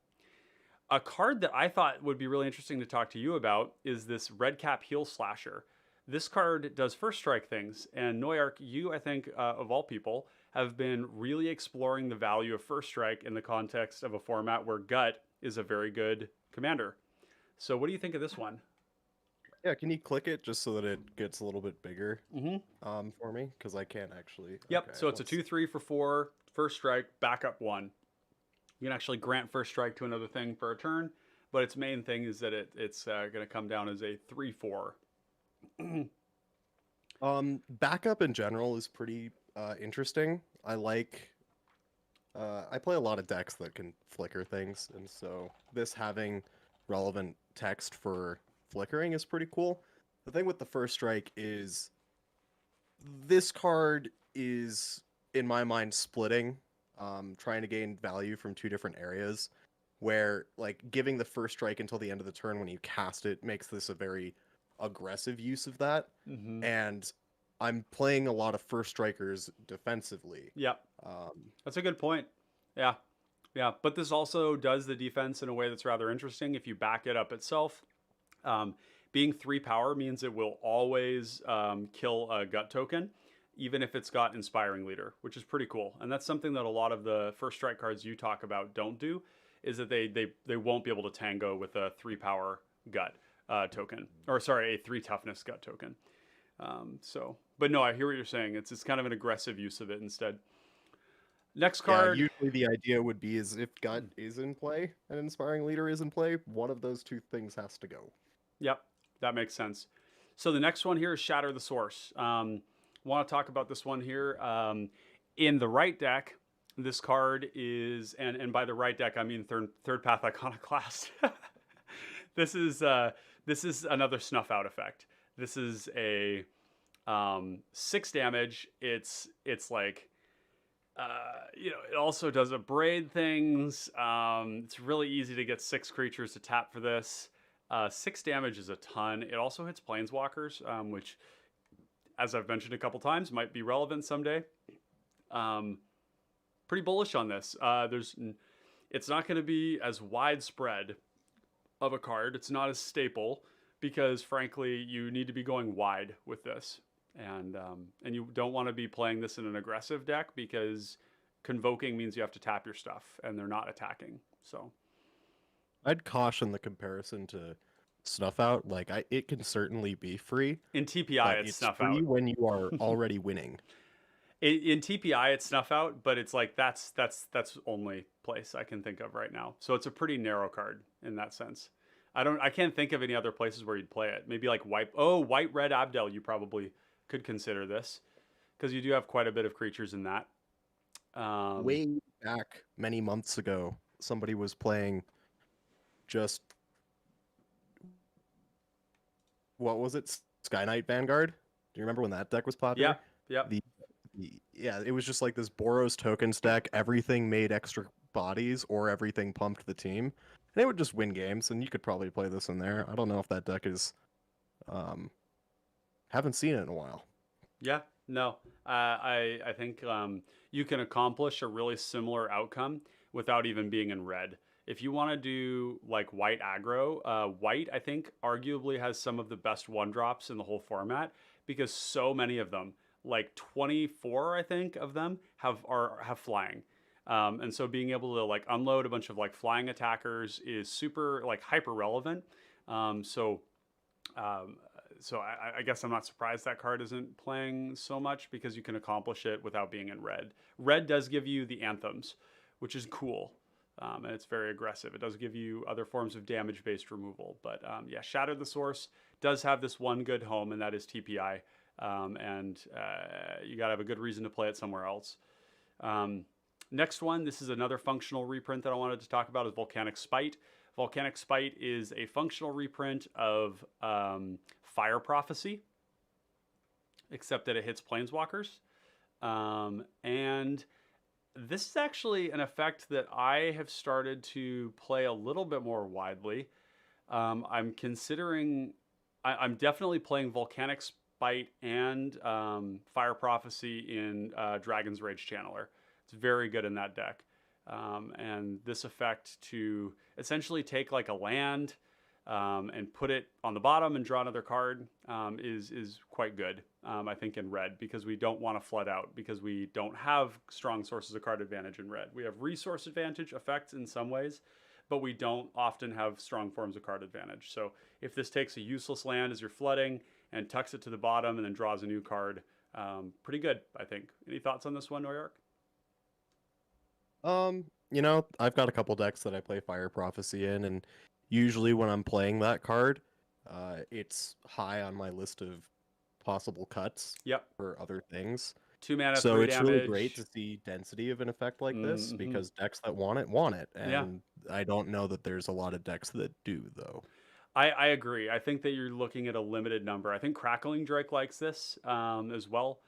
A card that I thought would be really interesting to talk to you about is this Red Cap Heel Slasher. This card does first strike things, and Noyark, you, I think, of all people, have been really exploring the value of first strike in the context of a format where Gut is a very good commander. So what do you think of this one? Yeah, can you click it just so that it gets a little bit bigger for me? Because I can't actually. Yep, Okay, so it's a 2/3 for 4, first strike, backup 1. You can actually grant first strike to another thing for a turn, but its main thing is that it's going to come down as a 3/4. Backup in general is pretty interesting. I like. I play a lot of decks that can flicker things, and so this having relevant text for flickering is pretty cool. The thing with the first strike is this card is, in my mind, splitting, trying to gain value from 2 different areas, where like giving the first strike until the end of the turn when you cast it makes this a very aggressive use of that. And I'm playing a lot of first strikers defensively. Yep. That's a good point. Yeah. Yeah. But this also does the defense in a way that's rather interesting if you back it up itself. Being 3 power means it will always kill a gut token, even if it's got Inspiring Leader, which is pretty cool. And that's something that a lot of the first strike cards you talk about don't do, is that they won't be able to tango with a 3 power gut token, or sorry, a 3 toughness gut token. But no, I hear what you're saying. It's kind of an aggressive use of it instead. Next card. Yeah, usually the idea would be is if Gut is in play and Inspiring Leader is in play, one of those 2 things has to go. Yep, that makes sense. So the next one here is Shatter the Source. Want to talk about this one here. In the right deck, this card is, and by the right deck I mean third path Iconoclast. This is another snuff out effect. This is a 6 damage. It's like it also does abrade things. It's really easy to get 6 creatures to tap for this. 6 damage is a ton. It also hits planeswalkers, which, as I've mentioned a couple times, might be relevant someday. Pretty bullish on this. It's not going to be as widespread of a card. It's not as staple because, frankly, you need to be going wide with this, and you don't want to be playing this in an aggressive deck because convoking means you have to tap your stuff, and they're not attacking. So I'd caution the comparison to Snuff Out. Like, it can certainly be free. In TPI, it's Snuff free Out. when you are already winning. In TPI, it's Snuff Out, but it's like that's only place I can think of right now. So it's a pretty narrow card in that sense. I can't think of any other places where you'd play it. Maybe like White Red Abdel. You probably could consider this because you do have quite a bit of creatures in that. Way back many months ago, somebody was playing just, what was it? Sky Knight Vanguard? Do you remember when that deck was popular? Yeah. Yeah, it was just like this Boros tokens deck. Everything made extra bodies or everything pumped the team. And it would just win games, and you could probably play this in there. I don't know if that deck is Haven't seen it in a while. Yeah, no, I think you can accomplish a really similar outcome without even being in red. If you want to do like white aggro, white I think arguably has some of the best one drops in the whole format because so many of them, like 24 I think of them have flying. And so being able to like unload a bunch of like flying attackers is super like hyper relevant. Um, so um, so I guess I'm not surprised that card isn't playing so much because you can accomplish it without being in red. Red does give you the anthems, which is cool. And it's very aggressive. It does give you other forms of damage-based removal. But yeah, Shatter the Source does have this one good home, and that is TPI. And you got to have a good reason to play it somewhere else. Next one, this is another functional reprint that I wanted to talk about is Volcanic Spite. Volcanic Spite is a functional reprint of Fire Prophecy, except that it hits planeswalkers. And this is actually an effect that I have started to play a little bit more widely. I'm considering, I'm definitely playing Volcanic Spite and Fire Prophecy in Dragon's Rage Channeler. It's very good in that deck. And this effect to essentially take like a land and put it on the bottom and draw another card is quite good, I think, in red because we don't want to flood out because we don't have strong sources of card advantage in red. We have resource advantage effects in some ways, but we don't often have strong forms of card advantage. So if this takes a useless land as you're flooding and tucks it to the bottom and then draws a new card, pretty good, I think. Any thoughts on this one, Noyark? I've got a couple decks that I play Fire Prophecy in, and usually when I'm playing that card, it's high on my list of possible cuts Yep. for other things. 2 mana, So 3 it's damage. really great to see density of an effect like this because decks that want it, Yeah. and I don't know that there's a lot of decks that do though. I agree. I think that you're looking at a limited number. I think Crackling Drake likes this as well.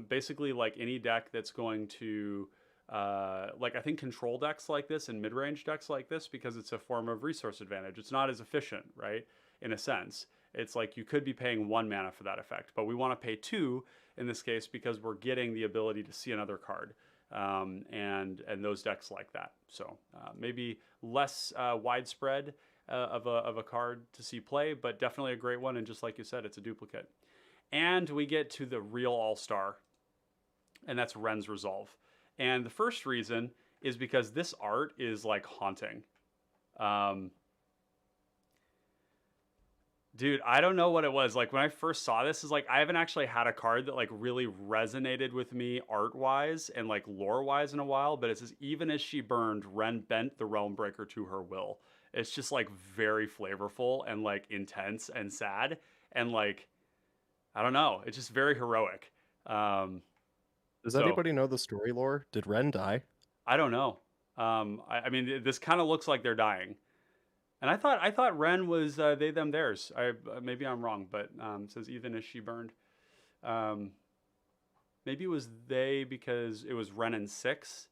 Basically, like any deck that's going to, like I think control decks like this and mid-range decks like this because it's a form of resource advantage. It's not as efficient, right? In a sense, it's like you could be paying 1 mana for that effect, but we want to pay 2 in this case because we're getting the ability to see another card. And those decks like that. So maybe less widespread of a card to see play, but definitely a great one. And just like you said, it's a duplicate. And we get to the real all-star, and that's Ren's Resolve. And the first reason is because this art is like haunting. Dude, I don't know what it was. Like when I first saw this, is like I haven't actually had a card that like really resonated with me art-wise and like lore-wise in a while, but it says even as she burned, Ren bent the Realm Breaker to her will. It's just like very flavorful and like intense and sad and like I don't know, it's just very heroic. Does So anybody know the story lore? Did Ren die? I don't know. I mean, this kind of looks like they're dying. And I thought Ren was they them theirs. Maybe I'm wrong, but it says even as she burned. Maybe it was they because it was Ren and 6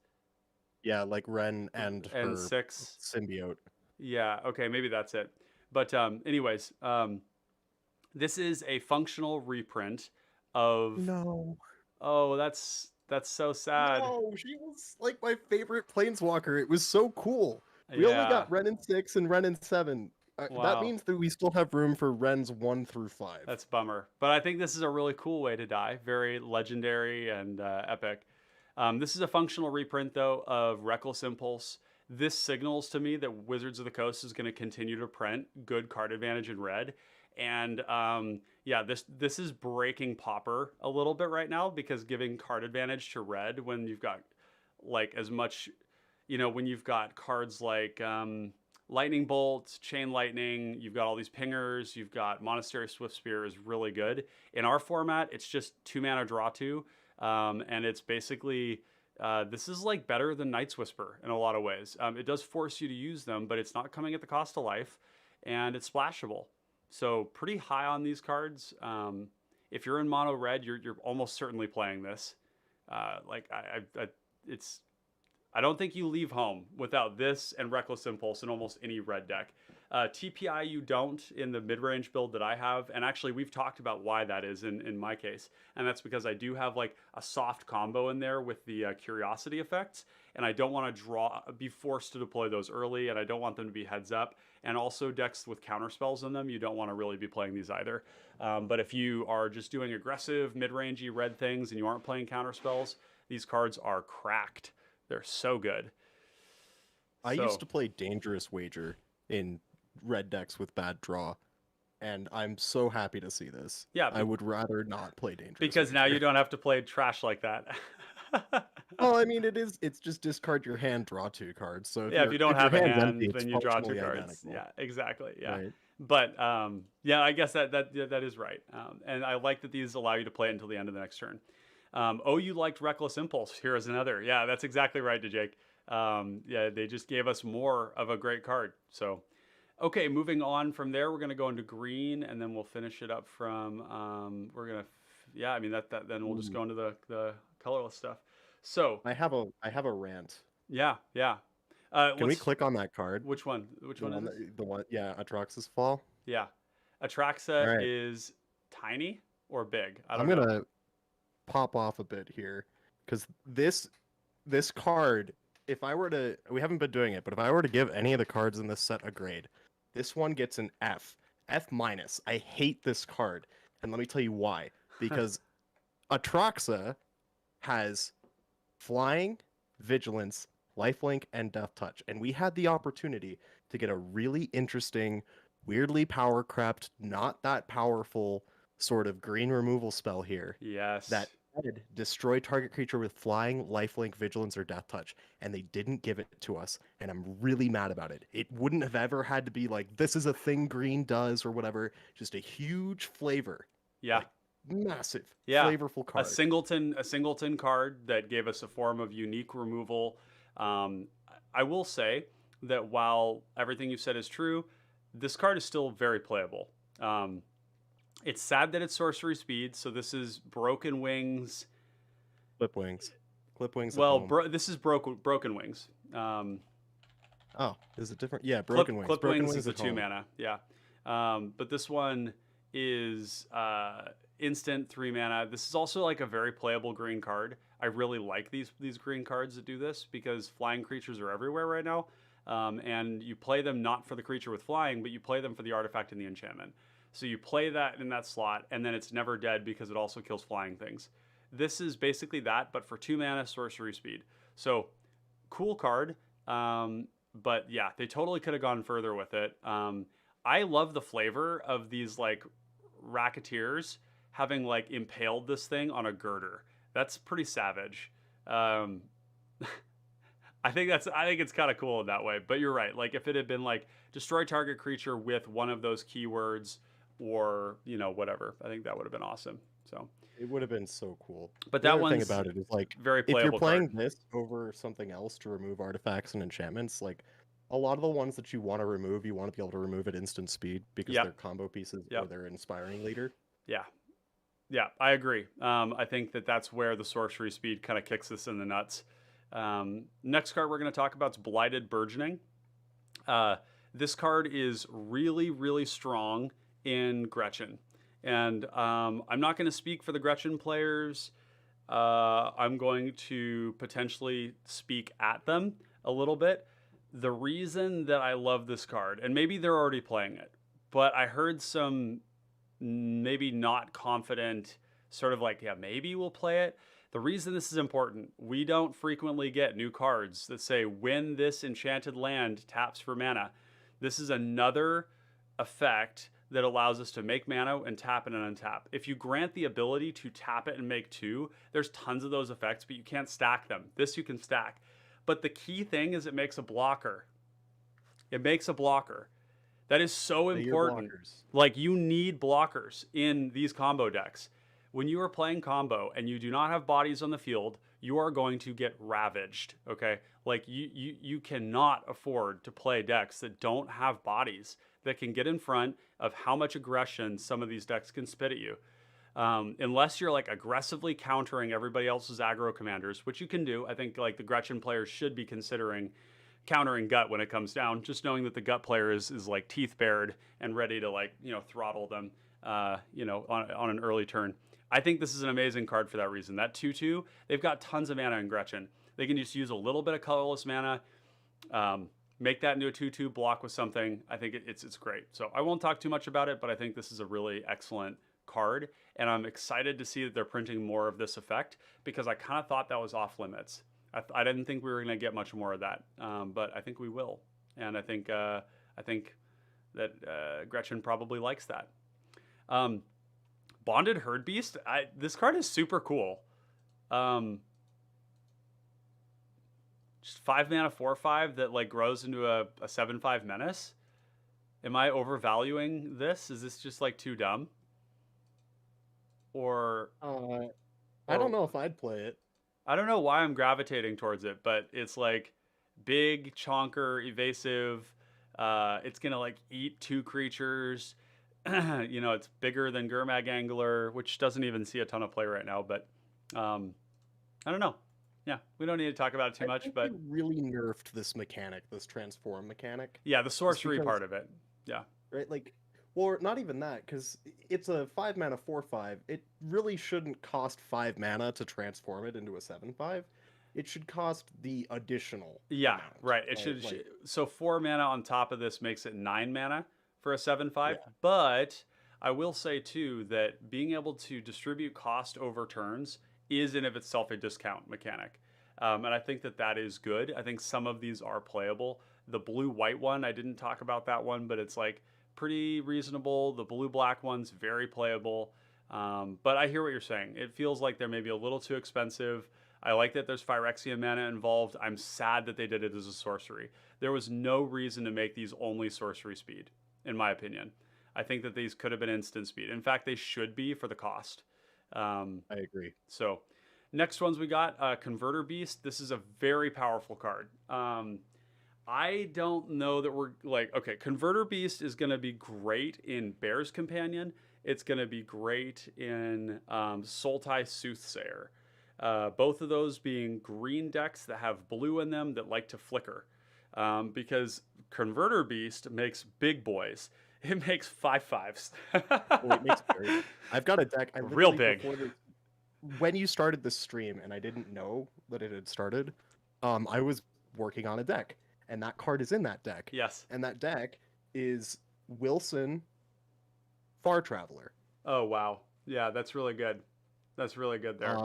Yeah, like Ren and her 6 symbiote. Yeah, okay, maybe that's it. But anyways, this is a functional reprint of. No. Oh, that's so sad. No, she was like my favorite planeswalker. It was so cool. We only Yeah. got Ren in 6 and Ren in 7. That Wow. means that we still have room for Rens 1 through 5. That's a bummer. But I think this is a really cool way to die. Very legendary and epic. This is a functional reprint, though, of Reckless Impulse. This signals to me that Wizards of the Coast is going to continue to print good card advantage in red. And yeah, this is breaking Pauper a little bit right now because giving card advantage to red when you've got like as much, when you've got cards like Lightning Bolt, Chain Lightning, you've got all these pingers, you've got Monastery Swift Spear is really good. In our format, it's just 2 mana draw 2, and it's basically this is like better than Night's Whisper in a lot of ways. It does force you to use them, but it's not coming at the cost of life, and it's splashable. So pretty high on these cards. If you're in mono red, you're almost certainly playing this. I don't think you leave home without this and Reckless Impulse in almost any red deck. TPI you don't in the mid-range build that I have, and actually we've talked about why that is in my case, and that's because I do have like a soft combo in there with the curiosity effects, and I don't want to be forced to deploy those early, and I don't want them to be heads up, and also decks with counter spells in them, you don't want to really be playing these either. But if you are just doing aggressive mid-rangey red things and you aren't playing counter spells, these cards are cracked. They're so good. I used to play Dangerous Wager in red decks with bad draw, and I'm so happy to see this. Yeah, I would rather not play Dangerous because Wager. now you don't have to play trash like that. Well, I mean, it's just discard your hand, draw 2 cards. So if you don't have your a hand's hand, empty, it's then you draw 2 functionally cards. identical. Yeah, exactly. Yeah, Right. but yeah, I guess that is right. And I like that these allow you to play it until the end of the next turn. Oh, you liked Reckless Impulse. Here is another. Yeah, that's exactly right, Jake. Yeah, they just gave us more of a great card. So, okay, moving on from there, we're gonna go into green, and then we'll finish it up from. Yeah, I mean then we'll just go into the colorless stuff. So I have a rant. yeah. Can we click on that card? Which one? Which one is it? The one, yeah, Atrax's Fall. Yeah, Atraxa right. is tiny or big. I'm gonna pop off a bit here because this card, if I were to, we haven't been doing it, but if I were to give any of the cards in this set a grade, this one gets an F minus. I hate this card, and let me tell you why. Because Atraxa has flying, vigilance, lifelink, and death touch, and we had the opportunity to get a really interesting, weirdly power crept, not that powerful sort of green removal spell here. Yes. That said, destroy target creature with flying, lifelink, vigilance, or death touch, and they didn't give it to us, and I'm really mad about it. It wouldn't have ever had to be like, this is a thing green does or whatever. Just a huge flavor. Yeah. Like, massive, flavorful card. A singleton card that gave us a form of unique removal. I will say that while everything you've said is true, this card is still very playable. It's sad that it's sorcery speed, so this is Broken Wings. Clip Wings. Well, this is Broken Wings. Oh, is it different? Yeah, Broken Wings. Clip Broken Wings is a 2 home. mana. Yeah. But this one is instant 3 mana. This is also like a very playable green card. I really like these green cards that do this because flying creatures are everywhere right now. And you play them not for the creature with flying, but you play them for the artifact and the enchantment. So you play that in that slot, and then it's never dead because it also kills flying things. This is basically that, but for 2 mana, sorcery speed. So, cool card. But yeah, they totally could have gone further with it. I love the flavor of these like racketeers having like impaled this thing on a girder. That's pretty savage. I think it's kind of cool in that way. But you're right. Like if it had been like destroy target creature with one of those keywords, or whatever, I think that would have been awesome. So it would have been so cool. But the that other one's thing about it is like very playable. If you're playing card. this over something else to remove artifacts and enchantments, like a lot of the ones that you want to remove, you want to be able to remove at instant speed because they're combo pieces or they're inspiring leader. Yeah, I agree. I think that's where the sorcery speed kind of kicks us in the nuts. Next card we're going to talk about is Blighted Burgeoning. This card is really, really strong in Gretchen. And I'm not going to speak for the Gretchen players. I'm going to potentially speak at them a little bit. The reason that I love this card, and maybe they're already playing it, but I heard some maybe not confident sort of like, yeah, maybe we'll play it. The reason this is important, we don't frequently get new cards that say when this enchanted land taps for mana. This is another effect that allows us to make mana and tap it and untap. If you grant the ability to tap it and make 2, there's tons of those effects, but you can't stack them. This you can stack. But the key thing is it makes a blocker. It makes a blocker. That is so important. Like you need blockers in these combo decks. When you are playing combo and you do not have bodies on the field, you are going to get ravaged, okay? Like you cannot afford to play decks that don't have bodies that can get in front of how much aggression some of these decks can spit at you. Unless you're like aggressively countering everybody else's aggro commanders, which you can do. I think like the Gretchen players should be considering countering gut when it comes down, just knowing that the gut player is like teeth bared and ready to like, you know, throttle them, you know, on an early turn. I think this is an amazing card for that reason. That 2/2, they've got tons of mana in Gretchen. They can just use a little bit of colorless mana, make that into a 2/2, block with something. I think it's great. So I won't talk too much about it, but I think this is a really excellent card, and I'm excited to see that they're printing more of this effect, because I kind of thought that was off limits. I didn't think we were going to get much more of that, but I think we will, and I think that Gretchen probably likes that. Bonded Herd Beast. This card is super cool. Just 5 mana 4/5 that like grows into a 7/5 menace. Am I overvaluing this? Is this just like too dumb? Or I don't know if I'd play it. I don't know why I'm gravitating towards it, but it's like big, chonker, evasive. It's gonna like eat 2 creatures. You know, it's bigger than Gurmag Angler, which doesn't even see a ton of play right now. But I don't know. Yeah, we don't need to talk about it too much. Think but they really nerfed this mechanic, this transform mechanic. Yeah, the sorcery part of it. Yeah. Right, like, well, not even that, because it's a 5 mana 4/5. It really shouldn't cost 5 mana to transform it into a 7/5. It should cost the additional. Yeah, amount, right. It should. like, So 4 mana on top of this makes it 9 mana for a 7/5. Yeah. But I will say too that being able to distribute cost over turns is in of itself a discount mechanic. And I think that is good. I think some of these are playable. The blue-white one, I didn't talk about that one, but it's like pretty reasonable. The blue-black one's very playable. But I hear what you're saying. It feels like they're maybe a little too expensive. I like that there's Phyrexian mana involved. I'm sad that they did it as a sorcery. There was no reason to make these only sorcery speed, in my opinion. I think that these could have been instant speed. In fact, they should be for the cost. I agree. So next ones we got, Converter Beast. This is a very powerful card. I don't know that we're like, okay, Converter Beast is going to be great in Bear's Companion. It's going to be great in Sultai Soothsayer. Both of those being green decks that have blue in them that like to flicker. Because Converter Beast makes big boys. It makes 5/5s. Well, it makes very, I've got a deck. I Real literally, big. When you started this stream and I didn't know that it had started, I was working on a deck, and that card is in that deck. Yes. And that deck is Wilson Far Traveler. Oh, wow. Yeah, that's really good. That's really good there.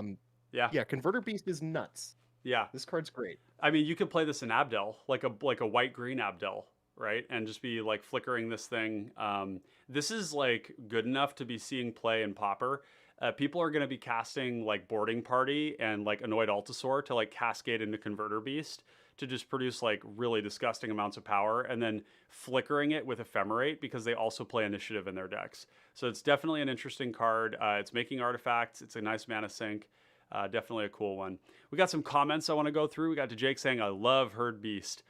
Yeah. Yeah, Converter Beast is nuts. Yeah. This card's great. I mean, you could play this in Abdel, like a white-green Abdel, right? And just be like flickering this thing. This is like good enough to be seeing play in Pauper. People are going to be casting like Boarding Party and like Annoyed Altasaur to like cascade into Converter Beast to just produce like really disgusting amounts of power, and then flickering it with Ephemerate because they also play Initiative in their decks. So it's definitely an interesting card. It's making artifacts. It's a nice mana sink. Definitely a cool one. We got some comments I want to go through. We got to Jake saying, I love Herd Beast.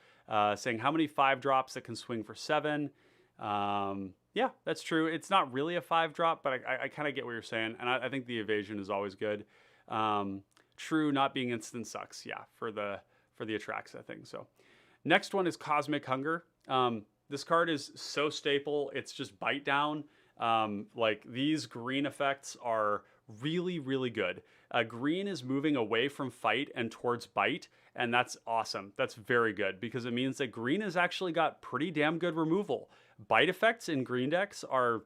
Saying, how many 5-drops that can swing for 7? Yeah, that's true. It's not really a 5-drop, but I kind of get what you're saying. And I think the evasion is always good. True, not being instant sucks. Yeah, for the attracts, I think. So next one is Cosmic Hunger. This card is so staple. It's just bite down. Like these green effects are really, really good. Green is moving away from fight and towards bite, and that's awesome. That's very good because it means that green has actually got pretty damn good removal. Bite effects in green decks are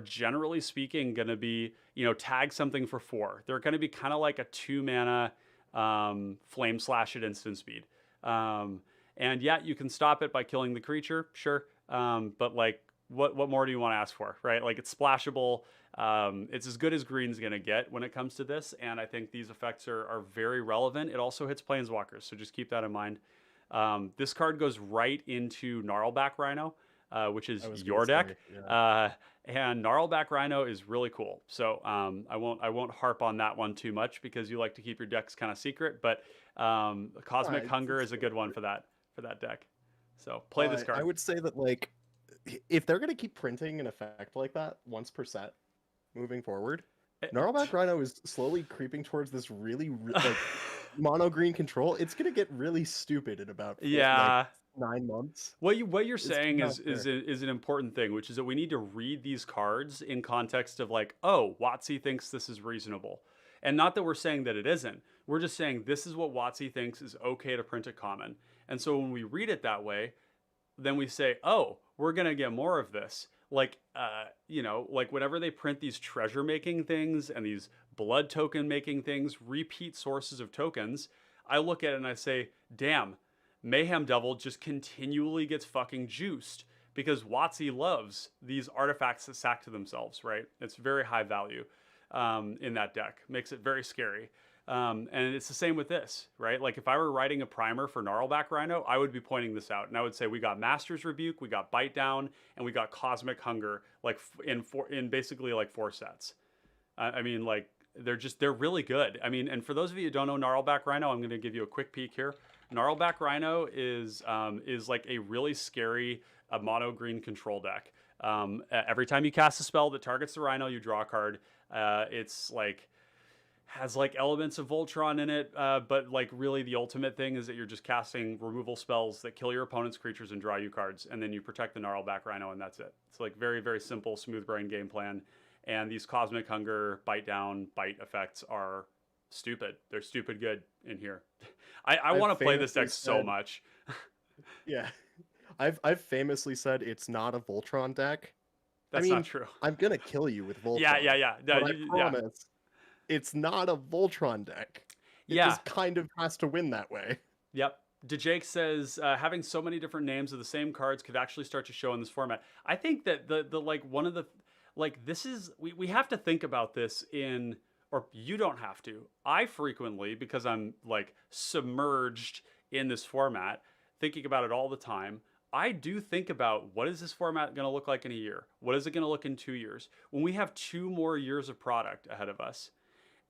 generally speaking going to be, tag something for 4. They're going to be kind of like a 2 mana Flame Slash at instant speed. And yeah, you can stop it by killing the creature, sure. But like, what more do you want to ask for, right? Like it's splashable. It's as good as green's going to get when it comes to this. And I think these effects are very relevant. It also hits Planeswalkers, so just keep that in mind. This card goes right into Gnarlback Rhino, which is your deck. Yeah. And Gnarlback Rhino is really cool. So I won't harp on that one too much because you like to keep your decks kind of secret. But Cosmic Hunger is a good one for that deck. So play this card. I would say that like if they're going to keep printing an effect like that once per set moving forward, Gnarlback Rhino is slowly creeping towards this really like mono green control. It's going to get really stupid in about 9 months. What you're It's saying not is fair. is an important thing, which is that we need to read these cards in context of like, oh, WotC thinks this is reasonable, and not that we're saying that it isn't. We're just saying this is what WotC thinks is okay to print at common. And so when we read it that way, then we say, oh, we're gonna get more of this. Like, you know, like whenever they print these treasure making things and these blood token making things, repeat sources of tokens, I look at it and I say, damn, Mayhem Devil just continually gets fucking juiced because WotC loves these artifacts that sack to themselves, right? It's very high value in that deck. Makes it very scary. And it's the same with this, right? Like if I were writing a primer for Gnarlback Rhino, I would be pointing this out, and I would say we got Master's Rebuke, we got Bite Down, and we got Cosmic Hunger, like in basically like 4 sets. I mean, like they're really good. I mean, and for those of you who don't know Gnarlback Rhino, I'm going to give you a quick peek here. Gnarlback Rhino is like a really scary mono green control deck. Every time you cast a spell that targets the Rhino, you draw a card. It's like has like elements of Voltron in it, but like really the ultimate thing is that you're just casting removal spells that kill your opponent's creatures and draw you cards, and then you protect the Gnarlback Rhino, and that's it. It's like very, very simple, smooth brain game plan. And these Cosmic Hunger, Bite Down, Bite effects are stupid. They're stupid good in here. I want to play this deck so much. Yeah. I've famously said it's not a Voltron deck. That's not true. I'm gonna kill you with Voltron. Yeah. No, but I promise it's not a Voltron deck. It just kind of has to win that way. Yep. DeJake says having so many different names of the same cards could actually start to show in this format. I think that the like one of the like this is we have to think about this in, or you don't have to. I frequently, because I'm like submerged in this format, thinking about it all the time. I do think about what is this format going to look like in a year? What is it going to look in 2 years? When we have 2 more years of product ahead of us.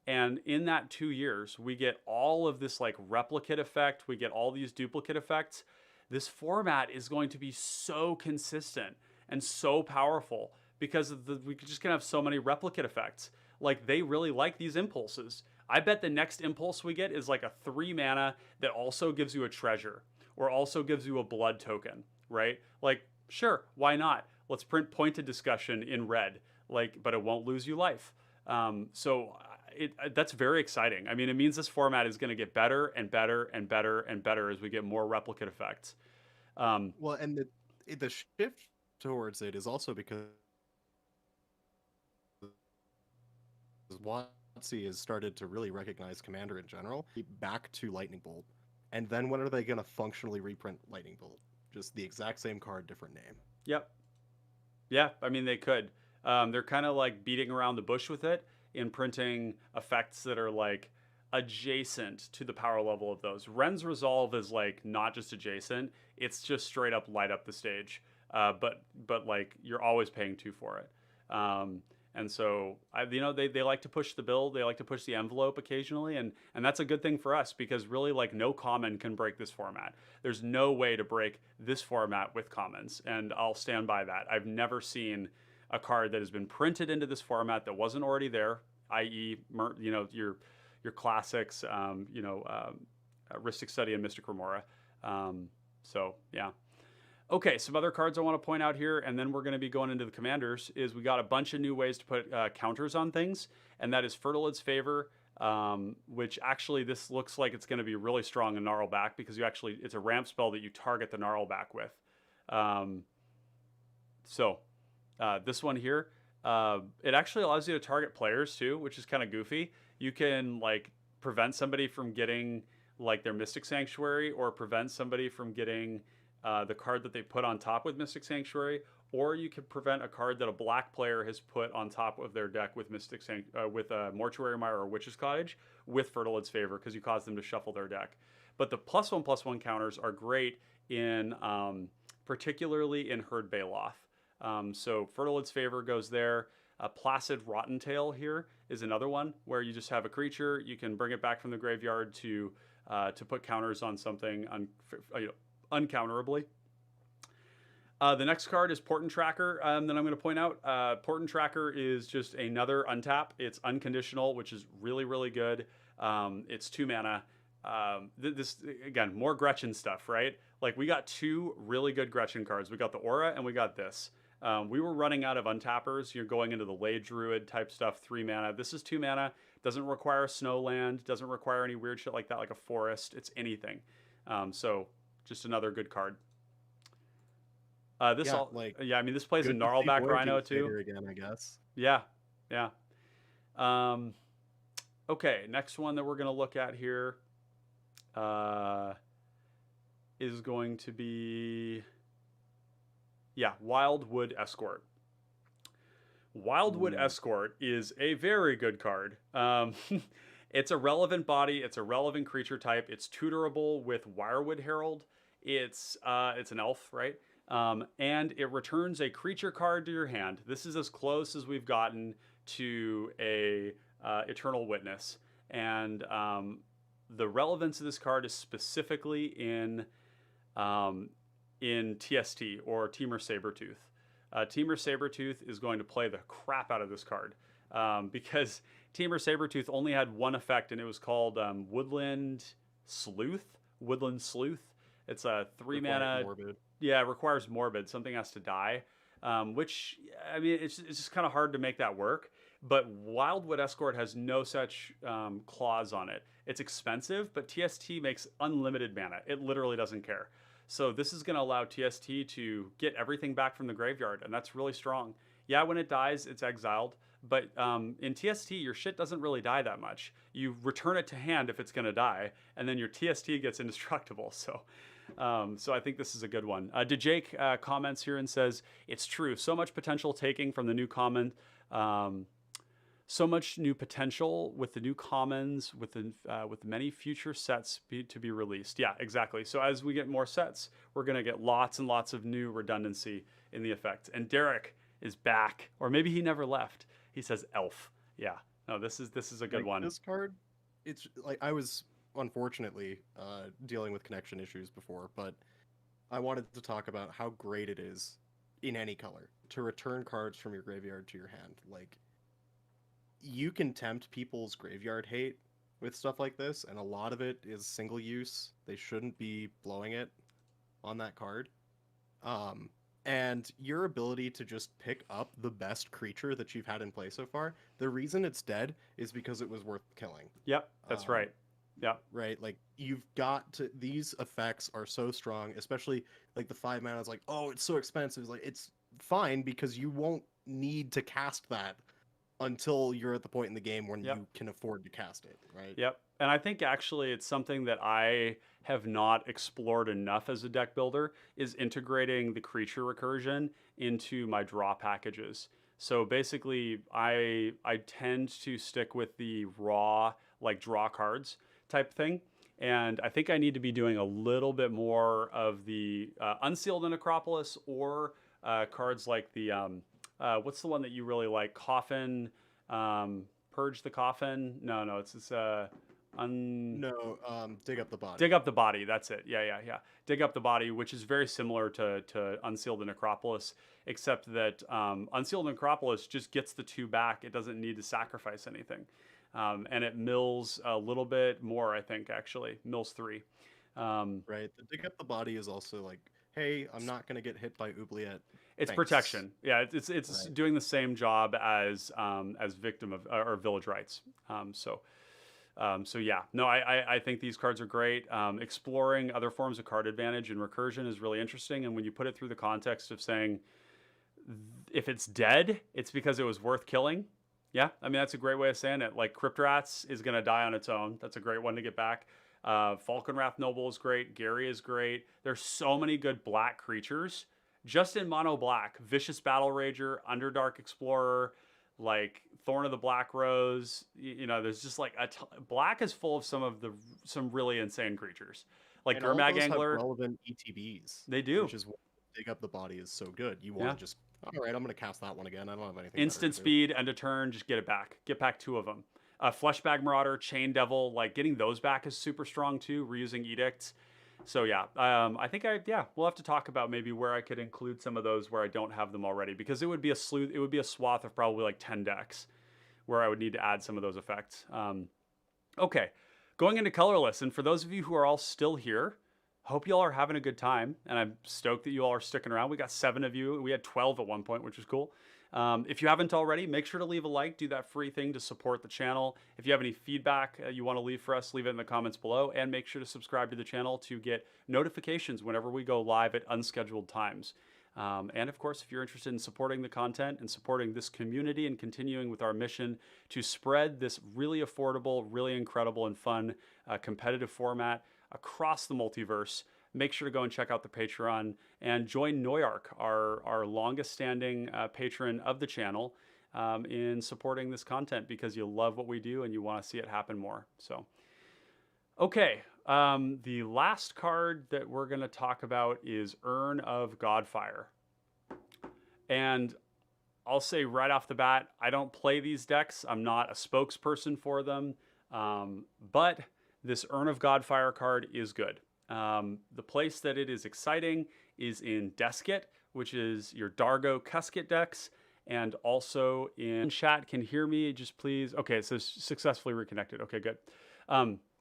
And in that 2 years, we get all of this like replicate effect. We get all these duplicate effects. This format is going to be so consistent and so powerful because we just gonna have so many replicate effects. Like they really like these impulses. I bet the next impulse we get is like a 3 mana that also gives you a treasure or also gives you a blood token, right? Like, sure, why not? Let's print Pointed Discussion in red, like, but it won't lose you life. That's very exciting. I mean, it means this format is going to get better and better and better and better as we get more replicate effects. Well, and the shift towards it is also because WotC has started to really recognize Commander in general back to Lightning Bolt. And then when are they going to functionally reprint Lightning Bolt? Just the exact same card, different name. Yep. Yeah, I mean, they could. They're kind of like beating around the bush with it in printing effects that are like adjacent to the power level of those. Ren's Resolve is like not just adjacent, it's just straight up light up the stage. But like you're always paying 2 for it. And so they like to push the build, they like to push the envelope occasionally, and that's a good thing for us because really like no common can break this format. There's no way to break this format with commons, and I'll stand by that. I've never seen a card that has been printed into this format that wasn't already there, i.e., your classics, Rhystic Study and Mystic Remora. So yeah. Okay, some other cards I want to point out here, and then we're going to be going into the commanders, is we got a bunch of new ways to put counters on things, and that is Fertilid's Favor, which actually this looks like it's going to be really strong in Gnarlback because it's a ramp spell that you target the Gnarlback with. This one here, it actually allows you to target players too, which is kind of goofy. You can like prevent somebody from getting like their Mystic Sanctuary, or prevent somebody from getting the card that they put on top with Mystic Sanctuary, or you can prevent a card that a black player has put on top of their deck with with Mortuary Mire or Witch's Cottage with Fertilid's Favor, because you cause them to shuffle their deck. But the +1/+1 counters are great in particularly in Herd Baloth. So Fertilid's Favor goes there. Placid Rottentail here is another one where you just have a creature, you can bring it back from the graveyard to put counters on something uncounterably. The next card is Portent Tracker that I'm going to point out. Portent Tracker is just another untap. It's unconditional, which is really, really good. It's 2 mana. this again, more Gretchen stuff, right? Like we got two really good Gretchen cards. We got the Aura and we got this. We were running out of untappers. You're going into the Lay Druid type stuff, 3 mana. This is 2 mana. Doesn't require snow land. Doesn't require any weird shit like that, like a forest. It's anything. So just another good card. This Yeah, all, like yeah. I mean, this plays a good to see Gnarlback Void Rhino Use too. later again, I guess. Yeah, yeah. Okay, next one that we're gonna look at here is going to be, yeah, Wildwood Escort. Wildwood Escort is a very good card. It's a relevant body. It's a relevant creature type. It's tutorable with Wirewood Herald. It's an elf, right? And it returns a creature card to your hand. This is as close as we've gotten to a Eternal Witness. And the relevance of this card is specifically in TST or Temur Sabertooth. Temur Sabertooth is going to play the crap out of this card because Temur Sabertooth only had one effect, and it was called Woodland Sleuth. Woodland Sleuth. It's a 3 mana. Morbid. Yeah, it requires Morbid. Something has to die, which, I mean, it's just kind of hard to make that work. But Wildwood Escort has no such clause on it. It's expensive, but TST makes unlimited mana. It literally doesn't care. So this is going to allow TST to get everything back from the graveyard, and that's really strong. Yeah, when it dies, it's exiled, but in TST, your shit doesn't really die that much. You return it to hand if it's going to die, and then your TST gets indestructible. So I think this is a good one. Jake comments here and says, it's true. So much potential taking from the new common. So much new potential with the new commons, with many future sets to be released. Yeah, exactly. So as we get more sets, we're going to get lots and lots of new redundancy in the effect. And Derek is back, or maybe he never left. He says elf. Yeah. No, this is a good one. This card, it's like I was unfortunately dealing with connection issues before, but I wanted to talk about how great it is in any color to return cards from your graveyard to your hand. Like, you can tempt people's graveyard hate with stuff like this, and a lot of it is single use. They shouldn't be blowing it on that card. And your ability to just pick up the best creature that you've had in play so far, the reason it's dead is because it was worth killing. Yep, that's right. Yep. Right? Like, you've got to, these effects are so strong, especially like the 5 mana is like, oh, it's so expensive. It's like, it's fine because you won't need to cast that until you're at the point in the game when you can afford to cast it, right? Yep. And I think actually it's something that I have not explored enough as a deck builder is integrating the creature recursion into my draw packages. So basically I tend to stick with the raw, like draw cards type thing. And I think I need to be doing a little bit more of the Unsealed Necropolis or cards like the what's the one that you really like? Coffin, Purge the Coffin. No, it's this. Dig Up the Body. Dig Up the Body. That's it. Yeah. Dig Up the Body, which is very similar to Unsealed Necropolis, except that Unsealed Necropolis just gets the 2 back. It doesn't need to sacrifice anything, and it mills a little bit more. I think actually mills 3. Right. The Dig Up the Body is also like, hey, I'm not going to get hit by Oubliette. It's Thanks. protection. Yeah, it's Right. doing the same job as Victim of or Village Rites. So yeah, no, I think these cards are great. Exploring other forms of card advantage and recursion is really interesting. And when you put it through the context of saying, if it's dead, it's because it was worth killing. Yeah, I mean, that's a great way of saying it. Like Crypt Rats is going to die on its own. That's a great one to get back. Falconwrath Noble is great. Gary is great. There's so many good black creatures. Just in mono black, Vicious Battle Rager, Underdark Explorer, like Thorn of the Black Rose. You know, there's just like black is full of some really insane creatures, like Gurmag Angler. Have relevant ETBs. They do, which is why Dig Up the Body is so good. You want to just, all right, I'm going to cast that one again. I don't have anything. Instant speed, end of turn, just get it back. Get back 2 of them. Fleshbag Marauder, Chain Devil, like getting those back is super strong too. Reusing Edicts. So yeah, I think we'll have to talk about maybe where I could include some of those where I don't have them already, because it would be a swath of probably like 10 decks where I would need to add some of those effects. Okay, going into Colorless. And for those of you who are all still here, hope you all are having a good time. And I'm stoked that you all are sticking around. We got 7 of you. We had 12 at one point, which was cool. If you haven't already, make sure to leave a like, do that free thing to support the channel. If you have any feedback you want to leave for us, leave it in the comments below, and make sure to subscribe to the channel to get notifications whenever we go live at unscheduled times. And of course, if you're interested in supporting the content and supporting this community and continuing with our mission to spread this really affordable, really incredible and fun competitive format across the multiverse, make sure to go and check out the Patreon and join Noyark, our longest standing patron of the channel, in supporting this content because you love what we do and you want to see it happen more. So, okay, the last card that we're going to talk about is Urn of Godfire. And I'll say right off the bat, I don't play these decks. I'm not a spokesperson for them, but this Urn of Godfire card is good. The place that it is exciting is in Deskit, which is your Dargo Cuskit decks, and also in chat. Can hear me, just please. Okay, it says successfully reconnected. Okay, good.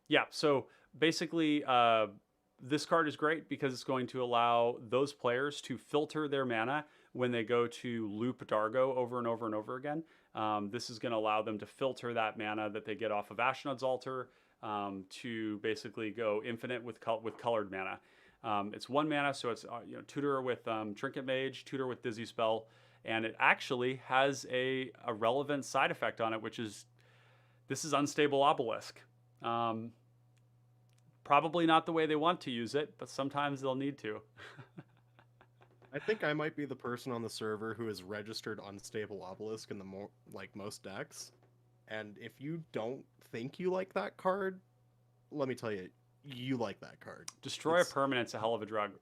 Yeah, so basically, this card is great because it's going to allow those players to filter their mana when they go to loop Dargo over and over and over again. This is going to allow them to filter that mana that they get off of Ashnod's Altar, to basically go infinite with colored mana. It's 1 mana, so it's tutor with Trinket Mage, tutor with Dizzy Spell, and it actually has a relevant side effect on it, which is this is Unstable Obelisk. Probably not the way they want to use it, but sometimes they'll need to. I think I might be the person on the server who has registered Unstable Obelisk in the most decks. And if you don't think you like that card, let me tell you, you like that card. Destroy a permanent's a hell of a drug.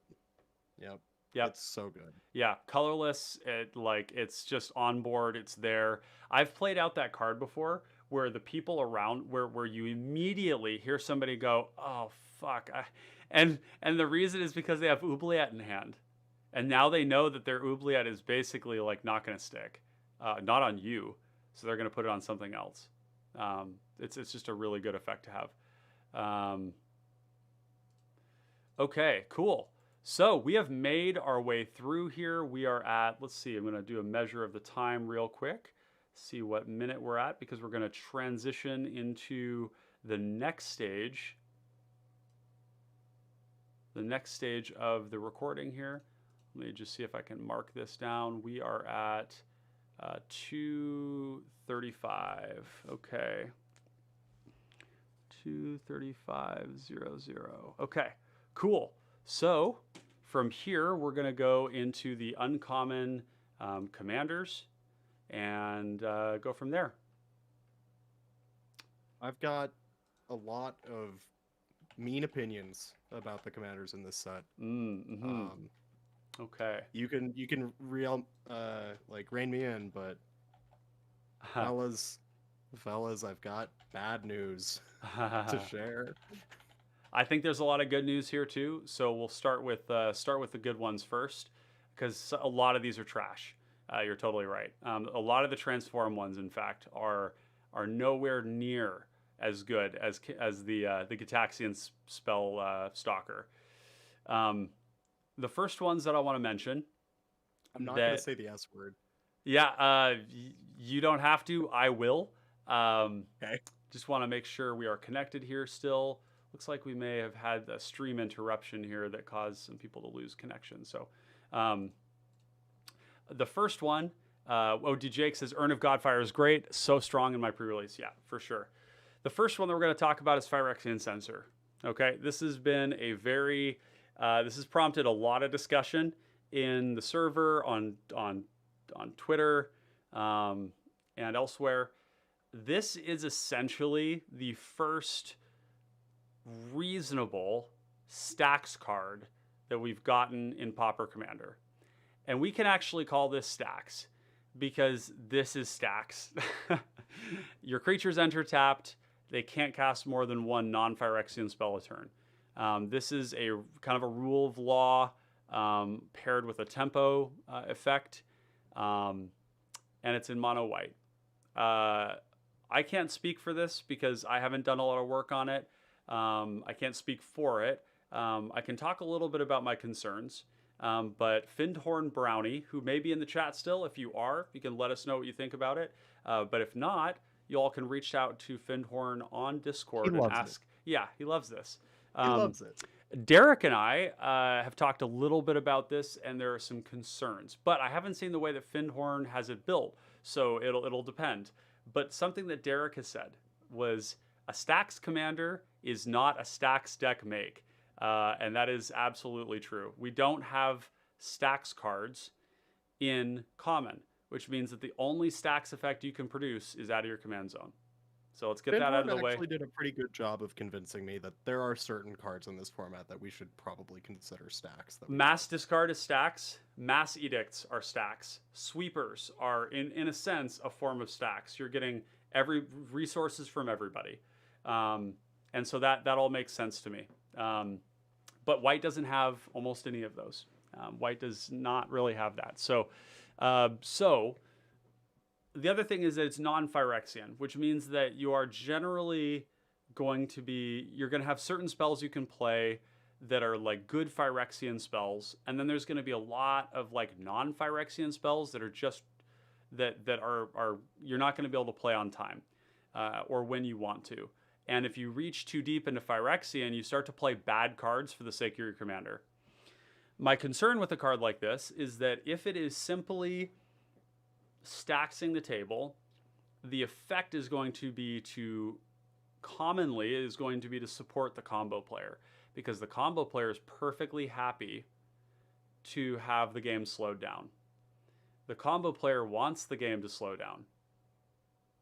Yep. Yep. It's so good. Yeah, Colorless, it's just on board, it's there. I've played out that card before where the people around, where you immediately hear somebody go, oh, fuck. And the reason is because they have Oubliette in hand. And now they know that their Oubliette is basically like not going to stick. Not on you. So they're going to put it on something else. It's just a really good effect to have. Okay, cool. So we have made our way through here. We are at, let's see, I'm going to do a measure of the time real quick. See what minute we're at because we're going to transition into the next stage. The next stage of the recording here. Let me just see if I can mark this down. We are at 2:35. Okay. 2:35:00. Okay, cool. So from here, we're going to go into the uncommon commanders and go from there. I've got a lot of mean opinions about the commanders in this set. Okay. You can rein me in, but fellas, I've got bad news to share. I think there's a lot of good news here too. So we'll start with the good ones first, because a lot of these are trash. You're totally right. A lot of the transform ones, in fact, are nowhere near as good as the Gitaxian spell stalker. The first ones that I want to mention. I'm not going to say the S word. Yeah, you don't have to. I will. Okay. Just want to make sure we are connected here still. Looks like we may have had a stream interruption here that caused some people to lose connection. So the first one, Jake says, Urn of Godfire is great. So strong in my pre-release. Yeah, for sure. The first one that we're going to talk about is Phyrexian Censor. Okay, this has been a very... this has prompted a lot of discussion in the server, on Twitter, and elsewhere. This is essentially the first reasonable stacks card that we've gotten in Pauper Commander. And we can actually call this stacks because this is stacks. Your creatures enter tapped. They can't cast more than one non-Phyrexian spell a turn. This is a kind of a rule of law paired with a tempo effect, and it's in mono white. I can't speak for this because I haven't done a lot of work on it. I can't speak for it. I can talk a little bit about my concerns. But Findhorn Brownie, who may be in the chat still, if you are, you can let us know what you think about it. But if not, you all can reach out to Findhorn on He Discord and loves it. ask. Yeah, he loves this. He loves it. Derek and I have talked a little bit about this, and there are some concerns. But I haven't seen the way that Findhorn has it built, so it'll depend. But something that Derek has said was a Stacks commander is not a Stacks deck make. And that is absolutely true. We don't have Stacks cards in common, which means that the only Stacks effect you can produce is out of your command zone. So let's get that out of the way. Actually did a pretty good job of convincing me that there are certain cards in this format that we should probably consider Stacks. Mass Discard is Stacks. Mass Edicts are Stacks. Sweepers are, in a sense, a form of Stacks. You're getting every resources from everybody. And so that all makes sense to me. But white doesn't have almost any of those. White does not really have that. So the other thing is that it's non-Phyrexian, which means that you are generally going to be, you're going to have certain spells you can play that are like good Phyrexian spells, and then there's going to be a lot of like non-Phyrexian spells that are just that are you're not going to be able to play on time or when you want to. And if you reach too deep into Phyrexian, you start to play bad cards for the sake of your commander. My concern with a card like this is that if it is simply stacksing the table, the effect is going to be to support the combo player, because the combo player is perfectly happy to have the game slowed down. The combo player wants the game to slow down.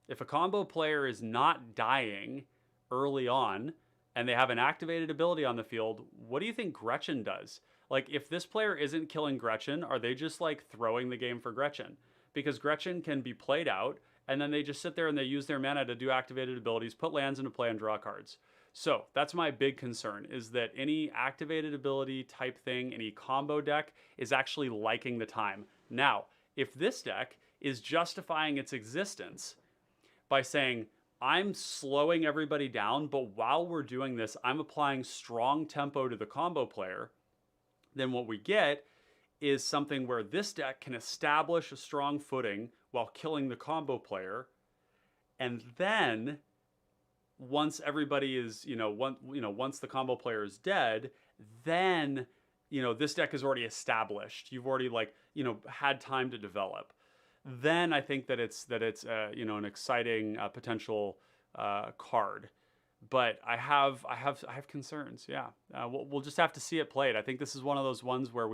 If a combo player is not dying early on and they have an activated ability on the field, what do you think Gretchen does? Like, if this player isn't killing Gretchen, are they just like throwing the game for Gretchen? Because Gretchen can be played out, and then they just sit there and they use their mana to do activated abilities, put lands into play, and draw cards. So that's my big concern, is that any activated ability type thing, any combo deck, is actually liking the time. Now, if this deck is justifying its existence by saying, I'm slowing everybody down, but while we're doing this, I'm applying strong tempo to the combo player, then what we get is something where this deck can establish a strong footing while killing the combo player. And then once everybody is, once the combo player is dead, then, this deck is already established. You've already had time to develop. Then I think that it's an exciting potential card. But I have concerns. Yeah, we'll just have to see it played. I think this is one of those ones where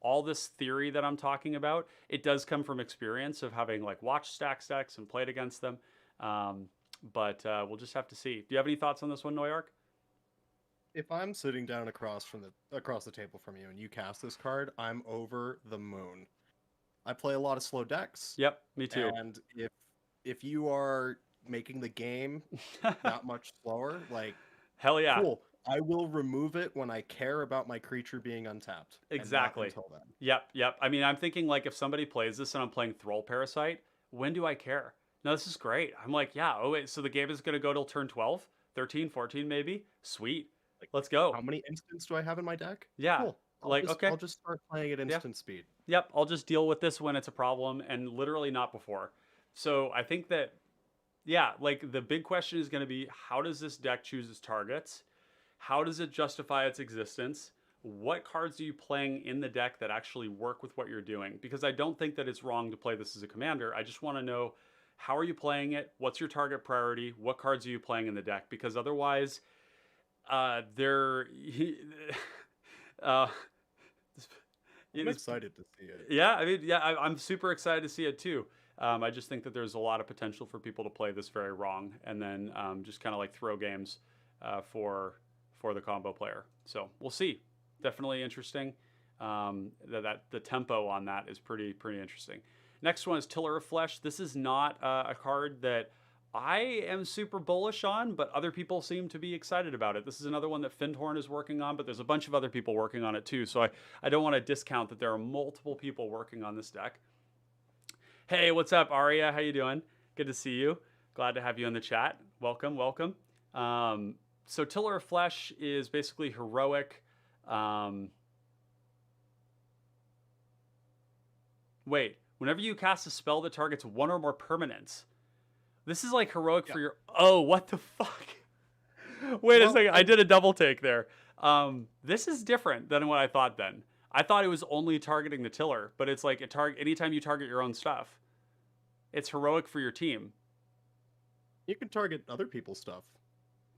all this theory that I'm talking about, it does come from experience of having watched Stacks decks and played against them. But we'll just have to see. Do you have any thoughts on this one, Noyark? If I'm sitting down across the table from you and you cast this card, I'm over the moon. I play a lot of slow decks. Yep, me too. And if you are making the game that much slower, hell yeah, cool. I will remove it when I care about my creature being untapped. Exactly. Until then. Yep. I mean, I'm thinking if somebody plays this and I'm playing Thrall Parasite, when do I care? No, this is great. I'm yeah, oh wait, so the game is going to go till turn 12, 13, 14 maybe? Sweet. Let's go. How many instants do I have in my deck? Yeah. Cool. Okay. I'll just start playing at instant speed. Yep, I'll just deal with this when it's a problem, and literally not before. So I think that, yeah, the big question is going to be, how does this deck choose its targets? How does it justify its existence? What cards are you playing in the deck that actually work with what you're doing? Because I don't think that it's wrong to play this as a commander. I just want to know, how are you playing it? What's your target priority? What cards are you playing in the deck? Because otherwise, I'm excited to see it. Yeah, I mean, I'm super excited to see it too. I just think that there's a lot of potential for people to play this very wrong, and then just kind of throw games for the combo player. So we'll see. Definitely interesting. That the tempo on that is pretty interesting. Next one is Tiller of Flesh. This is not a card that I am super bullish on, but other people seem to be excited about it. This is another one that Findhorn is working on, but there's a bunch of other people working on it too. So I don't want to discount that there are multiple people working on this deck. Hey, what's up, Aria? How you doing? Good to see you. Glad to have you in the chat. Welcome. so Tiller of Flesh is basically heroic. Wait, whenever you cast a spell that targets one or more permanents, this is like heroic Yeah. for your. Oh, what the fuck? Wait a second, I did a double take there. This is different than what I thought. Then I thought it was only targeting the Tiller, but it's like anytime you target your own stuff, it's heroic for your team. You can target other people's stuff.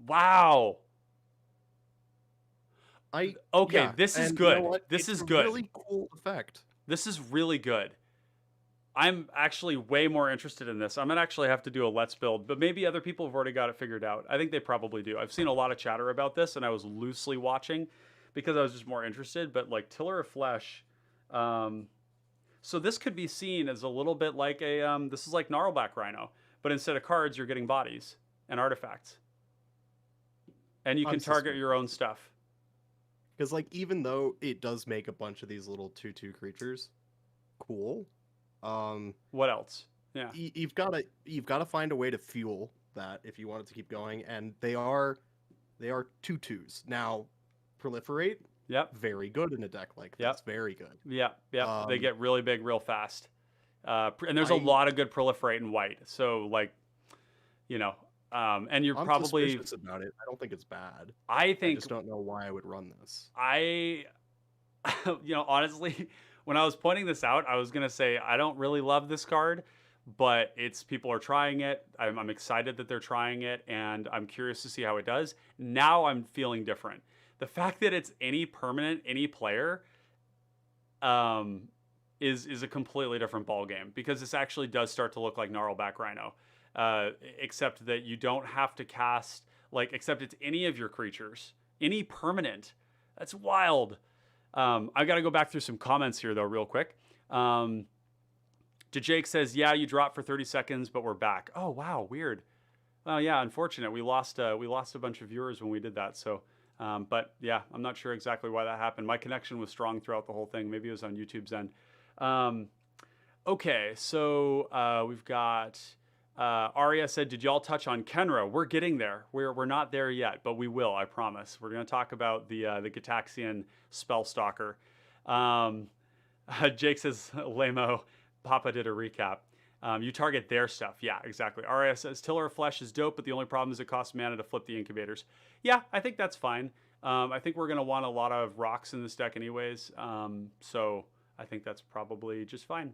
Wow. Okay, Yeah, this is and good. You know what? This it's is a good. Really cool effect. This is really good. I'm actually way more interested in this. I'm gonna actually have to do a let's build, but maybe other people have already got it figured out. I think they probably do. I've seen a lot of chatter about this, and I was loosely watching because I was just more interested. But like Tiller of Flesh, so this could be seen as a little bit like a this is like Gnarlback Rhino, but instead of cards, you're getting bodies and artifacts, and you can target your own stuff. Because like even though it does make a bunch of these little 2/2 creatures, cool. What else? Yeah. You've got to find a way to fuel that if you want it to keep going, and they are 2/2s now. Proliferate. Yep. Very good in a deck like this. Yep. Very good. Yep. Yep. They get really big real fast. And there's a I- lot of good proliferate in white. So like, you know, and you're I'm probably suspicious about it. I don't think it's bad. I I think just don't know why I would run this. I you know, honestly, when I was pointing this out, I was gonna say I don't really love this card, but it's people are trying it. I'm excited that they're trying it, and I'm curious to see how it does. Now I'm feeling different. The fact that it's any permanent, any player, is a completely different ball game because this actually does start to look like Gnarlback Rhino, except that you don't have to cast except it's any of your creatures, any permanent. That's wild. I got to go back through some comments here though, real quick. Jake says, "Yeah, you dropped for 30 seconds, but we're back." Oh wow, weird. Well, yeah, unfortunate. We lost a bunch of viewers when we did that. So, but yeah, I'm not sure exactly why that happened. My connection was strong throughout the whole thing. Maybe it was on YouTube's end. Okay, so we've got Arya said, "Did y'all touch on Kenra? We're getting there. We're not there yet, but we will. I promise. We're going to talk about the Gitaxian Spellstalker." Jake says, "Lamo, Papa did a recap. You target their stuff." Yeah, exactly. Arya says, "Tiller of Flesh is dope, but the only problem is it costs mana to flip the incubators." Yeah, I think that's fine. I think we're going to want a lot of rocks in this deck anyways, so I think that's probably just fine.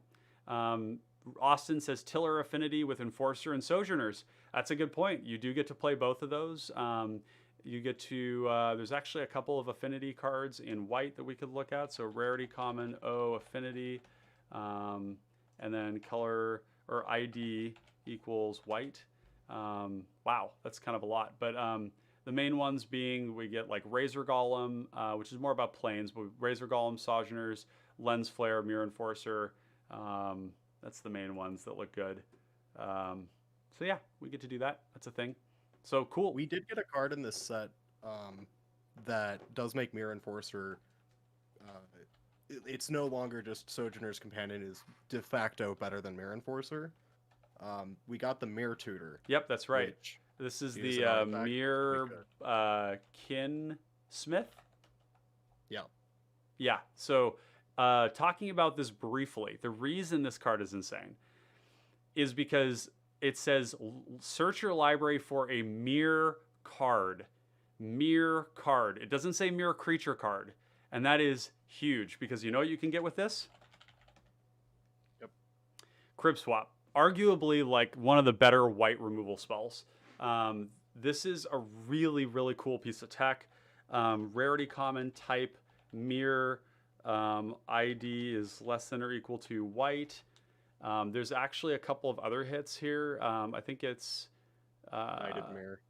Austin says Tiller affinity with Enforcer and Sojourners. That's a good point. You do get to play both of those. You get to, there's actually a couple of affinity cards in white that we could look at. So rarity, common, O, affinity, and then color or ID equals white. Wow, that's kind of a lot. But the main ones being we get like Razor Golem, which is more about planes, but Razor Golem, Sojourners, Lens Flare, Mirror Enforcer. That's the main ones that look good. So yeah, we get to do that. That's a thing. So cool. We did get a card in this set that does make Mirror Enforcer. It's no longer just Sojourner's Companion is de facto better than Mirror Enforcer. We got the Mirror Tutor. Yep, that's right. This is the Mirror Kin Smith. Yeah. Yeah. So talking about this briefly, the reason this card is insane is because it says search your library for a mirror card. Mirror card. It doesn't say mirror creature card. And that is huge because you know what you can get with this? Yep. Crib Swap. Arguably like one of the better white removal spells. This is a really, really cool piece of tech. Rarity, common, type, mirror. ID is less than or equal to white. There's actually a couple of other hits here. I think it's Knighted Mirror.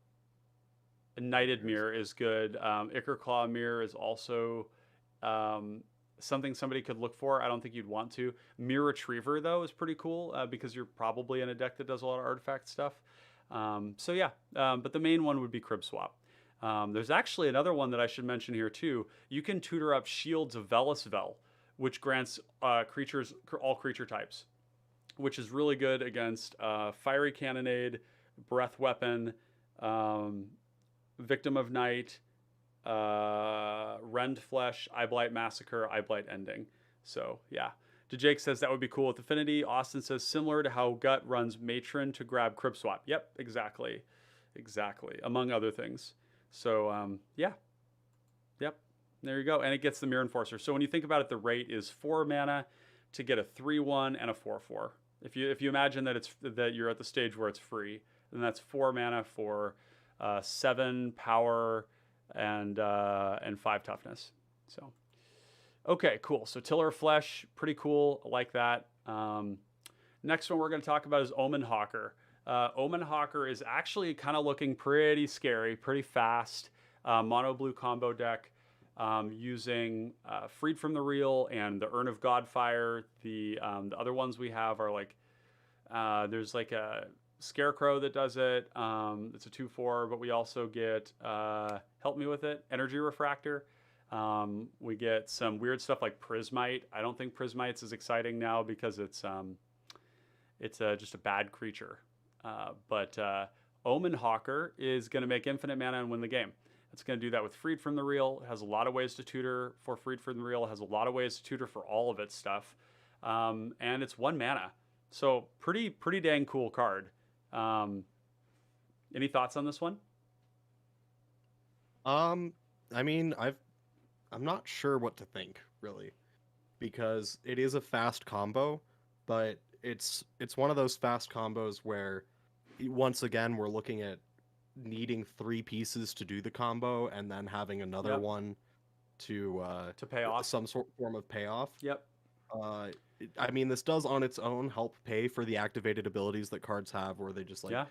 Knighted Mirror is good. Ichor Claw Mirror is also something somebody could look for. I don't think you'd want to. Mirror Retriever, though, is pretty cool because you're probably in a deck that does a lot of artifact stuff. So yeah, but the main one would be Crib Swap. There's actually another one that I should mention here too. You can tutor up Shields of Velasvel, which grants all creature types, which is really good against Fiery Cannonade, Breath Weapon, Victim of Night, Rend Flesh, Eyeblight Massacre, Eyeblight Ending. So yeah. Jake says that would be cool with Affinity. Austin says similar to how Gut runs Matron to grab Crib Swap. Yep, exactly. Exactly. Among other things. So yeah. Yep. There you go. And it gets the Mirror Enforcer. So when you think about it, the rate is 4 mana to get a 3/1 and a 4/4. If you imagine that you're at the stage where it's free, then that's 4 mana for 7 power and 5 toughness. So okay, cool. So Tiller Flesh, pretty cool. I like that. Next one we're going to talk about is Omen Hawker. Omen Hawker is actually kind of looking pretty scary, pretty fast. Mono blue combo deck using Freed from the Real and the Urn of Godfire. The other ones we have are like, there's like a Scarecrow that does it. It's a 2/4, but we also get, help me with it, Energy Refractor. We get some weird stuff like Prismite. I don't think Prismite's as exciting now because it's just a bad creature. But Omen Hawker is going to make infinite mana and win the game. It's going to do that with Freed from the Real. It has a lot of ways to tutor for Freed from the Real. It has a lot of ways to tutor for all of its stuff. And it's 1 mana. So pretty dang cool card. Any thoughts on this one? I mean, I'm not sure what to think, really, because it is a fast combo, but it's one of those fast combos where, once again, we're looking at needing 3 pieces to do the combo and then having another one to pay off, some form of payoff. Yep. I mean, this does on its own help pay for the activated abilities that cards have, where they just like,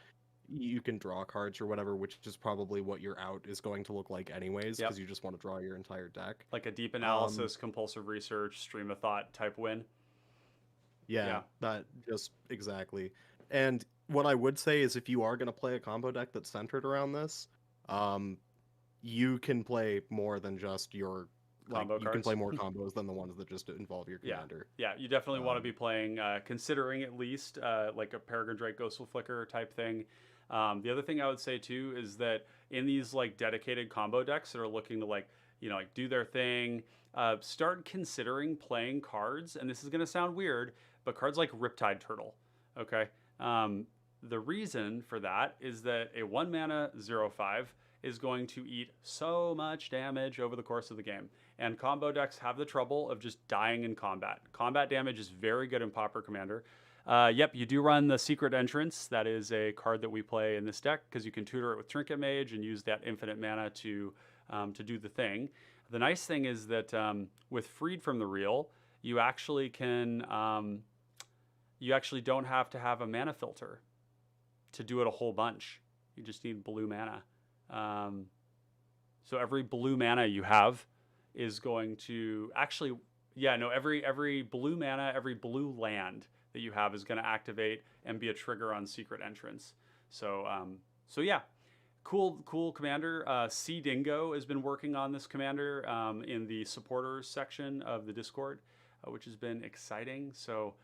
you can draw cards or whatever, which is probably what your out is going to look like anyways, because you just want to draw your entire deck. Like a deep analysis, compulsive research, stream of thought type win. Yeah, that just exactly. And what I would say is, if you are going to play a combo deck that's centered around this, you can play more than just your combo cards. You can play more combos than the ones that just involve your commander. Yeah, you definitely want to be playing, considering at least like a Peregrine Drake Ghostful Flicker type thing. The other thing I would say too is that in these like dedicated combo decks that are looking to like do their thing, start considering playing cards. And this is going to sound weird, but cards like Riptide Turtle. Okay. The reason for that is that a 1 mana 0/5 is going to eat so much damage over the course of the game. And combo decks have the trouble of just dying in combat. Combat damage is very good in Pauper Commander. Yep, you do run the Secret Entrance. That is a card that we play in this deck because you can tutor it with Trinket Mage and use that infinite mana to do the thing. The nice thing is that with Freed from the Real, you actually can, you actually don't have to have a mana filter to do it a whole bunch. You just need blue mana. So every blue mana you have is going to actually, every blue mana, every blue land that you have is going to activate and be a trigger on Secret Entrance. So yeah, cool commander. C Dingo has been working on this commander in the supporters section of the Discord, which has been exciting. So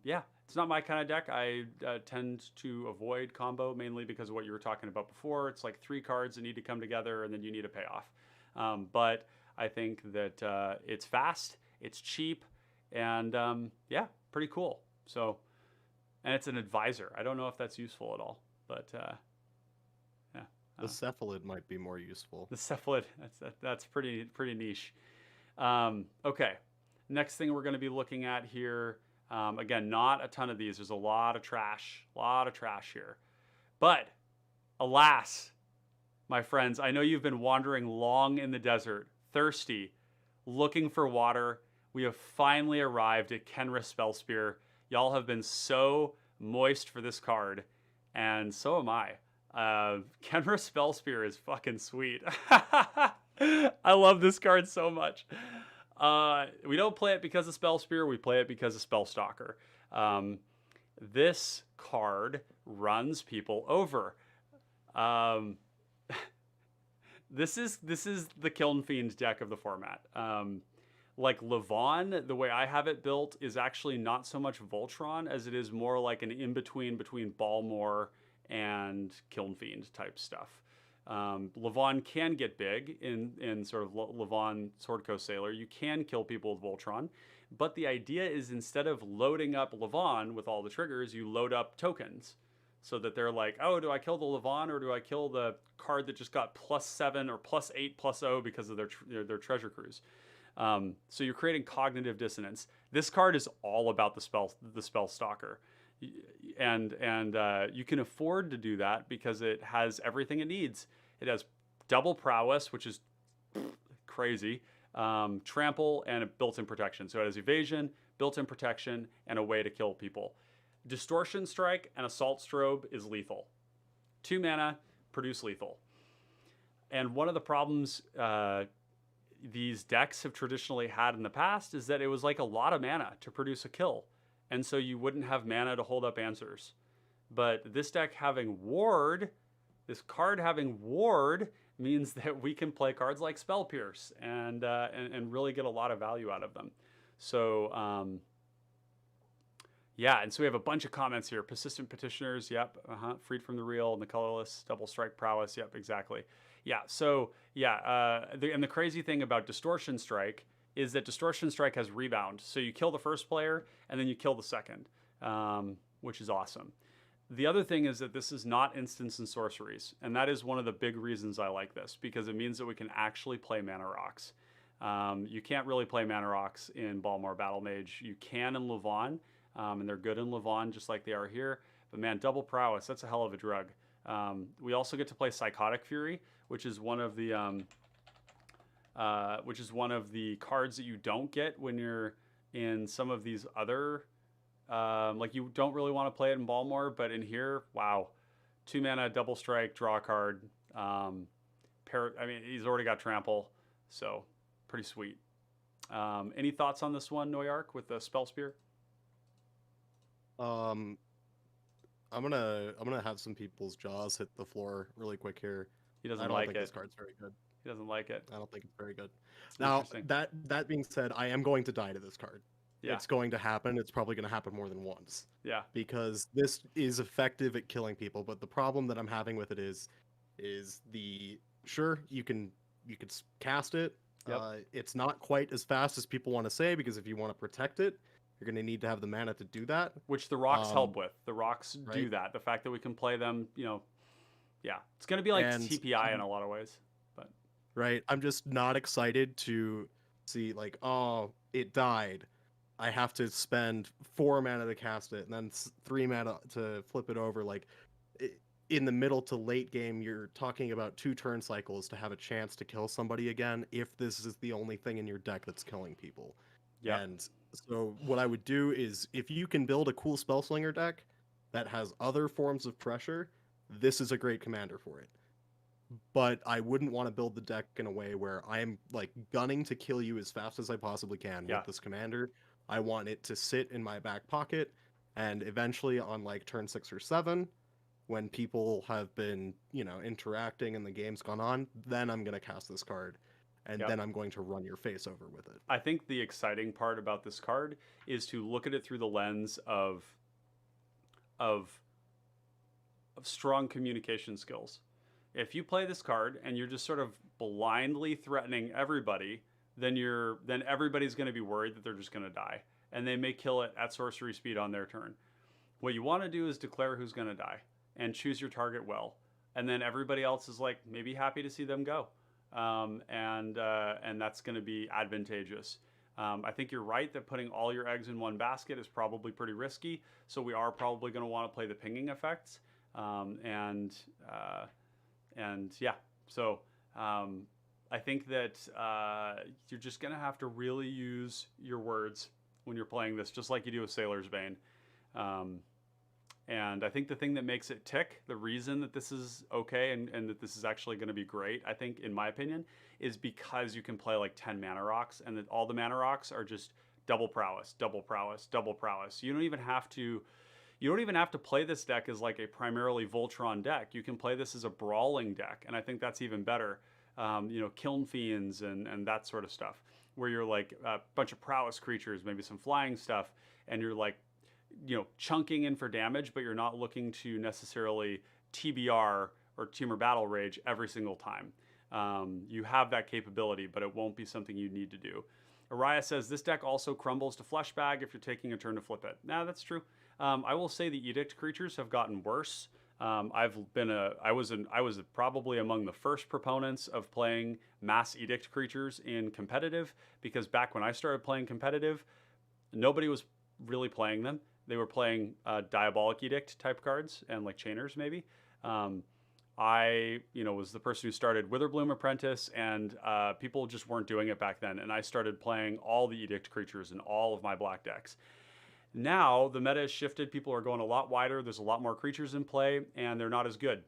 yeah, it's not my kind of deck. I tend to avoid combo mainly because of what you were talking about before. It's like 3 cards that need to come together and then you need a payoff. But I think that it's fast, it's cheap, and yeah, pretty cool. So, and it's an advisor. I don't know if that's useful at all, but yeah. The Cephalid might be more useful. The Cephalid, that's pretty niche. Okay, next thing we're going to be looking at here. Again, not a ton of these. There's a lot of trash here. But alas, my friends, I know you've been wandering long in the desert, thirsty, looking for water. We have finally arrived at Kenra Spellspear. Y'all have been so moist for this card, and so am I. Kenra Spellspear is fucking sweet. I love this card so much. We don't play it because of Spellspear, we play it because of Spellstalker. This card runs people over. This is the Kiln Fiend deck of the format. Like Levon, the way I have it built is actually not so much Voltron as it is more like an in-between between Balmor and Kiln Fiend type stuff. Levon can get big in sort of Levon Sword Coast Sailor. You can kill people with Voltron, but the idea is instead of loading up Levon with all the triggers, you load up tokens, so that they're like, oh, do I kill the Levon or do I kill the card that just got +7 or +8/+0 because of their treasure cruise? So you're creating cognitive dissonance. This card is all about the spell stalker, and you can afford to do that because it has everything it needs. It has double prowess, which is crazy, trample, and a built-in protection. So it has evasion, built-in protection, and a way to kill people. Distortion Strike and Assault Strobe is lethal. 2 mana, produce lethal. And one of the problems these decks have traditionally had in the past is that it was like a lot of mana to produce a kill. And so you wouldn't have mana to hold up answers. But this deck having Ward, this card having Ward, means that we can play cards like Spell Pierce and really get a lot of value out of them. So, yeah, and so we have a bunch of comments here. Persistent Petitioners, yep, Freed from the Real, and the Colorless, Double Strike Prowess, yep, exactly. Yeah, so, yeah, and the crazy thing about Distortion Strike is that Distortion Strike has rebound. So you kill the first player, and then you kill the second, which is awesome. The other thing is that this is not instants and sorceries, and that is one of the big reasons I like this, because it means that we can actually play Mana Rocks. You can't really play Mana Rocks in Balmor Battle Mage. You can in Levon, and they're good in Levon just like they are here. But man, Double Prowess, that's a hell of a drug. We also get to play Psychotic Fury, which is one of the cards that you don't get when you're in some of these other. Like you don't really want to play it in Balmor, but in here, wow, 2 mana, double strike, draw a card. I mean, he's already got trample, so pretty sweet. Any thoughts on this one, Noyark, with the Spell Spear? I'm gonna have some people's jaws hit the floor really quick here. He doesn't I don't like think it. this card's very good. He doesn't like it. I don't think it's very good. Now that being said, I am going to die to this card. Yeah. It's going to happen. It's probably going to happen more than once. Yeah. Because this is effective at killing people, but the problem that I'm having with it is sure you can cast it. Yep. It's not quite as fast as people want to say, because if you want to protect it, you're going to need to have the mana to do that. Which the rocks help with. The rocks do that. The fact that we can play them, yeah, it's going to be like TPI in a lot of ways. But right, I'm just not excited to see like, oh, it died. I have to spend 4 mana to cast it, and then 3 mana to flip it over. Like, in the middle to late game, you're talking about 2 turn cycles to have a chance to kill somebody again, if this is the only thing in your deck that's killing people. Yeah. And so what I would do is, if you can build a cool Spellslinger deck that has other forms of pressure, this is a great commander for it. But I wouldn't want to build the deck in a way where I am like gunning to kill you as fast as I possibly can with this commander. I want it to sit in my back pocket, and eventually on like turn 6 or 7, when people have been, interacting and the game's gone on, then I'm going to cast this card, and then I'm going to run your face over with it. I think the exciting part about this card is to look at it through the lens of strong communication skills. If you play this card and you're just sort of blindly threatening everybody, then everybody's going to be worried that they're just going to die, and they may kill it at sorcery speed on their turn. What you want to do is declare who's going to die and choose your target well, and then everybody else is like maybe happy to see them go, and that's going to be advantageous. I think you're right that putting all your eggs in one basket is probably pretty risky, so we are probably going to want to play the pinging effects, and yeah, so. I think that you're just going to have to really use your words when you're playing this, just like you do with Sailor's Bane. And I think the thing that makes it tick, the reason that this is okay and that this is actually going to be great, I think, in my opinion, is because you can play like 10 Mana Rocks, and that all the Mana Rocks are just double prowess, double prowess, double prowess. You don't even have to play this deck as like a primarily Voltron deck. You can play this as a brawling deck, and I think that's even better. Kiln Fiends and that sort of stuff, where you're like a bunch of prowess creatures, maybe some flying stuff, and you're like, chunking in for damage, but you're not looking to necessarily TBR or Temur Battle Rage every single time. You have that capability, but it won't be something you need to do. Araya says this deck also crumbles to Flesh Bag if you're taking a turn to flip it. Nah, that's true. I will say the Edict creatures have gotten worse. I was probably among the first proponents of playing mass Edict creatures in competitive, because back when I started playing competitive, nobody was really playing them. They were playing Diabolic Edict type cards and like Chainers maybe. I was the person who started Witherbloom Apprentice, and people just weren't doing it back then. And I started playing all the Edict creatures in all of my black decks. Now the meta has shifted. People are going a lot wider. There's a lot more creatures in play, and they're not as good.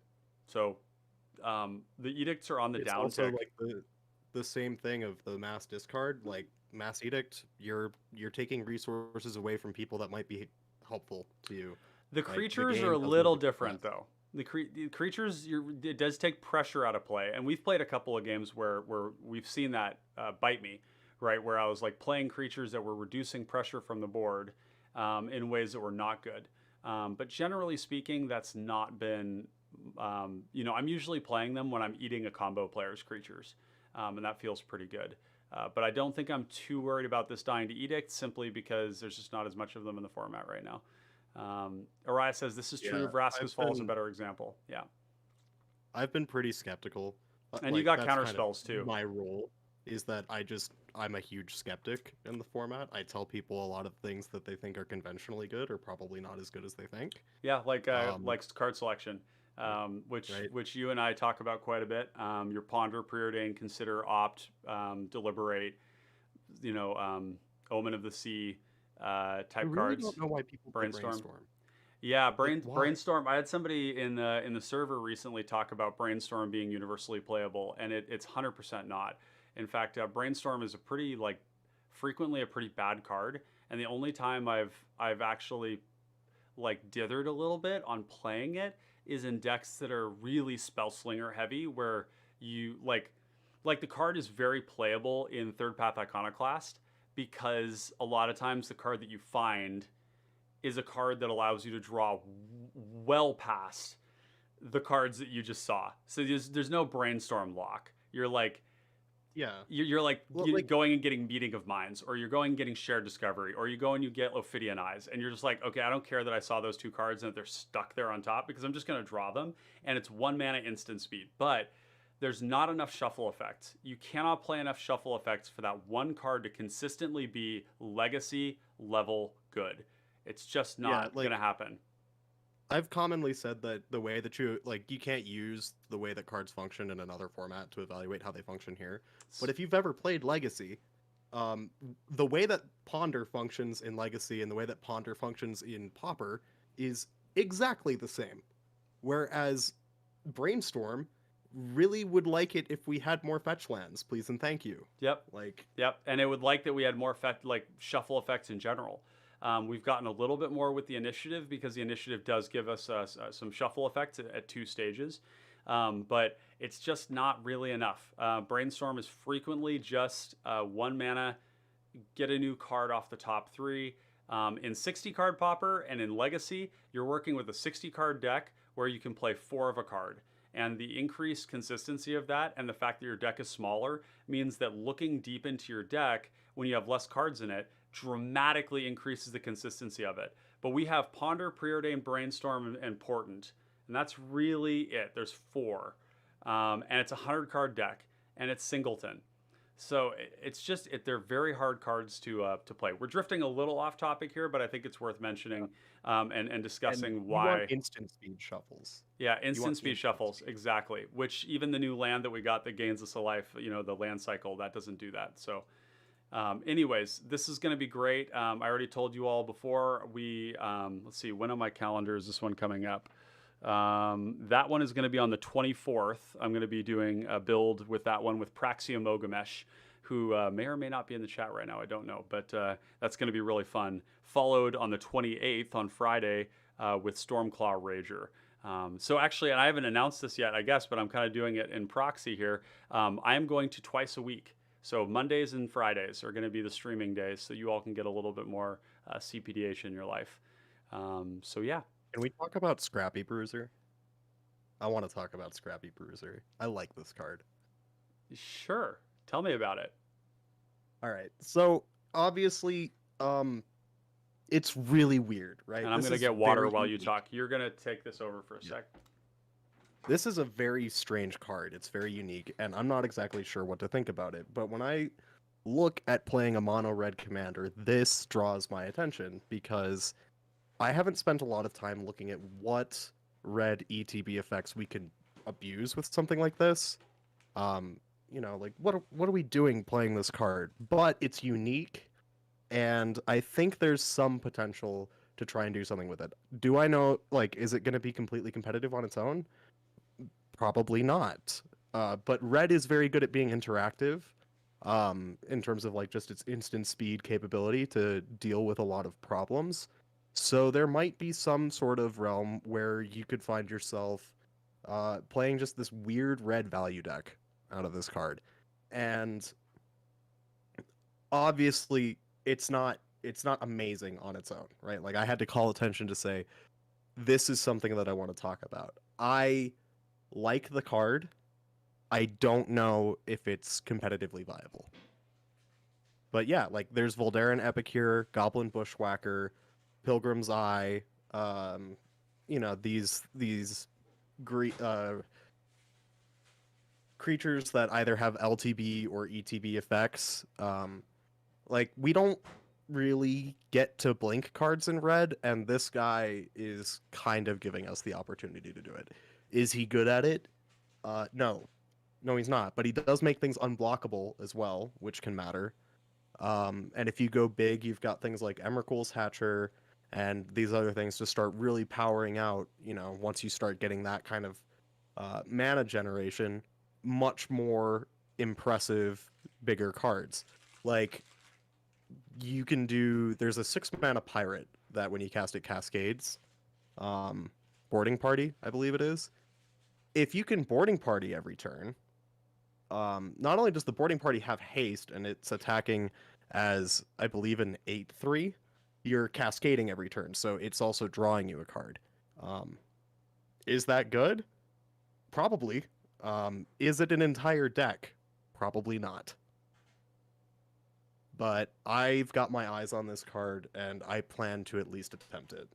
So the Edicts are on the It's downtick. also like the same thing of the mass discard, like mass edict. You're taking resources away from people that might be helpful to you. The creatures are a little different, though. The creatures, it does take pressure out of play, and we've played a couple of games where we've seen that bite me, right? Where I was like playing creatures that were reducing pressure from the board in ways that were not good. But generally speaking, that's not been. I'm usually playing them when I'm eating a combo player's creatures, and that feels pretty good. But I don't think I'm too worried about this dying to Edict, simply because there's just not as much of them in the format right now. Araya says this is true. Vraska's Fall is a better example. Yeah, I've been pretty skeptical. And you got counter spells too. My role is that I'm a huge skeptic in the format. I tell people a lot of things that they think are conventionally good are probably not as good as they think. Yeah, like card selection, which you and I talk about quite a bit. Your Ponder, Preordain, Consider, Opt, Deliberate, Omen of the Sea type cards. I really don't know why people brainstorm. Yeah, Brainstorm. I had somebody in the server recently talk about Brainstorm being universally playable, and it's 100% not. In fact, Brainstorm is frequently a pretty bad card, and the only time I've actually dithered a little bit on playing it is in decks that are really Spellslinger heavy, where you the card is very playable in Third Path Iconoclast, because a lot of times the card that you find is a card that allows you to draw well past the cards that you just saw. So there's no Brainstorm lock. You're going and getting Meeting of Minds, or you're going and getting Shared Discovery, or you go and you get Ophidian Eyes, and you're just like, okay, I don't care that I saw those two cards and that they're stuck there on top, because I'm just going to draw them, and it's 1 mana instant speed. But there's not enough shuffle effects. You cannot play enough shuffle effects for that one card to consistently be legacy level good. It's just not going to happen. I've commonly said that the way that you can't use the way that cards function in another format to evaluate how they function here. But if you've ever played Legacy, the way that Ponder functions in Legacy and the way that Ponder functions in Pauper is exactly the same. Whereas Brainstorm really would like it if we had more fetch lands, please and thank you. Yep. And it would like that we had more shuffle effects in general. We've gotten a little bit more with the initiative, because the initiative does give us some shuffle effects at 2 stages. But it's just not really enough. Brainstorm is frequently just 1 mana, get a new card off the top 3. In 60 card Pauper and in Legacy, you're working with a 60 card deck where you can play 4 of a card. And the increased consistency of that, and the fact that your deck is smaller, means that looking deep into your deck when you have less cards in it dramatically increases the consistency of it. But we have Ponder, Preordain, Brainstorm, and Portent, and that's really it. There's 4, and it's a 100 card deck, and it's singleton. So it's just they're very hard cards to play. We're drifting a little off topic here, but I think it's worth mentioning and discussing why. You want instant speed shuffles. Yeah, instant speed shuffles, exactly. Which even the new land that we got that gains us a life, the land cycle, that doesn't do that. So anyways, this is going to be great. I already told you all before. Let's see, when on my calendar is this one coming up? That one is going to be on the 24th. I'm going to be doing a build with that one with Praxia Mogamesh, who may or may not be in the chat right now. I don't know, but that's going to be really fun. Followed on the 28th on Friday with Stormclaw Rager. So actually, and I haven't announced this yet, I guess, but I'm kind of doing it in proxy here. I am going to twice a week. So Mondays and Fridays are going to be the streaming days, so you all can get a little bit more CPDH in your life. So yeah. Can we talk about Scrappy Bruiser? I want to talk about Scrappy Bruiser. I like this card. Sure. Tell me about it. All right. So obviously, it's really weird, right? And I'm This going to is get water very while you unique. talk. You're going to take this over for a sec. This is a very strange card. It's very unique, and I'm not exactly sure what to think about it. But when I look at playing a mono red commander, this draws my attention because I haven't spent a lot of time looking at what red ETB effects we can abuse with something like this. Like what are we doing playing this card? But it's unique, and I think there's some potential to try and do something with it. Do I know, like, is it going to be completely competitive on its own? Probably not. But red is very good at being interactive, in terms of like just its instant speed capability to deal with a lot of problems. So there might be some sort of realm where you could find yourself playing just this weird red value deck out of this card. And obviously it's not amazing on its own, right? Like I had to call attention to say this is something that I want to talk about. I like the card. I don't know if it's competitively viable. But yeah, like there's Voldaren Epicure, Goblin Bushwhacker, Pilgrim's Eye, these creatures that either have LTB or ETB effects. Like we don't really get to blink cards in red, and this guy is kind of giving us the opportunity to do it. Is he good at it? No. No, he's not. But he does make things unblockable as well, which can matter. And if you go big, you've got things like Emrakul's Hatcher and these other things to start really powering out, once you start getting that kind of mana generation, much more impressive, bigger cards. Like, there's a 6-mana pirate that when you cast it cascades. Boarding Party, I believe it is. If you can Boarding Party every turn, not only does the Boarding Party have haste and it's attacking as, I believe, an 8/3, you're cascading every turn, so it's also drawing you a card. Is that good? Probably. Is it an entire deck? Probably not. But I've got my eyes on this card, and I plan to at least attempt it.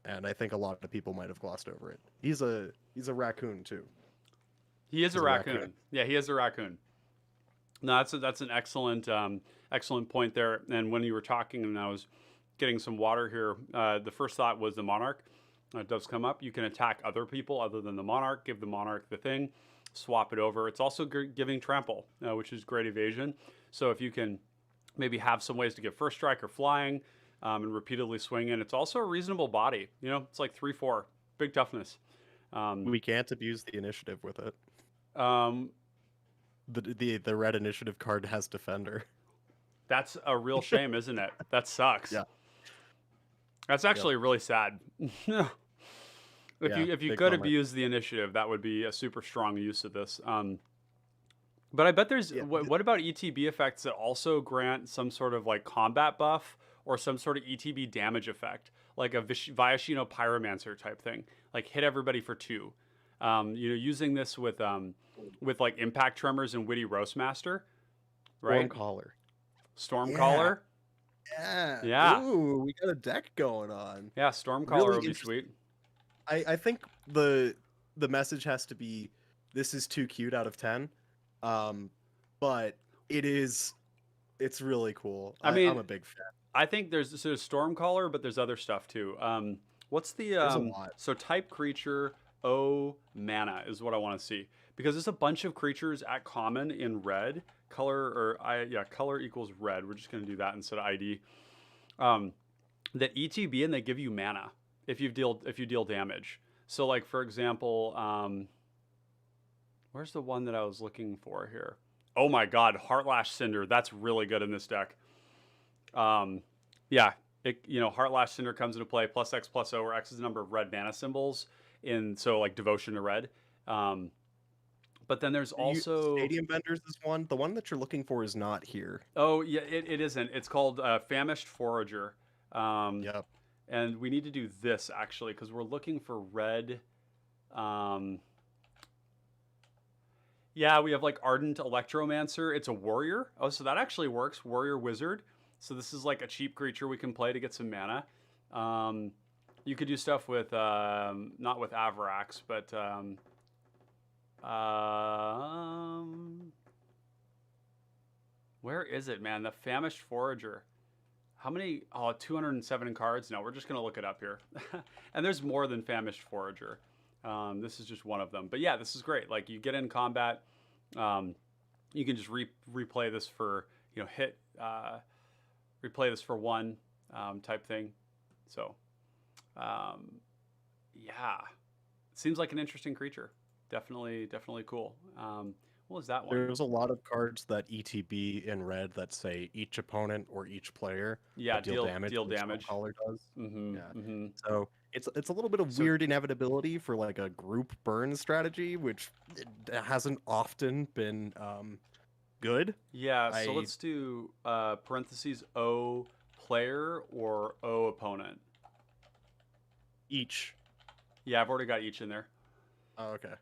And I think a lot of people might have glossed over it. He's a raccoon too. He is a raccoon. Yeah, he is a raccoon. No, that's an excellent excellent point there. And when you were talking, and I was getting some water here, the first thought was the Monarch. It does come up. You can attack other people other than the Monarch. Give the Monarch the thing, swap it over. It's also giving trample, which is great evasion. So if you can maybe have some ways to get first strike or flying, and repeatedly swing in, it's also a reasonable body. It's like 3/4, big toughness. We can't abuse the initiative with it. Um, the red initiative card has Defender. That's a real shame, isn't it? That sucks. Yeah. That's actually really sad. If you could abuse the initiative, that would be a super strong use of this. But I bet there's what about ETB effects that also grant some sort of like combat buff or some sort of ETB damage effect, like a Viashino Pyromancer type thing, like hit everybody for 2. Using this with like Impact Tremors and Witty Roastmaster, right? Stormcaller. Yeah. Ooh, we got a deck going on. Yeah, Stormcaller would be sweet. I think the message has to be, this is too cute out of 10. But it's really cool. I'm a big fan. I think there's Stormcaller, but there's other stuff too. What's the there's a lot. So type creature mana is what I want to see, because there's a bunch of creatures at common in red color color equals red. We're just gonna do that instead of ID. That ETB and they give you mana if you deal damage. So like for example, where's the one that I was looking for here? Oh my God, Heartlash Cinder. That's really good in this deck. Heartlash Cinder comes into play, +X/+O, where X is the number of red mana symbols so like devotion to red. But then there's also Stadium Benders is one. The one that you're looking for is not here. Oh yeah, it isn't. It's called Famished Forager. Yep. And we need to do this actually because we're looking for red. Yeah, we have like Ardent Electromancer. It's a warrior. Oh, so that actually works. Warrior Wizard. So this is like a cheap creature we can play to get some mana. Um, you could do stuff with not with Avarax, but where is it, man? The Famished Forager. How many? Oh, 207 cards. No, we're just gonna look it up here. And there's more than Famished Forager. This is just one of them. But yeah, this is great. Like you get in combat, um, you can just replay this for hit replay this for one type thing. So yeah, it seems like an interesting creature. Definitely cool. What was that one? There's a lot of cards that ETB in red that say each opponent or each player Yeah, that deal damage. deal which damage. Collar does. Mm-hmm, Yeah. mm-hmm. So it's a little bit of So weird inevitability for like a group burn strategy, which hasn't often been good. yeah, so I let's do parentheses O player or O opponent. each. Yeah, I've already got each in there. Oh, okay.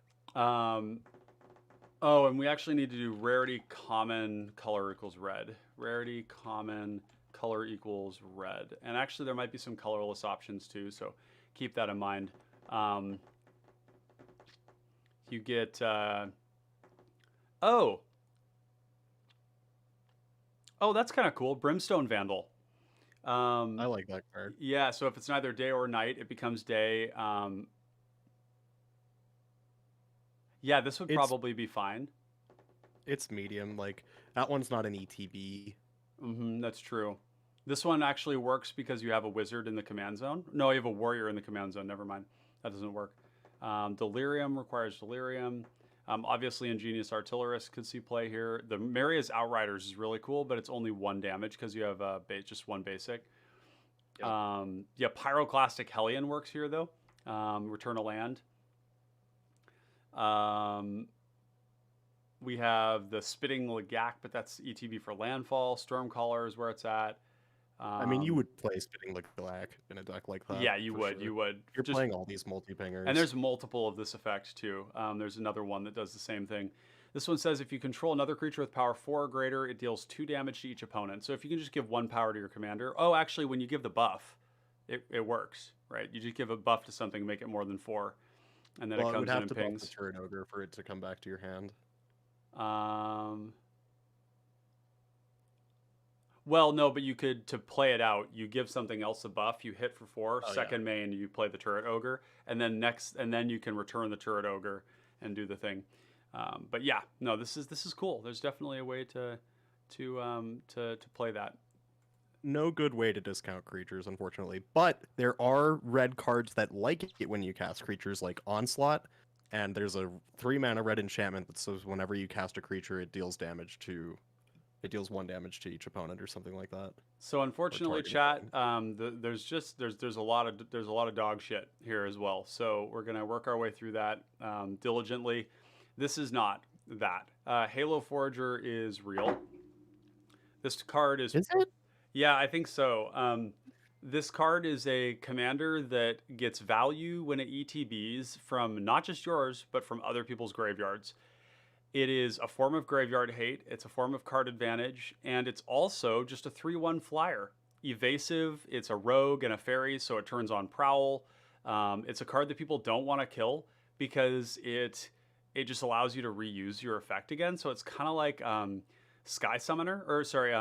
Oh, and we actually need to do rarity common color equals red. Rarity common color equals red. And actually there might be some colorless options too, so keep that in mind. You get oh, that's kind of cool. Brimstone Vandal. I like that card. Yeah, so if it's neither day or night, it becomes day. Yeah, this would It's probably be fine. it's medium. Like that one's not an ETB. That's true. This one actually works because you have a wizard in the command zone. No, you have a warrior in the command zone. Never mind. That doesn't work. Delirium requires Delirium. Obviously, Ingenious Artillerist could see play here. The Maria's Outriders is really cool, but it's only 1 damage because you have just 1 basic. Yep. Yeah, Pyroclastic Hellion works here, though. Return a land. We have the Spitting Lagak, but that's ETB for landfall. Stormcaller is where it's at. I mean, you would play Spitting Lagak in a deck like that. Yeah, you would. Sure. You would. You're playing all these multi-pingers. And there's multiple of this effect too. There's another one that does the same thing. This one says if you control another creature with power 4 or greater, it deals 2 damage to each opponent. So if you can just give 1 power to your commander. Oh, actually, when you give the buff, it works, right? You just give a buff to something, make it more than 4, and then it comes in and pings. It would have to buff the turret ogre for it to come back to your hand. Well, no, but you could, to play it out, you give something else a buff, you hit for 4, Oh, second main, you play the turret ogre, and then you can return the turret ogre and do the thing. But yeah, no, this is cool. There's definitely a way to play that. No good way to discount creatures, unfortunately. But there are red cards that like it when you cast creatures, like Onslaught. And there's a 3-mana red enchantment that says whenever you cast a creature, it deals 1 damage to each opponent or something like that. So unfortunately, chat, there's a lot of dog shit here as well. So we're gonna work our way through that diligently. This is not that. Halo Forager is real. This card is. Is it? Yeah, I think so. This card is a commander that gets value when it ETBs from not just yours, but from other people's graveyards. It is a form of graveyard hate, it's a form of card advantage, and it's also just a 3/1 flyer. Evasive, it's a rogue and a fairy, so it turns on Prowl. It's a card that people don't want to kill because it just allows you to reuse your effect again. So it's kind of like Sky Summoner, or sorry,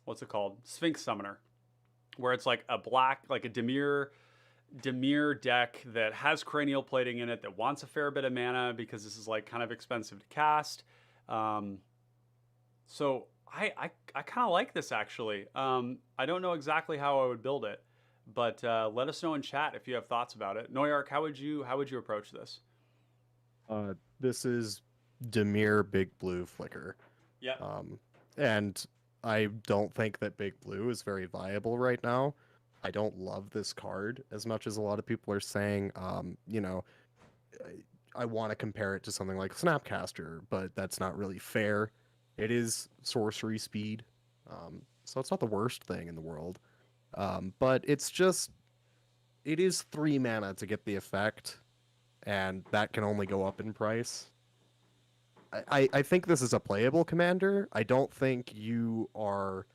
what's it called? Sphinx Summoner, where it's like a black, like a Dimir deck that has cranial plating in it that wants a fair bit of mana because this is like kind of expensive to cast. So I kind of like this actually. I don't know exactly how I would build it, but let us know in chat if you have thoughts about it. Noyark, how would you approach this? This is Dimir Big Blue Flicker. Yeah. And I don't think that Big Blue is very viable right now. I don't love this card as much as a lot of people are saying. I want to compare it to something like Snapcaster, but that's not really fair. It is sorcery speed, so it's not the worst thing in the world. But it is 3 mana to get the effect, and that can only go up in price. I think this is a playable commander. I don't think you are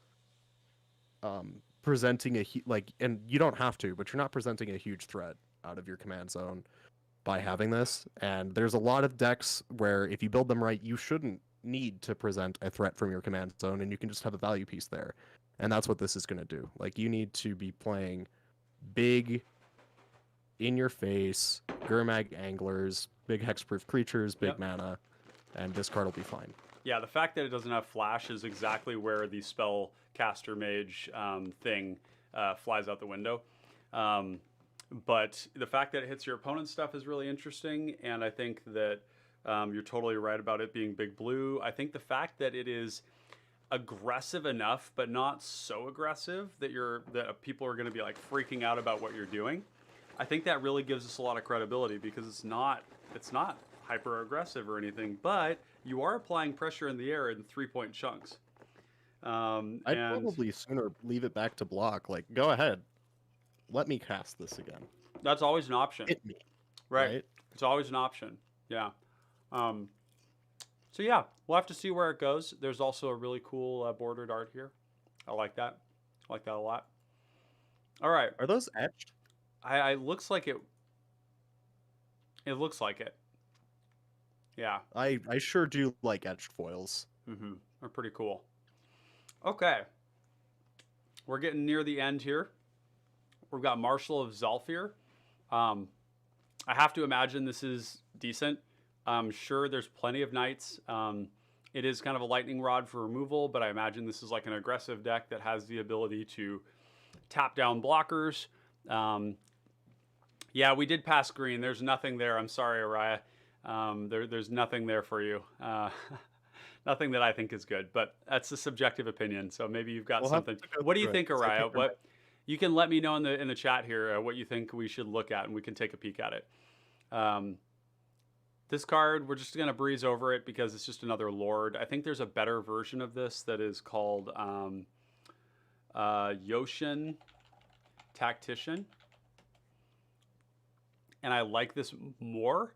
presenting and you don't have to, but you're not presenting a huge threat out of your command zone by having this. And there's a lot of decks where if you build them right, you shouldn't need to present a threat from your command zone, and you can just have a value piece there. And that's what this is going to do. Like, you need to be playing big, in your face, Gurmag anglers, big hexproof creatures, big mana, and this card will be fine. Yeah, the fact that it doesn't have flash is exactly where the spellcaster mage thing flies out the window. But the fact that it hits your opponent's stuff is really interesting, and I think that you're totally right about it being big blue. I think the fact that it is aggressive enough, but not so aggressive that people are going to be like freaking out about what you're doing. I think that really gives us a lot of credibility, because it's not hyper aggressive or anything, but you are applying pressure in the air in 3-point chunks. I'd probably sooner leave it back to block. Like, go ahead, let me cast this again. That's always an option. Hit me. Right. It's always an option. Yeah. So yeah, we'll have to see where it goes. There's also a really cool bordered art here. I like that. I like that a lot. All right. Are those etched? I looks like it. It looks like it. Yeah. I sure do like etched foils. Mm-hmm. They're pretty cool. Okay. We're getting near the end here. We've got Marshal of Zhalfir. I have to imagine this is decent. I'm sure there's plenty of knights. It is kind of a lightning rod for removal, but I imagine this is like an aggressive deck that has the ability to tap down blockers. Yeah, we did pass green. There's nothing there. I'm sorry, Araya. There's nothing there for you. Nothing that I think is good, but that's a subjective opinion. So maybe you've got something. What do you think, Araya? What you can let me know in the chat here what you think we should look at, and we can take a peek at it. This card, we're just gonna breeze over it because it's just another Lord. I think there's a better version of this that is called Yoshin Tactician, and I like this more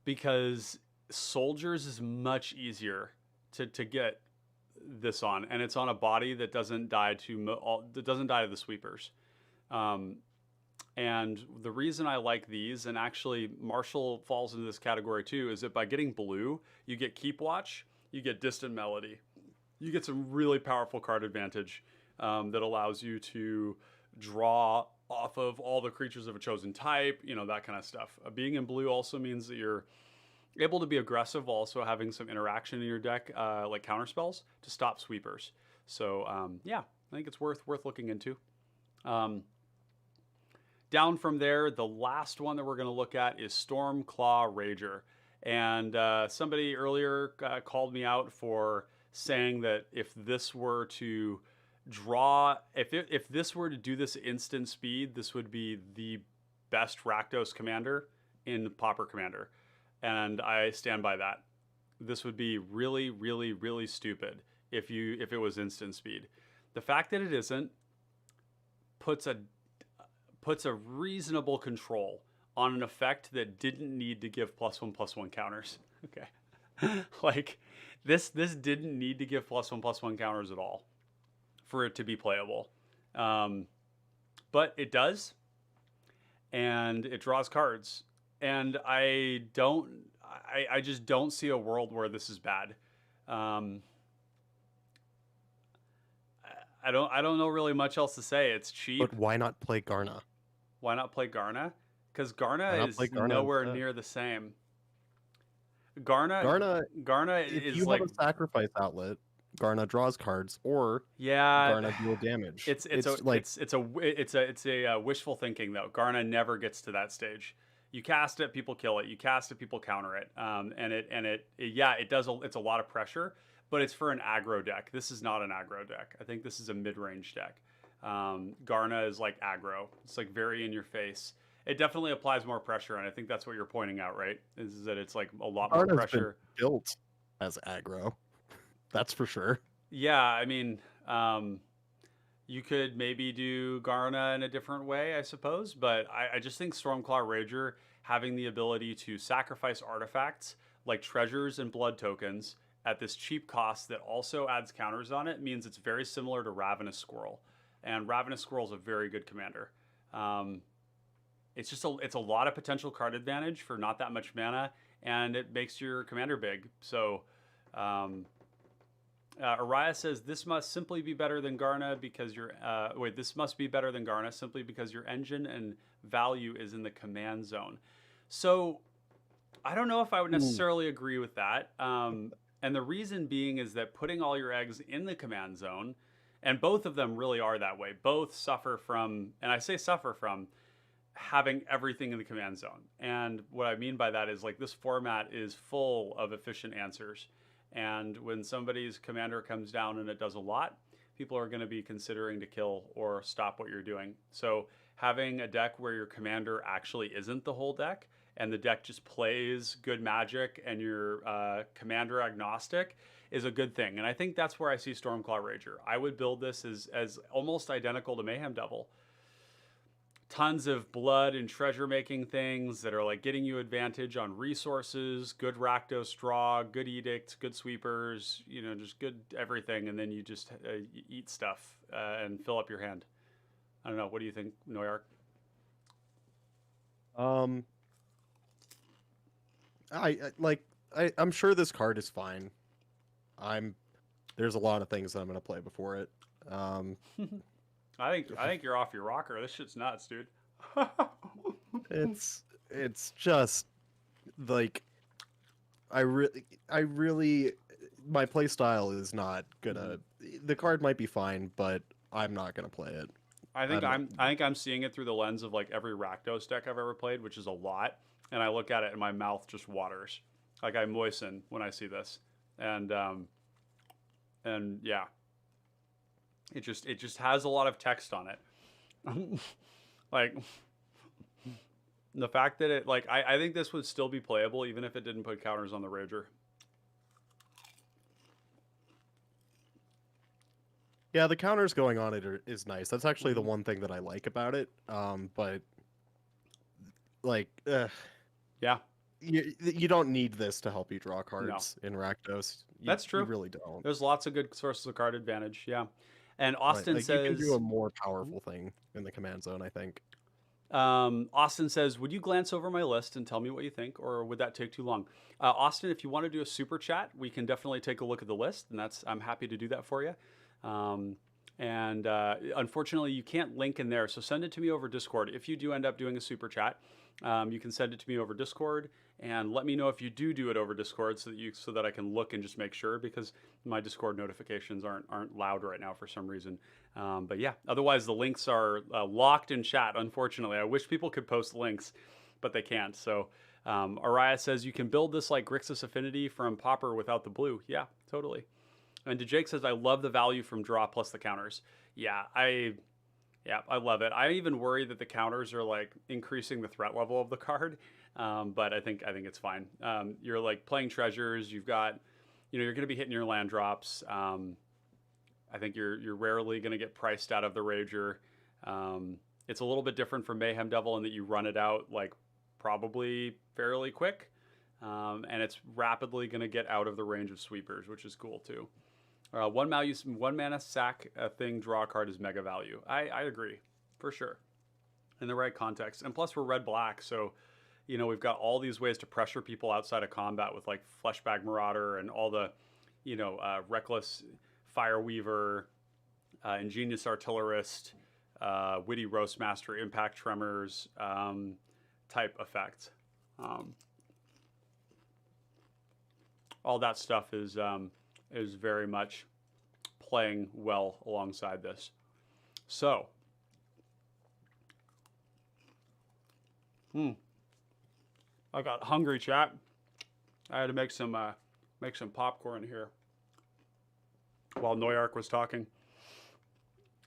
because Soldiers is much easier to get this on, and it's on a body that doesn't die to the sweepers. And the reason I like these, and actually Marshall falls into this category too, is that by getting blue, you get Keep Watch, you get Distant Melody, you get some really powerful card advantage that allows you to draw off of all the creatures of a chosen type, that kind of stuff. Being in blue also means that you're able to be aggressive while also having some interaction in your deck, like counter spells to stop sweepers. So yeah, I think it's worth looking into. Down from there, the last one that we're going to look at is Stormclaw Rager. And somebody earlier called me out for saying that if this were to if this were to do this instant speed, this would be the best Rakdos commander in Pauper Commander. And I stand by that. This would be really, really, really stupid if it was instant speed. The fact that it isn't puts a reasonable control on an effect that didn't need to give +1/+1 counters. Okay. Like this didn't need to give +1/+1 counters at all for it to be playable. But it does, and it draws cards. And I just don't see a world where this is bad. I don't know really much else to say. It's cheap. But why not play Garna? Why not play Garna? Because Garna is nowhere near the same. Garna if you have a sacrifice outlet, Garna draws cards, or Garna deal damage. It's a wishful thinking though. Garna never gets to that stage. You cast it, people kill it. You cast it, people counter it. It's a lot of pressure, but it's for an aggro deck. This is not an aggro deck. I think this is a mid-range deck. Garna is like aggro. It's like very in your face. It definitely applies more pressure, and I think that's what you're pointing out, right? Is that it's like a lot more pressure. Been built as aggro. That's for sure. Yeah, I mean, you could maybe do Garna in a different way, I suppose, but I just think Stormclaw Rager having the ability to sacrifice artifacts like treasures and blood tokens at this cheap cost that also adds counters on it means it's very similar to Ravenous Squirrel. And Ravenous Squirrel is a very good commander. It's a lot of potential card advantage for not that much mana, and it makes your commander big. So Araya says this must simply be better than Garna because your this must be better than Garna simply because your engine and value is in the command zone. So I don't know if I would necessarily agree with that. And the reason being is that putting all your eggs in the command zone, and both of them really are that way. Both suffer from, and I say suffer from, having everything in the command zone. And what I mean by that is like this format is full of efficient answers. And when somebody's commander comes down and it does a lot, people are going to be considering to kill or stop what you're doing. So having a deck where your commander actually isn't the whole deck and the deck just plays good magic and you're commander agnostic is a good thing. And I think that's where I see Stormclaw Rager. I would build this as almost identical to Mayhem Devil. Tons of blood and treasure making things that are like getting you advantage on resources, good Rakdos draw, good edicts, good sweepers, you know, just good everything. And then you just eat stuff and fill up your hand. I don't know. What do you think, Noyark? I'm sure this card is fine. There's a lot of things that I'm gonna play before it. I think you're off your rocker. This shit's nuts, dude. It's just like I really my play style is not gonna. The card might be fine, but I'm not gonna play it. I think I'm seeing it through the lens of like every Rakdos deck I've ever played, which is a lot, and I look at it and my mouth just waters. Like I moisten when I see this, and yeah. It just has a lot of text on it. Like the fact that it like I think this would still be playable even if it didn't put counters on the Rager. Yeah, the counters going on it is nice. That's actually the one thing that I like about it. But like yeah. You don't need this to help you draw cards in Rakdos. That's true. You really don't. There's lots of good sources of card advantage. Yeah. And Austin says you can do a more powerful thing in the command zone, I think. Austin says, would you glance over my list and tell me what you think, or would that take too long? Austin, if you want to do a super chat, we can definitely take a look at the list, and I'm happy to do that for you. Unfortunately, you can't link in there, so send it to me over Discord. If you do end up doing a super chat, you can send it to me over Discord, and let me know if you do it over Discord so that I can look and just make sure, because my Discord notifications aren't loud right now for some reason. But yeah, otherwise the links are locked in chat. Unfortunately, I wish people could post links, but they can't. So Araya says you can build this like Grixis Affinity from Pauper without the blue. Yeah, totally. And Jake says I love the value from draw plus the counters. Yeah, I love it. I even worry that the counters are like increasing the threat level of the card, but I think it's fine. You're like playing treasures. You've got, you're going to be hitting your land drops. I think you're rarely going to get priced out of the Rager. It's a little bit different from Mayhem Devil in that you run it out like probably fairly quick, and it's rapidly going to get out of the range of sweepers, which is cool too. One mana sack a thing, draw a card is mega value. I agree, for sure, in the right context. And plus we're red-black, so we've got all these ways to pressure people outside of combat with like Fleshbag Marauder and all the, Reckless Fireweaver, Ingenious Artillerist, Witty Roastmaster, Impact Tremors type effect. All that stuff is very much playing well alongside this. So, I got hungry, chat. I had to make some popcorn here while Noyark was talking.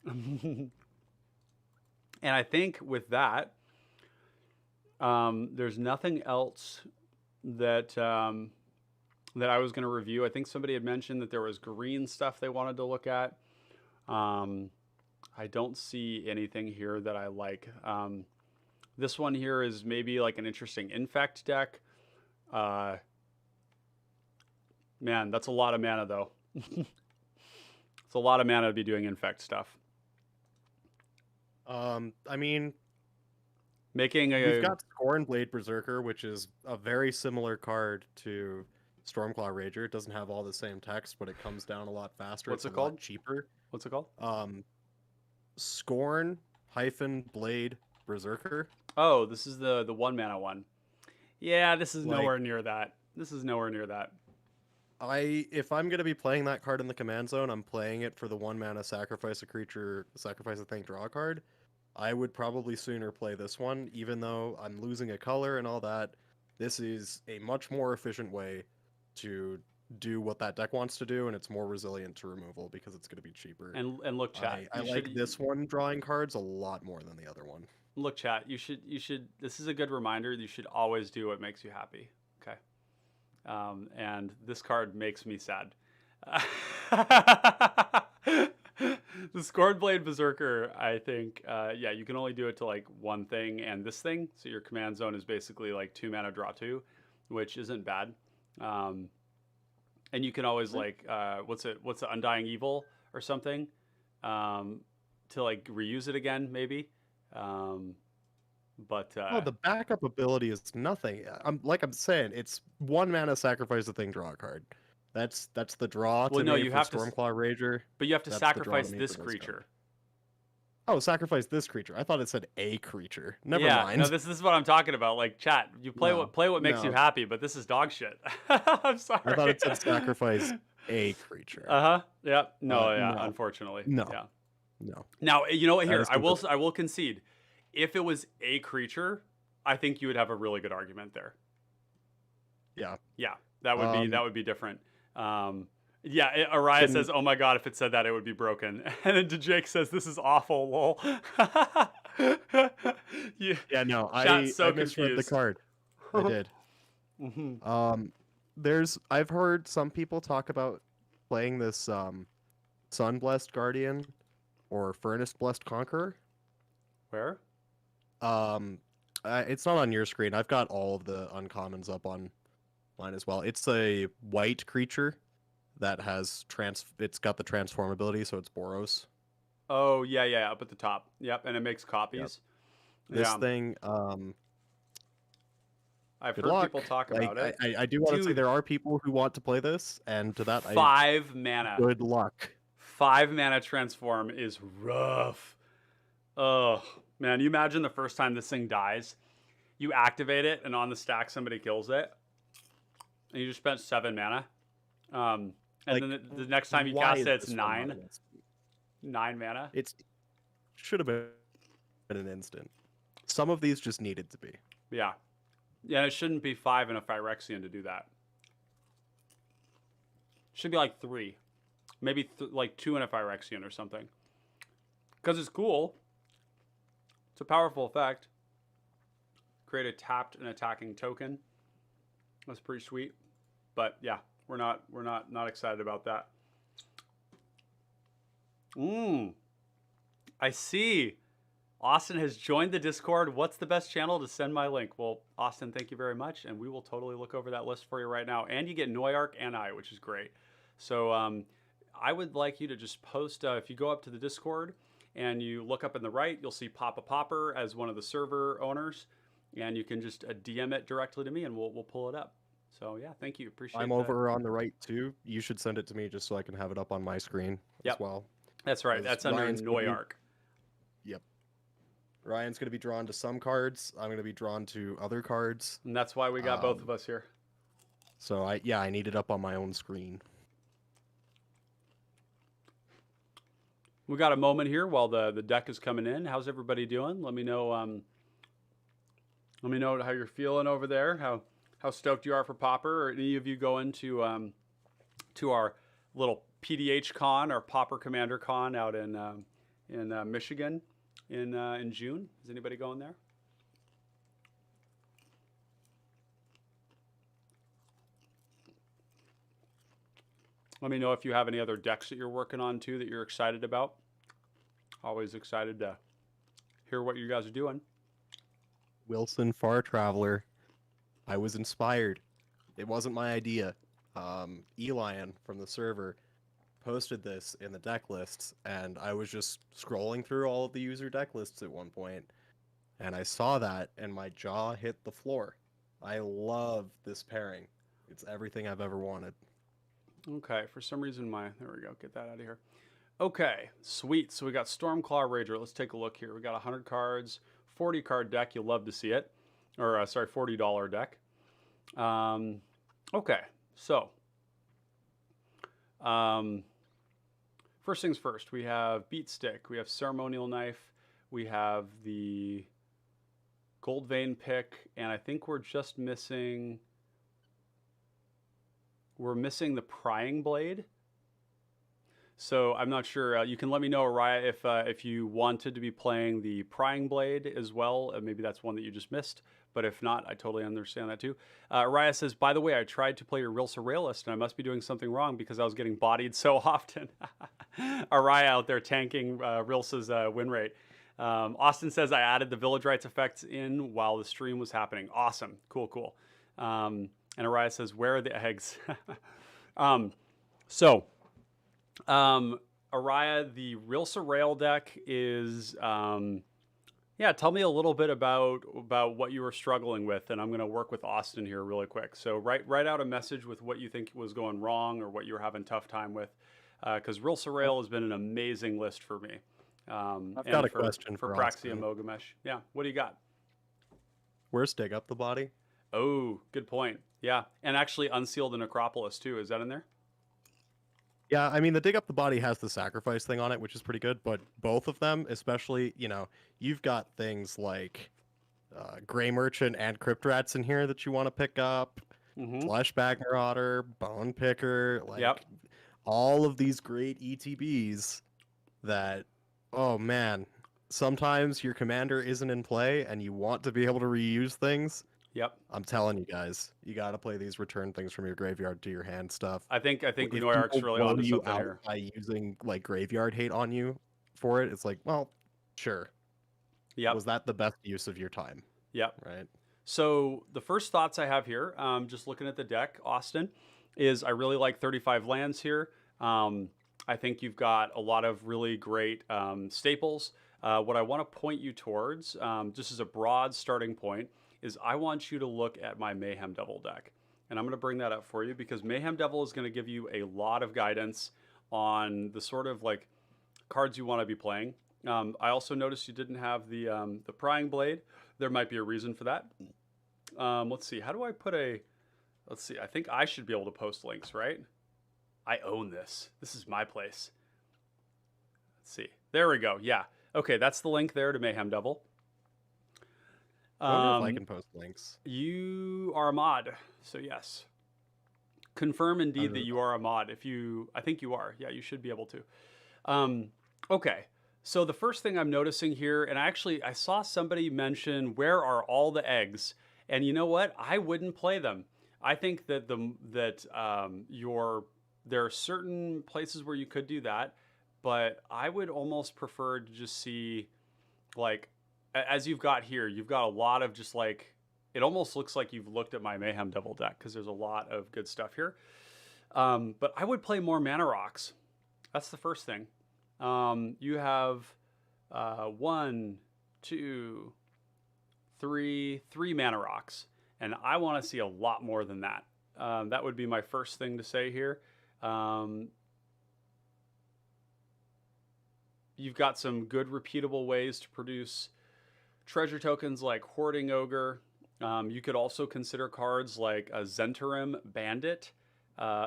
And I think with that, there's nothing else that that I was going to review. I think somebody had mentioned that there was green stuff they wanted to look at. I don't see anything here that I like. This one here is maybe like an interesting infect deck. Man, that's a lot of mana though. It's a lot of mana to be doing infect stuff. I mean, Making we've got Scornblade Berserker, which is a very similar card to Stormclaw Rager. It doesn't have all the same text, but it comes down a lot faster. What's it's it a called? lot cheaper. What's it called? Scorn-Blade Berserker. Oh, this is the 1 mana one. Yeah, this is Like- nowhere near that. This is nowhere near that. If I'm gonna be playing that card in the command zone, I'm playing it for the 1 mana sacrifice a creature, sacrifice a thing, draw a card. I would probably sooner play this one, even though I'm losing a color and all that. This is a much more efficient way to do what that deck wants to do, and it's more resilient to removal because it's going to be cheaper. And look, chat. I like this one drawing cards a lot more than the other one. Look, chat. You should. This is a good reminder. You should always do what makes you happy. Okay. And this card makes me sad. The Scornblade Berserker, I think, yeah, you can only do it to like one thing and this thing. So your command zone is basically like 2 mana, draw 2, which isn't bad. And you can always like, what's the Undying Evil or something, to like reuse it again, maybe. But the backup ability is nothing. I'm saying, it's 1 mana sacrifice a thing, draw a card. That's the draw. Well, to no, me you for have Stormclaw Rager. But you have to That's the draw to sacrifice me this for this creature. card. Oh, sacrifice this creature. I thought it said a creature. Never Yeah, mind. no, this is what I'm talking about. Like, chat, you play what makes you happy, but this is dog shit. I'm sorry. I thought it said sacrifice a creature. Yeah. No. No. Unfortunately. No. Yeah. No. Now, you know what? Here, is I will concede. If it was a creature, I think you would have a really good argument there. Yeah. Yeah, that would be different. Yeah, Araya says, "Oh my god, if it said that, it would be broken." And then Jake says, "This is awful, lol." Yeah, no, Chat's so I misread the confused. card. I did. Mm-hmm. I've heard some people talk about playing this Sun-Blessed Guardian or Furnace-Blessed Conqueror. Where? It's not on your screen. I've got all of the uncommons up on mine as well. It's a white creature that has it's got the transform ability, so it's Boros. Oh, yeah, up at the top. Yep, and it makes copies. Yep. This thing, I've good heard luck. people talk about it. I do want to say there are people who want to play this, and to that, 5 mana. Good luck. 5 mana transform is rough. Oh, man, you imagine the first time this thing dies, you activate it, and on the stack somebody kills it, and you just spent 7 mana. And then the next time you cast it, it's 9. 9 mana. It should have been an instant. Some of these just needed to be. Yeah. Yeah, it shouldn't be 5 in a Phyrexian to do that. It should be like 3. Maybe like 2 in a Phyrexian or something. Because it's cool. It's a powerful effect. Create a tapped and attacking token. That's pretty sweet. But yeah, we're not excited about that. I see. Austin has joined the Discord. What's the best channel to send my link? Well, Austin, thank you very much, and we will totally look over that list for you right now. And you get Noyark and I, which is great. So I would like you to just post, if you go up to the Discord and you look up in the right, you'll see Pauper as one of the server owners, and you can just DM it directly to me, and we'll pull it up. So yeah, thank you. Appreciate it. I'm over on the right too. You should send it to me just so I can have it up on my screen as well. That's right. That's under Noyark. Yep. Ryan's going to be drawn to some cards. I'm going to be drawn to other cards. And that's why we got both of us here. So I need it up on my own screen. We got a moment here while the deck is coming in. How's everybody doing? Let me know. Let me know how you're feeling over there. How stoked you are for Pauper, or any of you going to our little PDH con, our Pauper Commander con out in Michigan in June. Is anybody going there? Let me know if you have any other decks that you're working on too that you're excited about. Always excited to hear what you guys are doing. Wilson Far Traveler. I was inspired. It wasn't my idea. Elian from the server posted this in the deck lists, and I was just scrolling through all of the user deck lists at one point, and I saw that, and my jaw hit the floor. I love this pairing. It's everything I've ever wanted. Okay, for some reason there we go, get that out of here. Okay, sweet. So we got Stormclaw Rager. Let's take a look here. We got 100 cards, 40 card deck. You'll love to see it. Or, sorry, $40 deck. Okay, so first things first, we have Beat Stick, we have Ceremonial Knife, we have the Gold Vein Pick, and I think we're just missing, the Prying Blade. So I'm not sure. You can let me know, Araya, if you wanted to be playing the Prying Blade as well. Maybe that's one that you just missed. But if not, I totally understand that too. Araya says, by the way, I tried to play your Real Surrealist, and I must be doing something wrong because I was getting bodied so often. Araya out there tanking Rilsa's win rate. Austin says, I added the Village Rites effects in while the stream was happening. Awesome. Cool, cool. And Araya says, where are the eggs? Araya, the Real Surreal deck is... yeah, tell me a little bit about what you were struggling with, and I'm going to work with Austin here really quick. So write out a message with what you think was going wrong or what you were having tough time with, because Real Surreal has been an amazing list for me. I've got a question for Praxia Austin. Mogamesh. Yeah, what do you got? Where's Dig Up the Body? Oh, good point. Yeah, and actually Unseal the Necropolis too. Is that in there? Yeah, I mean, the Dig Up the Body has the sacrifice thing on it, which is pretty good, but both of them, especially, you've got things like Grey Merchant and Crypt Rats in here that you want to pick up, Fleshbag Marauder, Bone Picker, all of these great ETBs that, oh man, sometimes your commander isn't in play and you want to be able to reuse things. Yep. I'm telling you guys, you got to play these return things from your graveyard to your hand stuff. I think Noiric's really onto something here. By using like graveyard hate on you for it, it's like, well, sure. Yep. Was that the best use of your time? Yep. Right. So the first thoughts I have here, just looking at the deck, Austin, is I really like 35 lands here. I think you've got a lot of really great staples. What I want to point you towards, just as a broad starting point, is I want you to look at my Mayhem Devil deck. And I'm going to bring that up for you because Mayhem Devil is going to give you a lot of guidance on the sort of like cards you want to be playing. I also noticed you didn't have the Prying Blade. There might be a reason for that. Let's see. How do I put a... Let's see. I think I should be able to post links, right? I own this. This is my place. Let's see. There we go. Yeah. Okay, that's the link there to Mayhem Devil. I wonder if I can post links. You are a mod, so yes. Confirm indeed that you are a mod. I think you are. Yeah, you should be able to. Okay, so the first thing I'm noticing here, and I saw somebody mention, where are all the eggs? And you know what? I wouldn't play them. I think that there are certain places where you could do that, but I would almost prefer to just see, like, as you've got here, you've got a lot of just like, it almost looks like you've looked at my Mayhem Devil deck because there's a lot of good stuff here. But I would play more Mana Rocks. That's the first thing. You have 1, 2, 3 Mana Rocks. And I want to see a lot more than that. That would be my first thing to say here. You've got some good repeatable ways to produce treasure tokens like Hoarding Ogre. You could also consider cards like a Zentarim Bandit,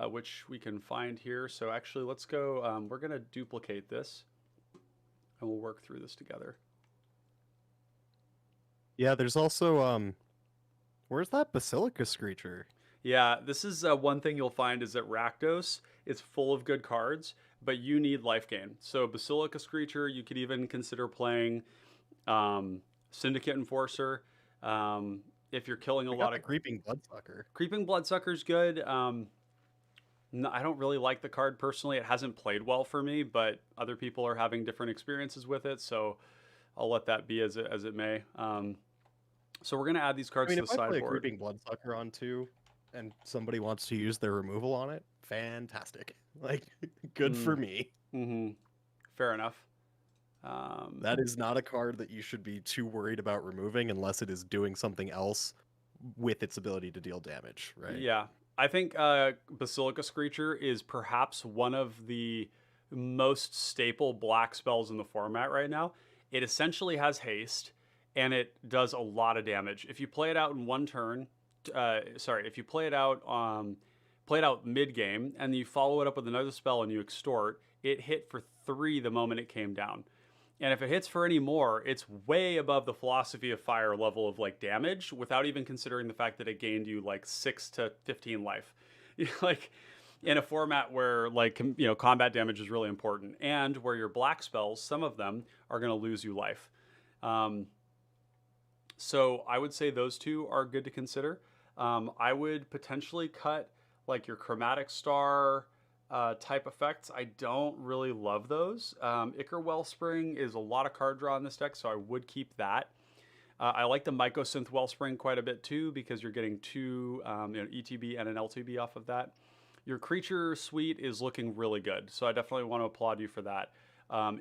which we can find here. So actually, let's go. We're going to duplicate this, and we'll work through this together. Yeah, there's also... where's that Basilica Screecher? Yeah, this is one thing you'll find is that Rakdos is full of good cards, but you need life gain. So Basilica Screecher, you could even consider playing... Syndicate Enforcer. If you're killing a lot of Creeping Bloodsucker. Creeping Bloodsucker's good. No, I don't really like the card personally. It hasn't played well for me, but other people are having different experiences with it, so I'll let that be as it may. So we're going to add these I cards mean, to if the I play a sideboard. creeping bloodsucker on 2, and somebody wants to use their removal on it, fantastic. Like, good for Mm, me. hmm Fair enough. Um, That is not a card that you should be too worried about removing unless it is doing something else with its ability to deal damage, right? yeah. I think Basilica Screecher is perhaps one of the most staple black spells in the format right now. It essentially has haste, and it does a lot of damage. If you play it out in one turn, if you play it out mid game, and you follow it up with another spell and you extort, it hit for 3 the moment it came down. And if it hits for any more, it's way above the Philosophy of Fire level of like damage, without even considering the fact that it gained you like 6 to 15 life. Like in a format where like combat damage is really important, and where your black spells, some of them are going to lose you life. Um, so I would say those two are good to consider. I would potentially cut like your Chromatic Star type effects. I don't really love those. Ichor Wellspring is a lot of card draw in this deck, so I would keep that. I like the Mycosynth Wellspring quite a bit too, because you're getting two ETB and an LTB off of that. Your creature suite is looking really good, so I definitely want to applaud you for that.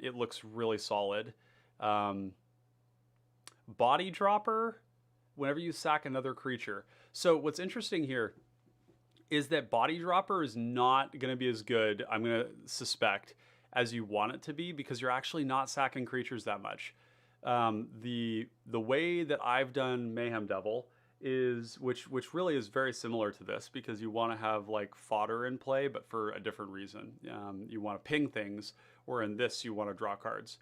It looks really solid. Um, Body Dropper, whenever you sack another creature. So what's interesting here is that Body Dropper is not going to be as good, I'm going to suspect, as you want it to be, because you're actually not sacking creatures that much. The way that I've done Mayhem Devil is, which really is very similar to this, because you want to have like fodder in play, but for a different reason. You want to ping things, where in this you want to draw cards.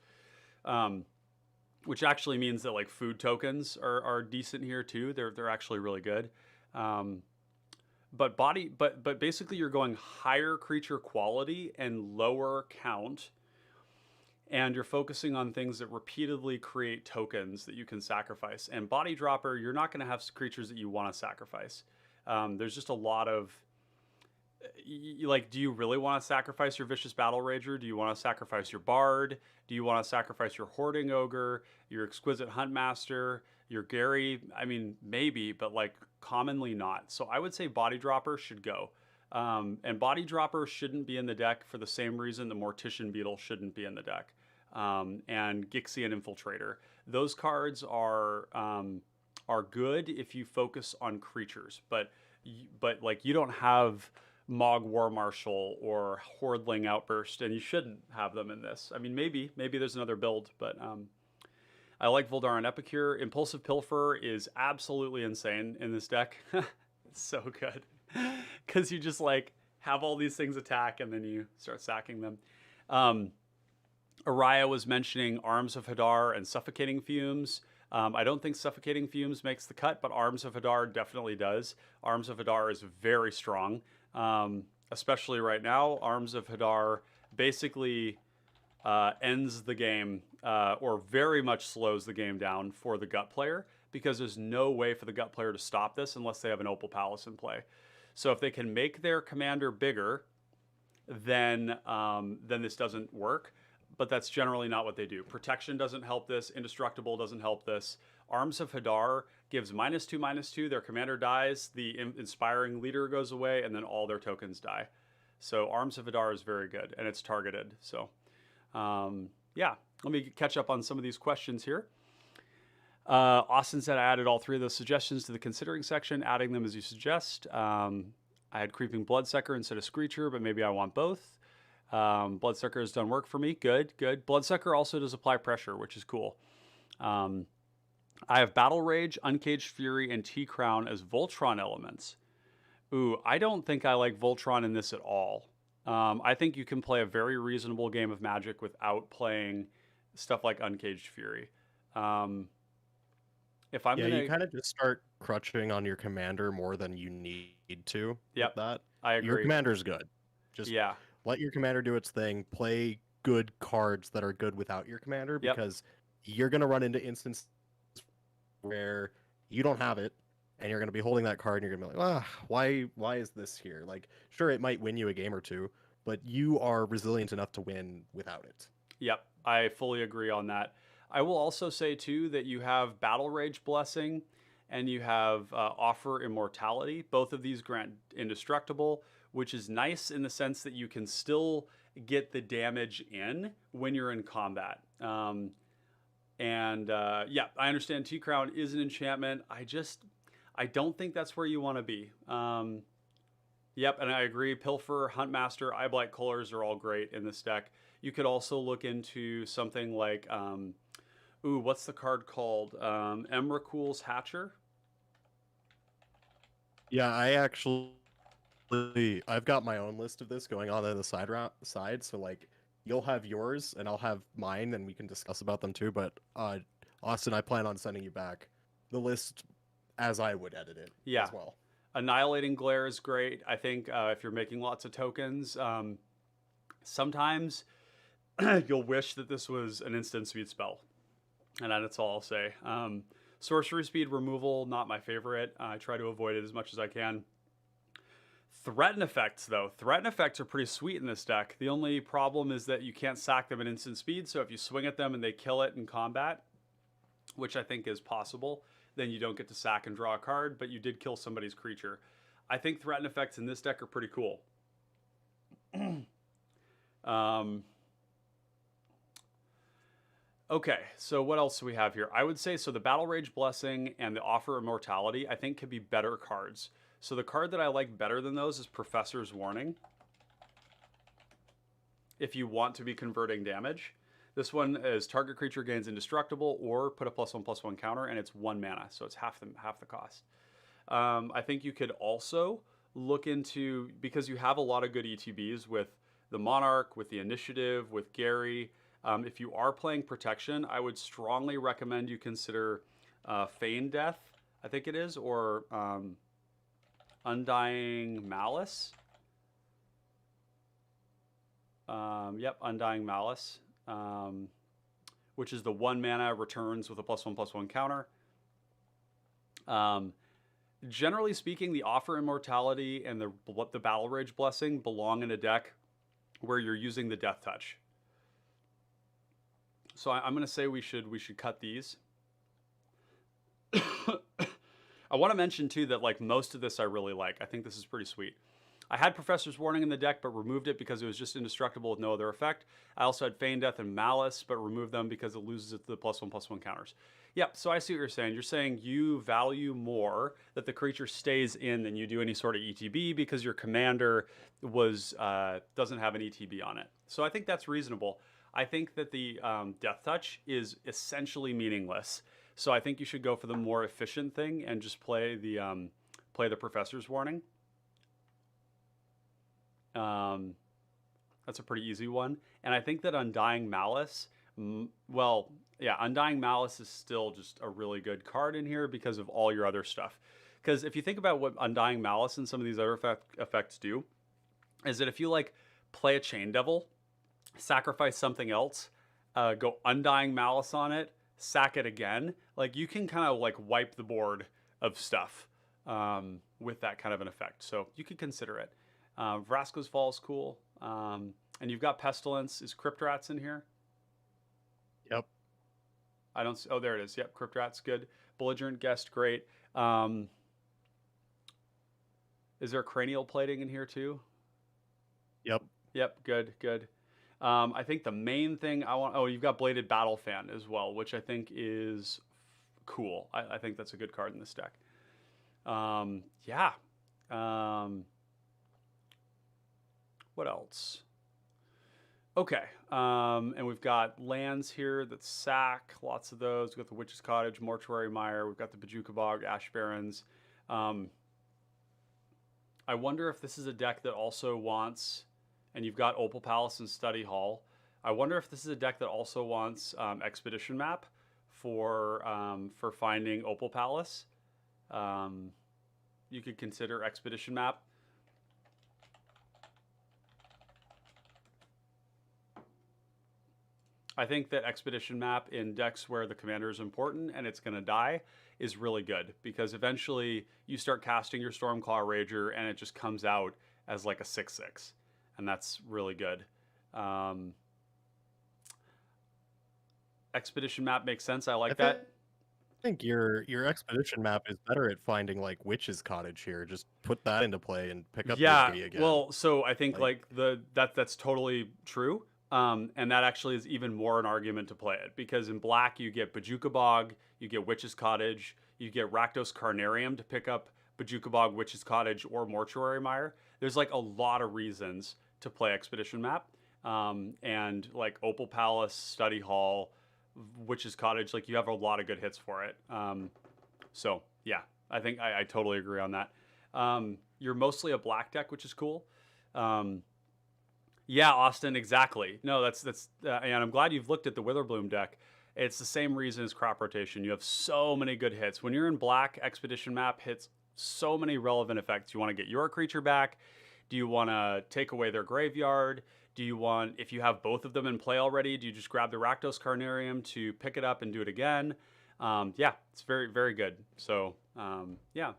Which actually means that like food tokens are decent here too. They're actually really good. But basically you're going higher creature quality and lower count, and you're focusing on things that repeatedly create tokens that you can sacrifice. And Body Dropper, you're not going to have creatures that you want to sacrifice. There's just a lot of like, do you really want to sacrifice your Vicious Battle Rager? Do you want to sacrifice your Bard? Do you want to sacrifice your Hoarding Ogre, your Exquisite Huntmaster, your Gary? I mean, maybe, but like commonly not. So I would say Body Dropper should go. And Body Dropper shouldn't be in the deck for the same reason the Mortician Beetle shouldn't be in the deck. And Gixian Infiltrator. Those cards are good if you focus on creatures, but like you don't have Mog War Marshal or Hordling Outburst, and you shouldn't have them in this. I mean, maybe there's another build, but I like Voldaren Epicure. Impulsive Pilfer is absolutely insane in this deck. It's so good because you just like have all these things attack and then you start sacking them. Araya was mentioning Arms of Hadar and Suffocating Fumes. I don't think Suffocating Fumes makes the cut, but Arms of Hadar definitely does. Arms of Hadar is very strong, especially right now. Arms of Hadar basically ends the game or very much slows the game down for the gut player, because there's no way for the gut player to stop this unless they have an Opal Palace in play. So if they can make their commander bigger, then this doesn't work. But that's generally not what they do. Protection doesn't help this. Indestructible doesn't help this. Arms of Hadar gives -2/-2. Their commander dies. The inspiring leader goes away, and then all their tokens die. So Arms of Hadar is very good, and it's targeted. So yeah, let me catch up on some of these questions here. Austin said I added all 3 of those suggestions to the considering section, adding them as you suggest. I had Creeping Bloodsucker instead of Screecher, but maybe I want both. Bloodsucker has done work for me. Good. Bloodsucker also does apply pressure, which is cool. I have Battle Rage, Uncaged Fury, and T-Crown as Voltron elements. Ooh, I don't think I like Voltron in this at all. I think you can play a very reasonable game of Magic without playing stuff like Uncaged Fury. If I'm gonna, you kind of just start crutching on your commander more than you need to. Yep, with that. I agree. Your commander's good. Just yeah, let your commander do its thing. Play good cards that are good without your commander, because you're going to run into instances where you don't have it, and you're going to be holding that card, and you're going to be like, why is this here? Like, sure, it might win you a game or two, but you are resilient enough to win without it. Yep, I fully agree on that. I will also say too that you have Battle Rage Blessing. and you have Offer Immortality. Both of these grant Indestructible, which is nice in the sense that you can still get the damage in when you're in combat. Yeah, I understand T-Crown is an enchantment. I don't think that's where you want to be. Yep, and I agree. Pilfer, Huntmaster, Eyeblight Colors are all great in this deck. You could also look into something like, what's the card called? Emrakul's Hatcher. Yeah, I've got my own list of this going on the side. So like, you'll have yours and I'll have mine, and we can discuss about them too. But Austin, I plan on sending you back the list as I would edit it as well. Annihilating Glare is great. I think if you're making lots of tokens, sometimes you'll wish that this was an instant speed spell. And that's all I'll say. Sorcery speed removal, not my favorite. I try to avoid it as much as I can. Threaten effects, though. Threaten effects are pretty sweet in this deck. The only problem is that you can't sack them at instant speed, so if you swing at them and they kill it in combat, which I think is possible, then you don't get to sack and draw a card, but you did kill somebody's creature. I think threaten effects in this deck are pretty cool. Okay, so what else do we have here? I would say, so the Battle Rage Blessing and the Offer Immortality, I think could be better cards. So the card that I like better than those is Professor's Warning. If you want to be converting damage. This one is target creature gains Indestructible or put a +1/+1 counter, and it's 1 mana, so it's half the cost. I think you could also look into, because you have a lot of good ETBs with the Monarch, with the Initiative, with Gary. If you are playing Protection, I would strongly recommend you consider Feign Death, I think it is, or Undying Malice. Yep, Undying Malice. Which is the 1 mana returns with a +1/+1 counter. Generally speaking, the Offer Immortality and the Battle Rage Blessing belong in a deck where you're using the Death Touch. So I'm going to say we should cut these. I want to mention too that like most of this I really like. I think this is pretty sweet. I had Professor's Warning in the deck, but removed it because it was just Indestructible with no other effect. I also had Feign Death and Malice, but removed them because it loses it to the +1/+1 counters. Yep, so I see what you're saying. You're saying you value more that the creature stays in than you do any sort of ETB because your commander doesn't have an ETB on it. So I think that's reasonable. I think that the Death Touch is essentially meaningless. So I think you should go for the more efficient thing and just play the Professor's Warning. That's a pretty easy one. And I think that Undying Malice, Undying Malice is still just a really good card in here because of all your other stuff. Because if you think about what Undying Malice and some of these other effects do, is that if you like play a Chain Devil, sacrifice something else, go Undying Malice on it, sack it again, like you can kind of like wipe the board of stuff with that kind of an effect. So you could consider it. Vraska's Fall is cool. And you've got Pestilence. Is Crypt Rats in here? Yep. I don't see, oh, there it is. Yep, Crypt Rats, good. Belligerent Guest, great. Is there Cranial Plating in here too? Yep. Yep, good. I think the main thing you've got Bladed Battle Fan as well, which I think is cool. I think that's a good card in this deck. Yeah. What else? Okay, and we've got lands here that sack, lots of those. We've got the Witch's Cottage, Mortuary Mire, we've got the Bajuka Bog, Ash Barrens. I wonder if this is a deck that also wants, and you've got Opal Palace and Study Hall. I wonder if this is a deck that also wants Expedition Map for finding Opal Palace. You could consider Expedition Map. I think that Expedition Map in decks where the commander is important and it's going to die is really good because eventually you start casting your Stormclaw Rager and it just comes out as like a 6/6, and that's really good. Expedition Map makes sense. I like that. think your expedition map is better at finding like Witch's Cottage here. Just put that into play and pick up your Yeah, G again. well, so I think Like like that's totally true. And that actually is even more an argument to play it because in black you get Bajuka Bog, you get Witch's Cottage, you get Rakdos Carnarium to pick up Bajuka Bog, Witch's Cottage, or Mortuary Mire. There's like a lot of reasons to play Expedition Map. And like Opal Palace, Study Hall, Witch's Cottage, like you have a lot of good hits for it. So yeah, I think I totally agree on that. You're mostly a black deck, which is cool. Um, yeah, Austin, exactly. No, and I'm glad you've looked at the Witherbloom deck. It's the same reason as crop rotation. You have so many good hits. When you're in black, Expedition Map hits so many relevant effects. You want to get your creature back. Do you want to take away their graveyard? Do you want, if you have both of them in play already, do you just grab the Rakdos Carnarium to pick it up and do it again? Yeah, it's very, very good. So, yeah.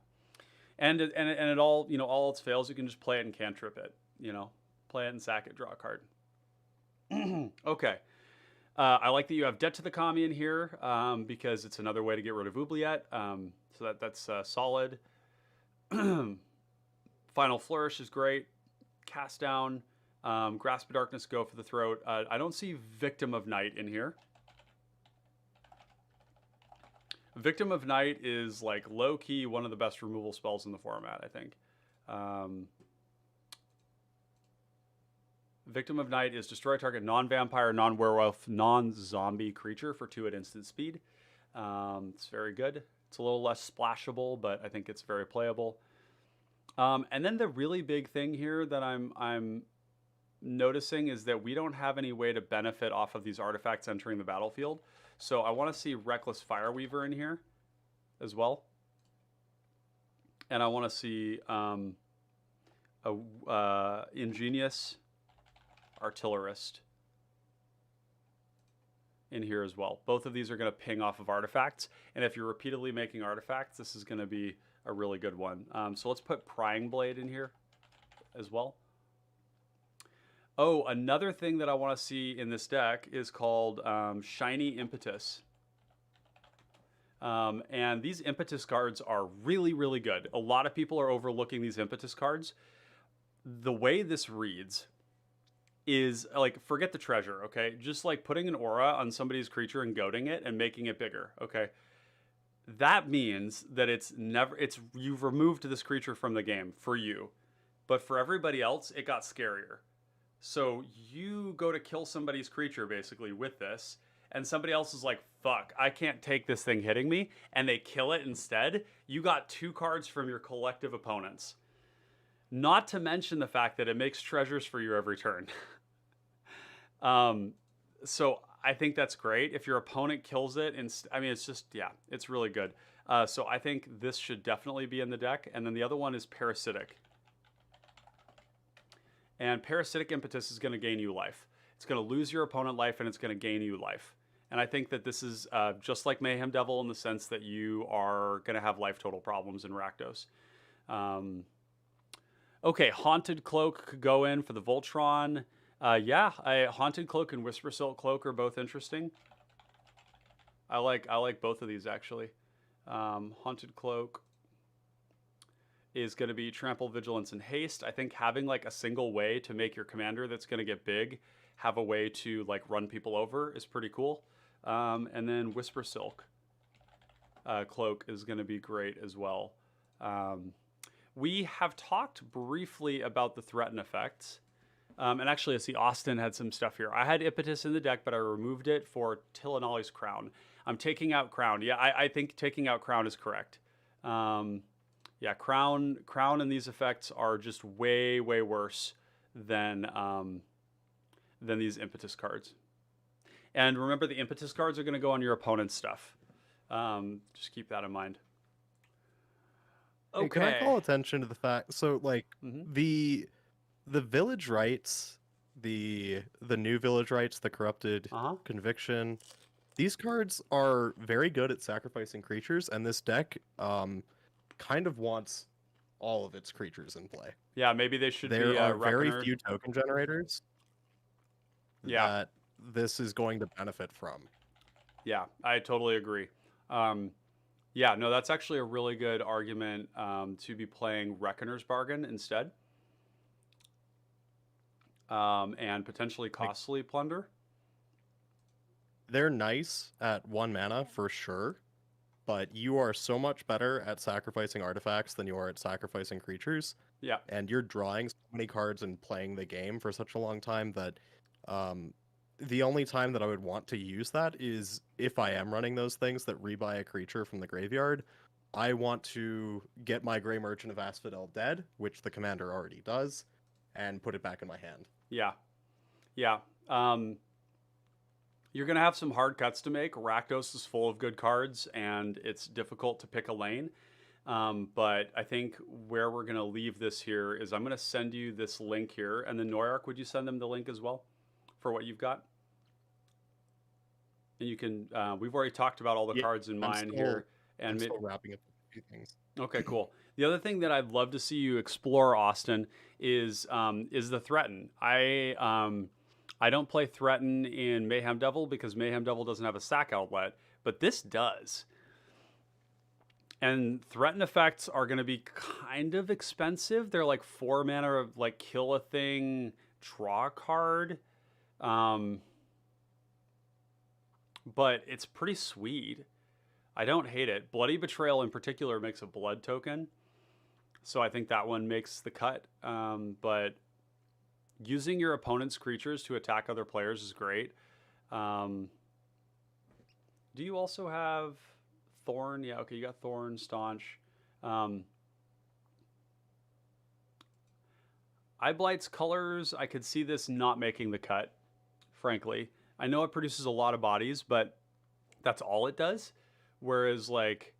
And it all, all its fails, you can just play it and cantrip it, play it and sack it, draw a card. Okay. I like that you have Debt to the Kami in here because it's another way to get rid of Oubliette. So that's solid. Final Flourish is great. Cast Down, Grasp of Darkness, Go for the Throat. I don't see Victim of Night in here. Victim of Night is like low-key one of the best removal spells in the format, I think. Victim of Night is destroy target non-vampire, non-werewolf, non-zombie creature for 2 at instant speed. It's very good. It's a little less splashable, but I think it's very playable. And then the really big thing here that I'm noticing is that we don't have any way to benefit off of these artifacts entering the battlefield. So I want to see Reckless Fireweaver in here as well. And I want to see Ingenious Artillerist in here as well. Both of these are going to ping off of artifacts. And if you're repeatedly making artifacts, this is going to be a really good one. So let's put Prying Blade in here as well. Oh, another thing that I want to see in this deck is called Shiny Impetus. And these Impetus cards are really, really good. A lot of people are overlooking these Impetus cards. The way this reads is like, forget the treasure, okay? Just like putting an aura on somebody's creature and goading it and making it bigger, okay? That means that you've removed this creature from the game for you. But for everybody else, it got scarier. So you go to kill somebody's creature basically with this, and somebody else is like, fuck, I can't take this thing hitting me, and they kill it instead. You got 2 cards from your collective opponents. Not to mention the fact that it makes treasures for you every turn. So I think that's great. If your opponent kills it, it's just, yeah, it's really good. So I think this should definitely be in the deck. And then the other one is Parasitic. And Parasitic Impetus is going to gain you life. It's going to lose your opponent life, and it's going to gain you life. And I think that this is just like Mayhem Devil in the sense that you are going to have life total problems in Rakdos. Okay, Haunted Cloak could go in for the Voltron. Yeah, Haunted Cloak and Whisper Silk Cloak are both interesting. I like both of these actually. Haunted Cloak is going to be Trample, Vigilance, and Haste. I think having like a single way to make your commander that's going to get big have a way to like run people over is pretty cool. And then Whisper Silk Cloak is going to be great as well. We have talked briefly about the threaten effects. And actually, I see Austin had some stuff here. I had Impetus in the deck, but I removed it for Tillinolli's Crown. I'm taking out Crown. Yeah, I think taking out Crown is correct. Yeah, Crown and these effects are just way, way worse than these Impetus cards. And remember, the Impetus cards are going to go on your opponent's stuff. Just keep that in mind. Okay. Can I call attention to the fact? So, like, the Village Rites, the new Village Rites, the Corrupted Conviction, these cards are very good at sacrificing creatures, and this deck kind of wants all of its creatures in play. Yeah, maybe they should there be are very few token generators that this is going to benefit from. Yeah, I totally agree. Yeah, no, that's actually a really good argument to be playing Reckoner's Bargain instead, and potentially Like Costly Plunder. they're nice at 1 mana for sure, but you are so much better at sacrificing artifacts than you are at sacrificing creatures, Yeah, and you're drawing so many cards and playing the game for such a long time that um, the only time that I would want to use that is if I am running those things that rebuy a creature from the graveyard. I want to get my Grey Merchant of Asphodel dead, which the commander already does, and put it back in my hand. yeah, yeah. Um, you're going to have some hard cuts to make. Rakdos is full of good cards, and it's difficult to pick a lane. But I think where we're going to leave this here is I'm going to send you this link here. And then Noyark, would you send them the link as well for what you've got? And you can, we've already talked about all the Yeah, cards in I'm mine still here. I'm And still wrapping up a few things. okay, cool. The other thing that I'd love to see you explore, Austin, is the threaten. I don't play threaten in Mayhem Devil because Mayhem Devil doesn't have a sack outlet, but this does. And threaten effects are going to be kind of expensive. They're like 4 mana of like kill a thing, draw a card. Um, but it's pretty sweet. I don't hate it. Bloody Betrayal in particular makes a blood token. So I think that one makes the cut. But using your opponent's creatures to attack other players is great. Do you also have Thorn? Yeah, okay, you got Thorn, Staunch. Eyeblight's colors, I could see this not making the cut, frankly. I know it produces a lot of bodies, but that's all it does. Whereas, like,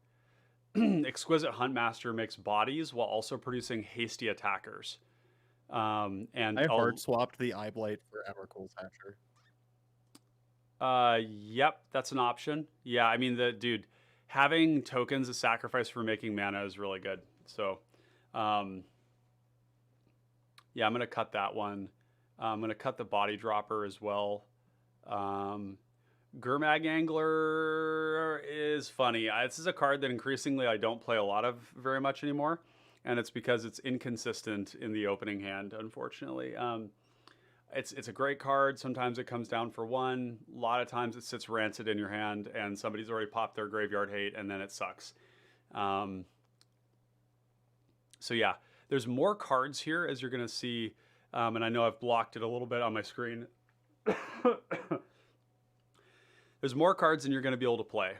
Exquisite Huntmaster makes bodies while also producing hasty attackers. And I hard swapped the Eyeblight for Emrakul's Hatcher. Yep, that's an option. Yeah, I mean the dude having tokens as sacrifice for making mana is really good. So, um, yeah, I'm gonna cut that one. I'm gonna cut the body dropper as well. Um, Gurmag Angler is funny. This is a card that increasingly I don't play a lot of very much anymore, and it's because it's inconsistent in the opening hand, unfortunately. It's a great card. Sometimes it comes down for one. A lot of times it sits rancid in your hand, and somebody's already popped their graveyard hate, and then it sucks. Um, so yeah, there's more cards here as you're gonna see, and I know I've blocked it a little bit on my screen. There's more cards than you're gonna be able to play,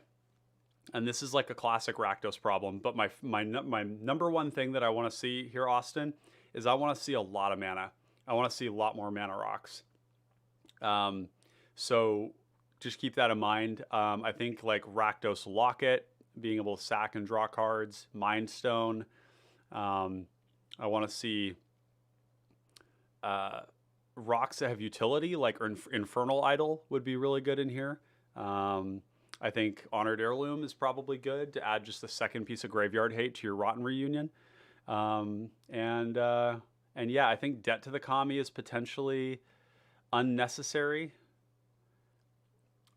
and this is like a classic Rakdos problem. But my number one thing that I want to see here, Austin, is I want to see a lot of mana. I want to see a lot more mana rocks. So just keep that in mind. I think like Rakdos Locket, being able to sack and draw cards, Mind Stone. I want to see rocks that have utility, like Infernal Idol would be really good in here. I think Honored Heirloom is probably good to add just a second piece of graveyard hate to your Rotten Reunion. And yeah, I think Debt to the Kami is potentially unnecessary.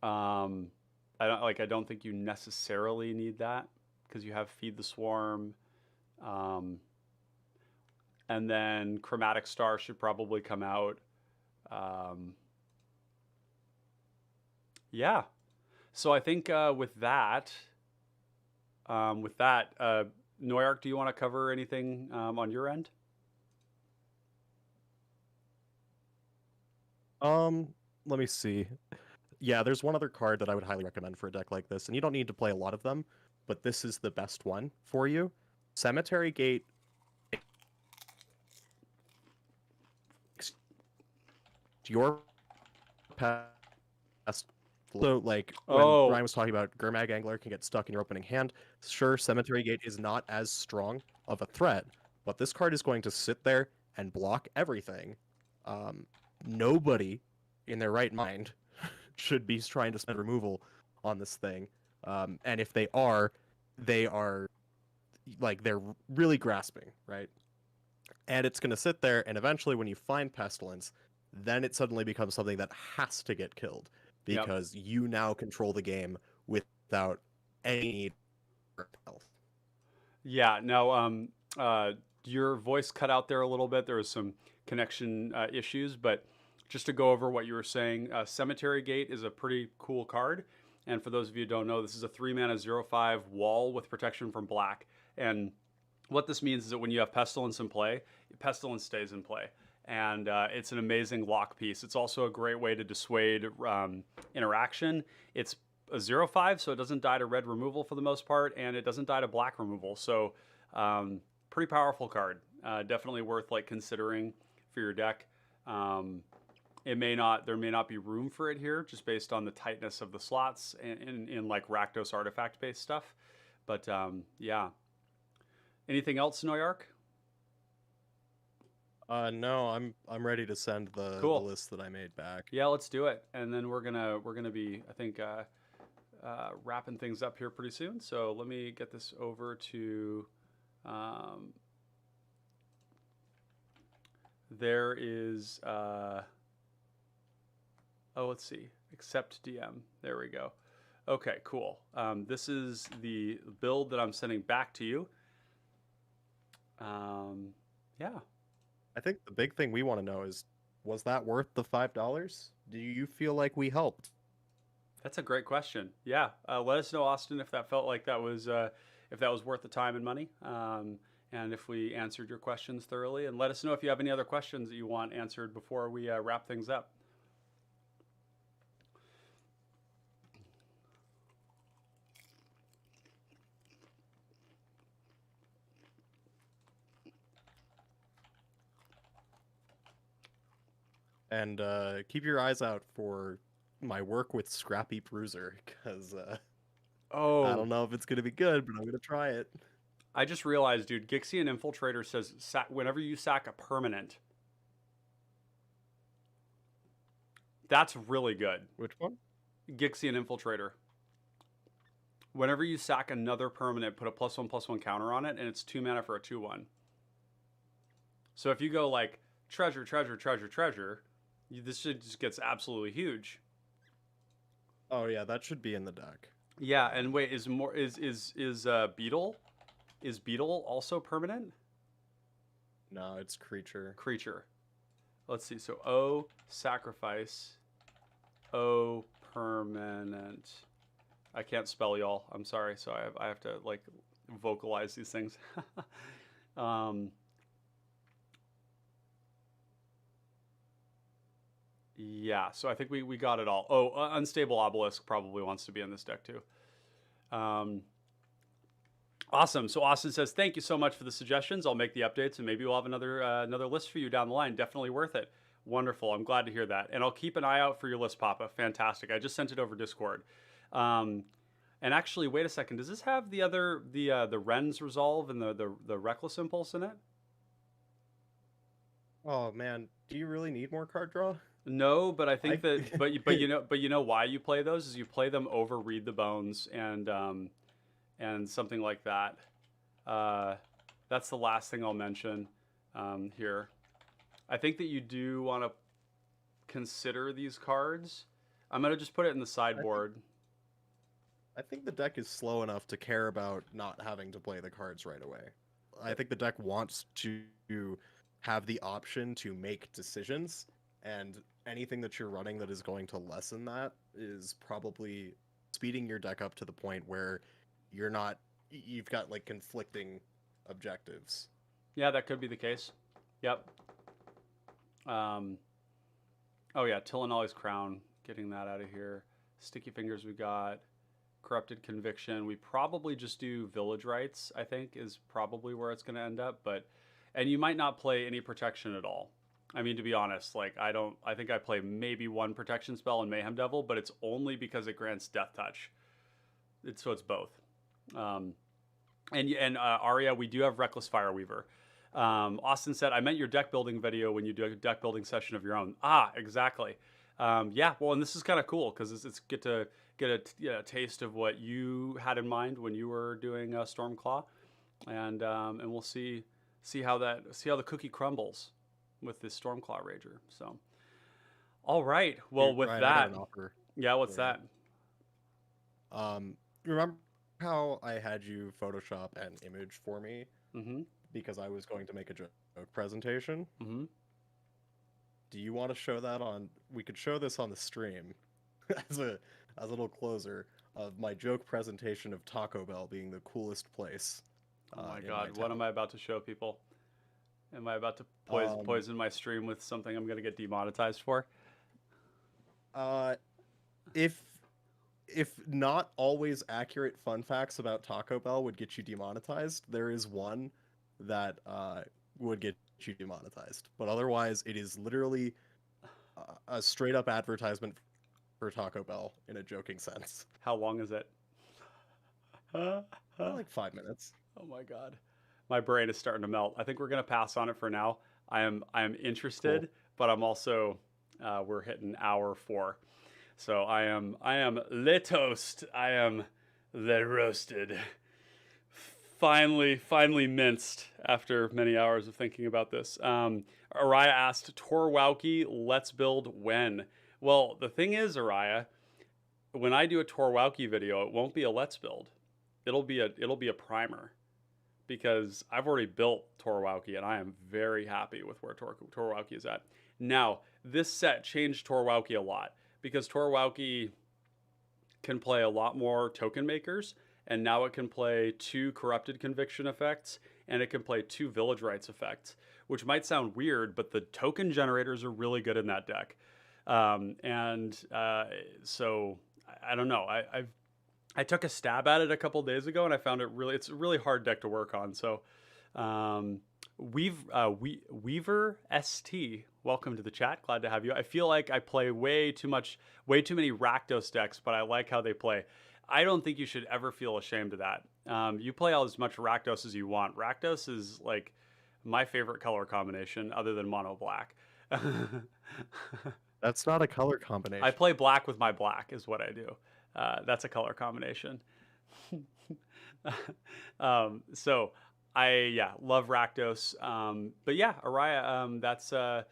I don't think you necessarily need that because you have Feed the Swarm. And then Chromatic Star should probably come out. Yeah. So I think with that, Noyark, do you want to cover anything on your end? Let me see. Yeah, there's one other card that I would highly recommend for a deck like this, and you don't need to play a lot of them, but this is the best one for you. Cemetery Gate. Your past. So, like, when Ryan was talking about Gurmag Angler can get stuck in your opening hand, sure, Cemetery Gate is not as strong of a threat, but this card is going to sit there and block everything. Nobody in their right mind should be trying to spend removal on this thing. And if they are like they're really grasping, right? And it's going to sit there, and eventually when you find Pestilence, then it suddenly becomes something that has to get killed because you now control the game without any need health. Yeah, no, your voice cut out there a little bit. There was some connection issues, but just to go over what you were saying, Cemetery Gate is a pretty cool card. And for those of you who don't know, this is a 3-mana 0/5 wall with protection from black. And what this means is that when you have Pestilence in play, Pestilence stays in play. And it's an amazing lock piece. It's also a great way to dissuade interaction. It's a 0/5, so it doesn't die to red removal for the most part, and it doesn't die to black removal. So pretty powerful card. Definitely worth like considering for your deck. There may not be room for it here just based on the tightness of the slots in like Rakdos artifact based stuff. But yeah. Anything else, Noyark? No, I'm ready to send the Cool. list that I made back. Yeah, let's do it. And then we're gonna be, I think, wrapping things up here pretty soon. So let me get this over to. There is. Oh, let's see. Accept DM. There we go. Okay, cool. This is the build that I'm sending back to you. Yeah. I think the big thing we want to know is, was that worth the $5? Do you feel like we helped? That's a great question. Yeah, let us know, Austin, if that felt like that was worth the time and money, and if we answered your questions thoroughly. And let us know if you have any other questions that you want answered before we wrap things up. And keep your eyes out for my work with Scrappy Bruiser, because I don't know if it's going to be good, but I'm going to try it. I just realized, dude, Gixian Infiltrator says whenever you sack a permanent. That's really good. Which one? Gixian Infiltrator. Whenever you sack another permanent, put a +1/+1 counter on it, and it's 2 mana for a 2/1. So if you go like treasure, treasure, treasure, treasure, this shit just gets absolutely huge. Oh yeah, that should be in the deck. Yeah, and wait, is Beetle? Is Beetle also permanent? No, it's creature. Creature. Let's see. So O sacrifice. O permanent. I can't spell, y'all. I'm sorry. So I have to like vocalize these things. Yeah, so I think we got it all. Oh, Unstable Obelisk probably wants to be in this deck too. Awesome. So Austin says, thank you so much for the suggestions. I'll make the updates, and maybe we'll have another list for you down the line. Definitely worth it. Wonderful. I'm glad to hear that. And I'll keep an eye out for your list, Papa. Fantastic. I just sent it over Discord. And actually, wait a second. Does this have the Ren's Resolve and the Reckless Impulse in it? Oh man, do you really need more card draw? No, but I think that but you know why you play those is you play them over Read the Bones and something like that. That's the last thing I'll mention here. I think that you do want to consider these cards. I'm gonna just put it in the sideboard. I think the deck is slow enough to care about not having to play the cards right away. I think the deck wants to have the option to make decisions, and anything that you're running that is going to lessen that is probably speeding your deck up to the point where you've got like conflicting objectives. Yeah, that could be the case. Yep. Oh yeah, Tillinolly's Crown, getting that out of here. Sticky Fingers we got. Corrupted Conviction. We probably just do Village Rites, I think, is probably where it's going to end up. And you might not play any protection at all. I mean, to be honest, like I think I play maybe one protection spell in Mayhem Devil, but it's only because it grants Death Touch. So it's both. And Arya, we do have Reckless Fireweaver. Austin said, I meant your deck building video when you do a deck building session of your own. Ah, exactly. Yeah, well, and this is kind of cool because it's get to get a taste of what you had in mind when you were doing Stormclaw, and we'll see how the cookie crumbles with this Stormclaw Rager. So, all right. Well, with Ryan, that, I got an offer. yeah, what's that? Remember how I had you Photoshop an image for me Mm-hmm. because I was going to make a joke presentation? Mm-hmm. Do you want to show that on? We could show this on the stream as a little closer of my joke presentation of Taco Bell being the coolest place Oh my in my God, what am town. I about to show people? Am I about to Um, poison my stream with something I'm gonna get demonetized for? uh, if if not always accurate fun facts about Taco Bell would get you demonetized, there is one that would get you demonetized. But otherwise, it is literally a straight up advertisement for Taco Bell in a joking sense. How long is it? Oh Like 5 minutes. my God, my brain is starting to melt. I think we're gonna pass on it for now. I am Cool. interested, but I'm also we're hitting hour 4, so I am le toast. I am le roasted. Finally minced after many hours of thinking about this. Araya asked, Torwauki, let's build when? Well, the thing is, Araya, when I do a Torwauki video, it won't be a let's build. It'll be a primer because I've already built Torwauki and I am very happy with where Torwauki is at. Now, this set changed Torwauki a lot because Torwauki can play a lot more token makers, and now it can play 2 corrupted conviction effects, and it can play 2 village rights effects, which might sound weird, but the token generators are really good in that deck. And so I don't know. I took a stab at it a couple days ago, and I found it's a really hard deck to work on. So Weaver ST, welcome to the chat. Glad to have you. I feel like I play way too many Rakdos decks, but I like how they play. I don't think you should ever feel ashamed of that. You play as much Rakdos as you want. Rakdos is like my favorite color combination, other than mono black. That's not a color I combination. play black with my black, is what I do. That's a color combination. So I love Rakdos. But yeah, Araya, that's a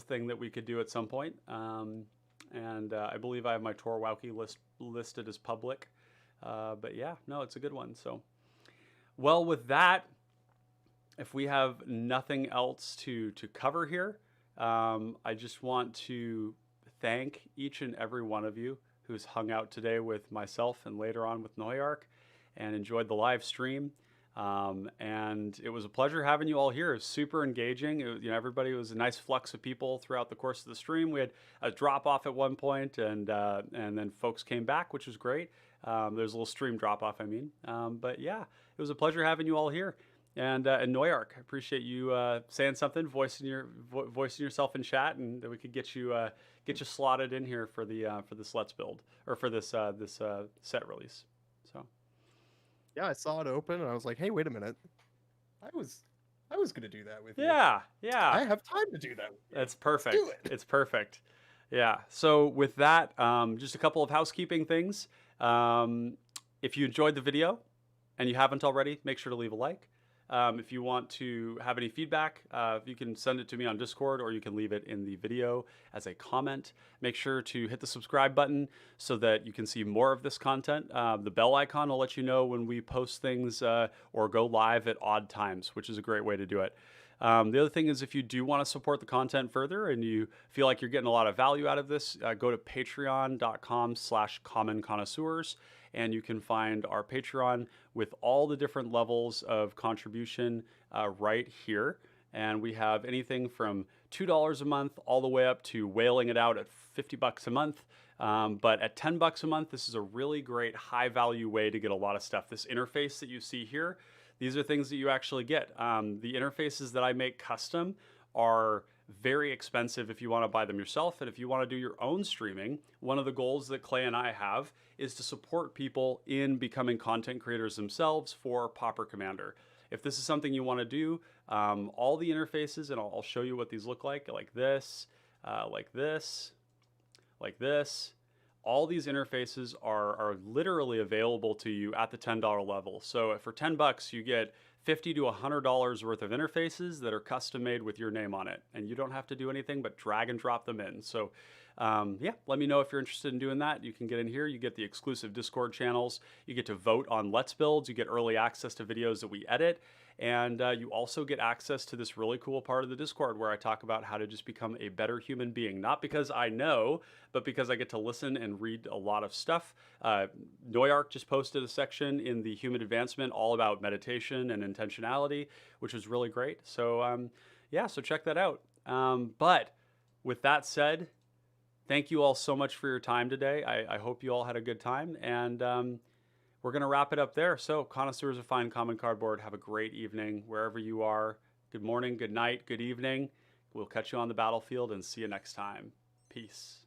thing that we could do at some point. And I believe I have my Torwauki listed as public. But yeah, no, it's a good one. So well, with that, if we have nothing else to cover here, I just want to thank each and every one of you who's hung out today with myself and later on with Noyark and enjoyed the live stream. And it was a pleasure having you all here. It was super engaging. Everybody was a nice flux of people throughout the course of the stream. We had a drop off at one point, and then folks came back, which was great. There's a little stream drop off, I mean. But yeah, it was a pleasure having you all here. And Noyark, I appreciate you saying something, voicing yourself in chat, and that we could get you slotted in here for this Let's Build, or for this set release. So Yeah, I saw it open and I was like, hey, wait a minute. I was gonna do that with you. yeah, I have time to do that with you. that's perfect. Let's do it. It's perfect. Yeah. So with that, just a couple of housekeeping things. If you enjoyed the video and you haven't already, make sure to leave a like. If you want to have any feedback, you can send it to me on Discord, or you can leave it in the video as a comment. Make sure to hit the subscribe button so that you can see more of this content. The bell icon will let you know when we post things or go live at odd times, which is a great way to do it. The other thing is, if you do want to support the content further and you feel like you're getting a lot of value out of this, go to patreon.com/commonconnoisseurs, and you can find our Patreon with all the different levels of contribution right here. And we have anything from $2 a month all the way up to whaling it out at $50 a month. But at $10 a month, this is a really great high value way to get a lot of stuff. This interface that you see here, these are things that you actually get. The interfaces that I make custom are very expensive if you want to buy them yourself. And if you want to do your own streaming, one of the goals that Clay and I have is to support people in becoming content creators themselves for Pauper Commander. If this is something you want to do, all the interfaces, and I'll show you what these look like this, like this, like this. All these interfaces are literally available to you at the $10 level. So for $10, you get $50 to $100 worth of interfaces that are custom made with your name on it. And you don't have to do anything but drag and drop them in. So Yeah, let me know if you're interested in doing that. You can get in here. You get the exclusive Discord channels. You get to vote on Let's Builds. You get early access to videos that we edit. And you also get access to this really cool part of the Discord where I talk about how to just become a better human being. Not because I know, but because I get to listen and read a lot of stuff. Noyark just posted a section in the Human Advancement all about meditation and intentionality, which was really great. So, yeah, so check that out. But with that said, thank you all so much for your time today. I hope you all had a good time. And we're going to wrap it up there. So, connoisseurs of fine common cardboard, have a great evening wherever you are. Good morning, good night, good evening. We'll catch you on the battlefield and see you next time. Peace.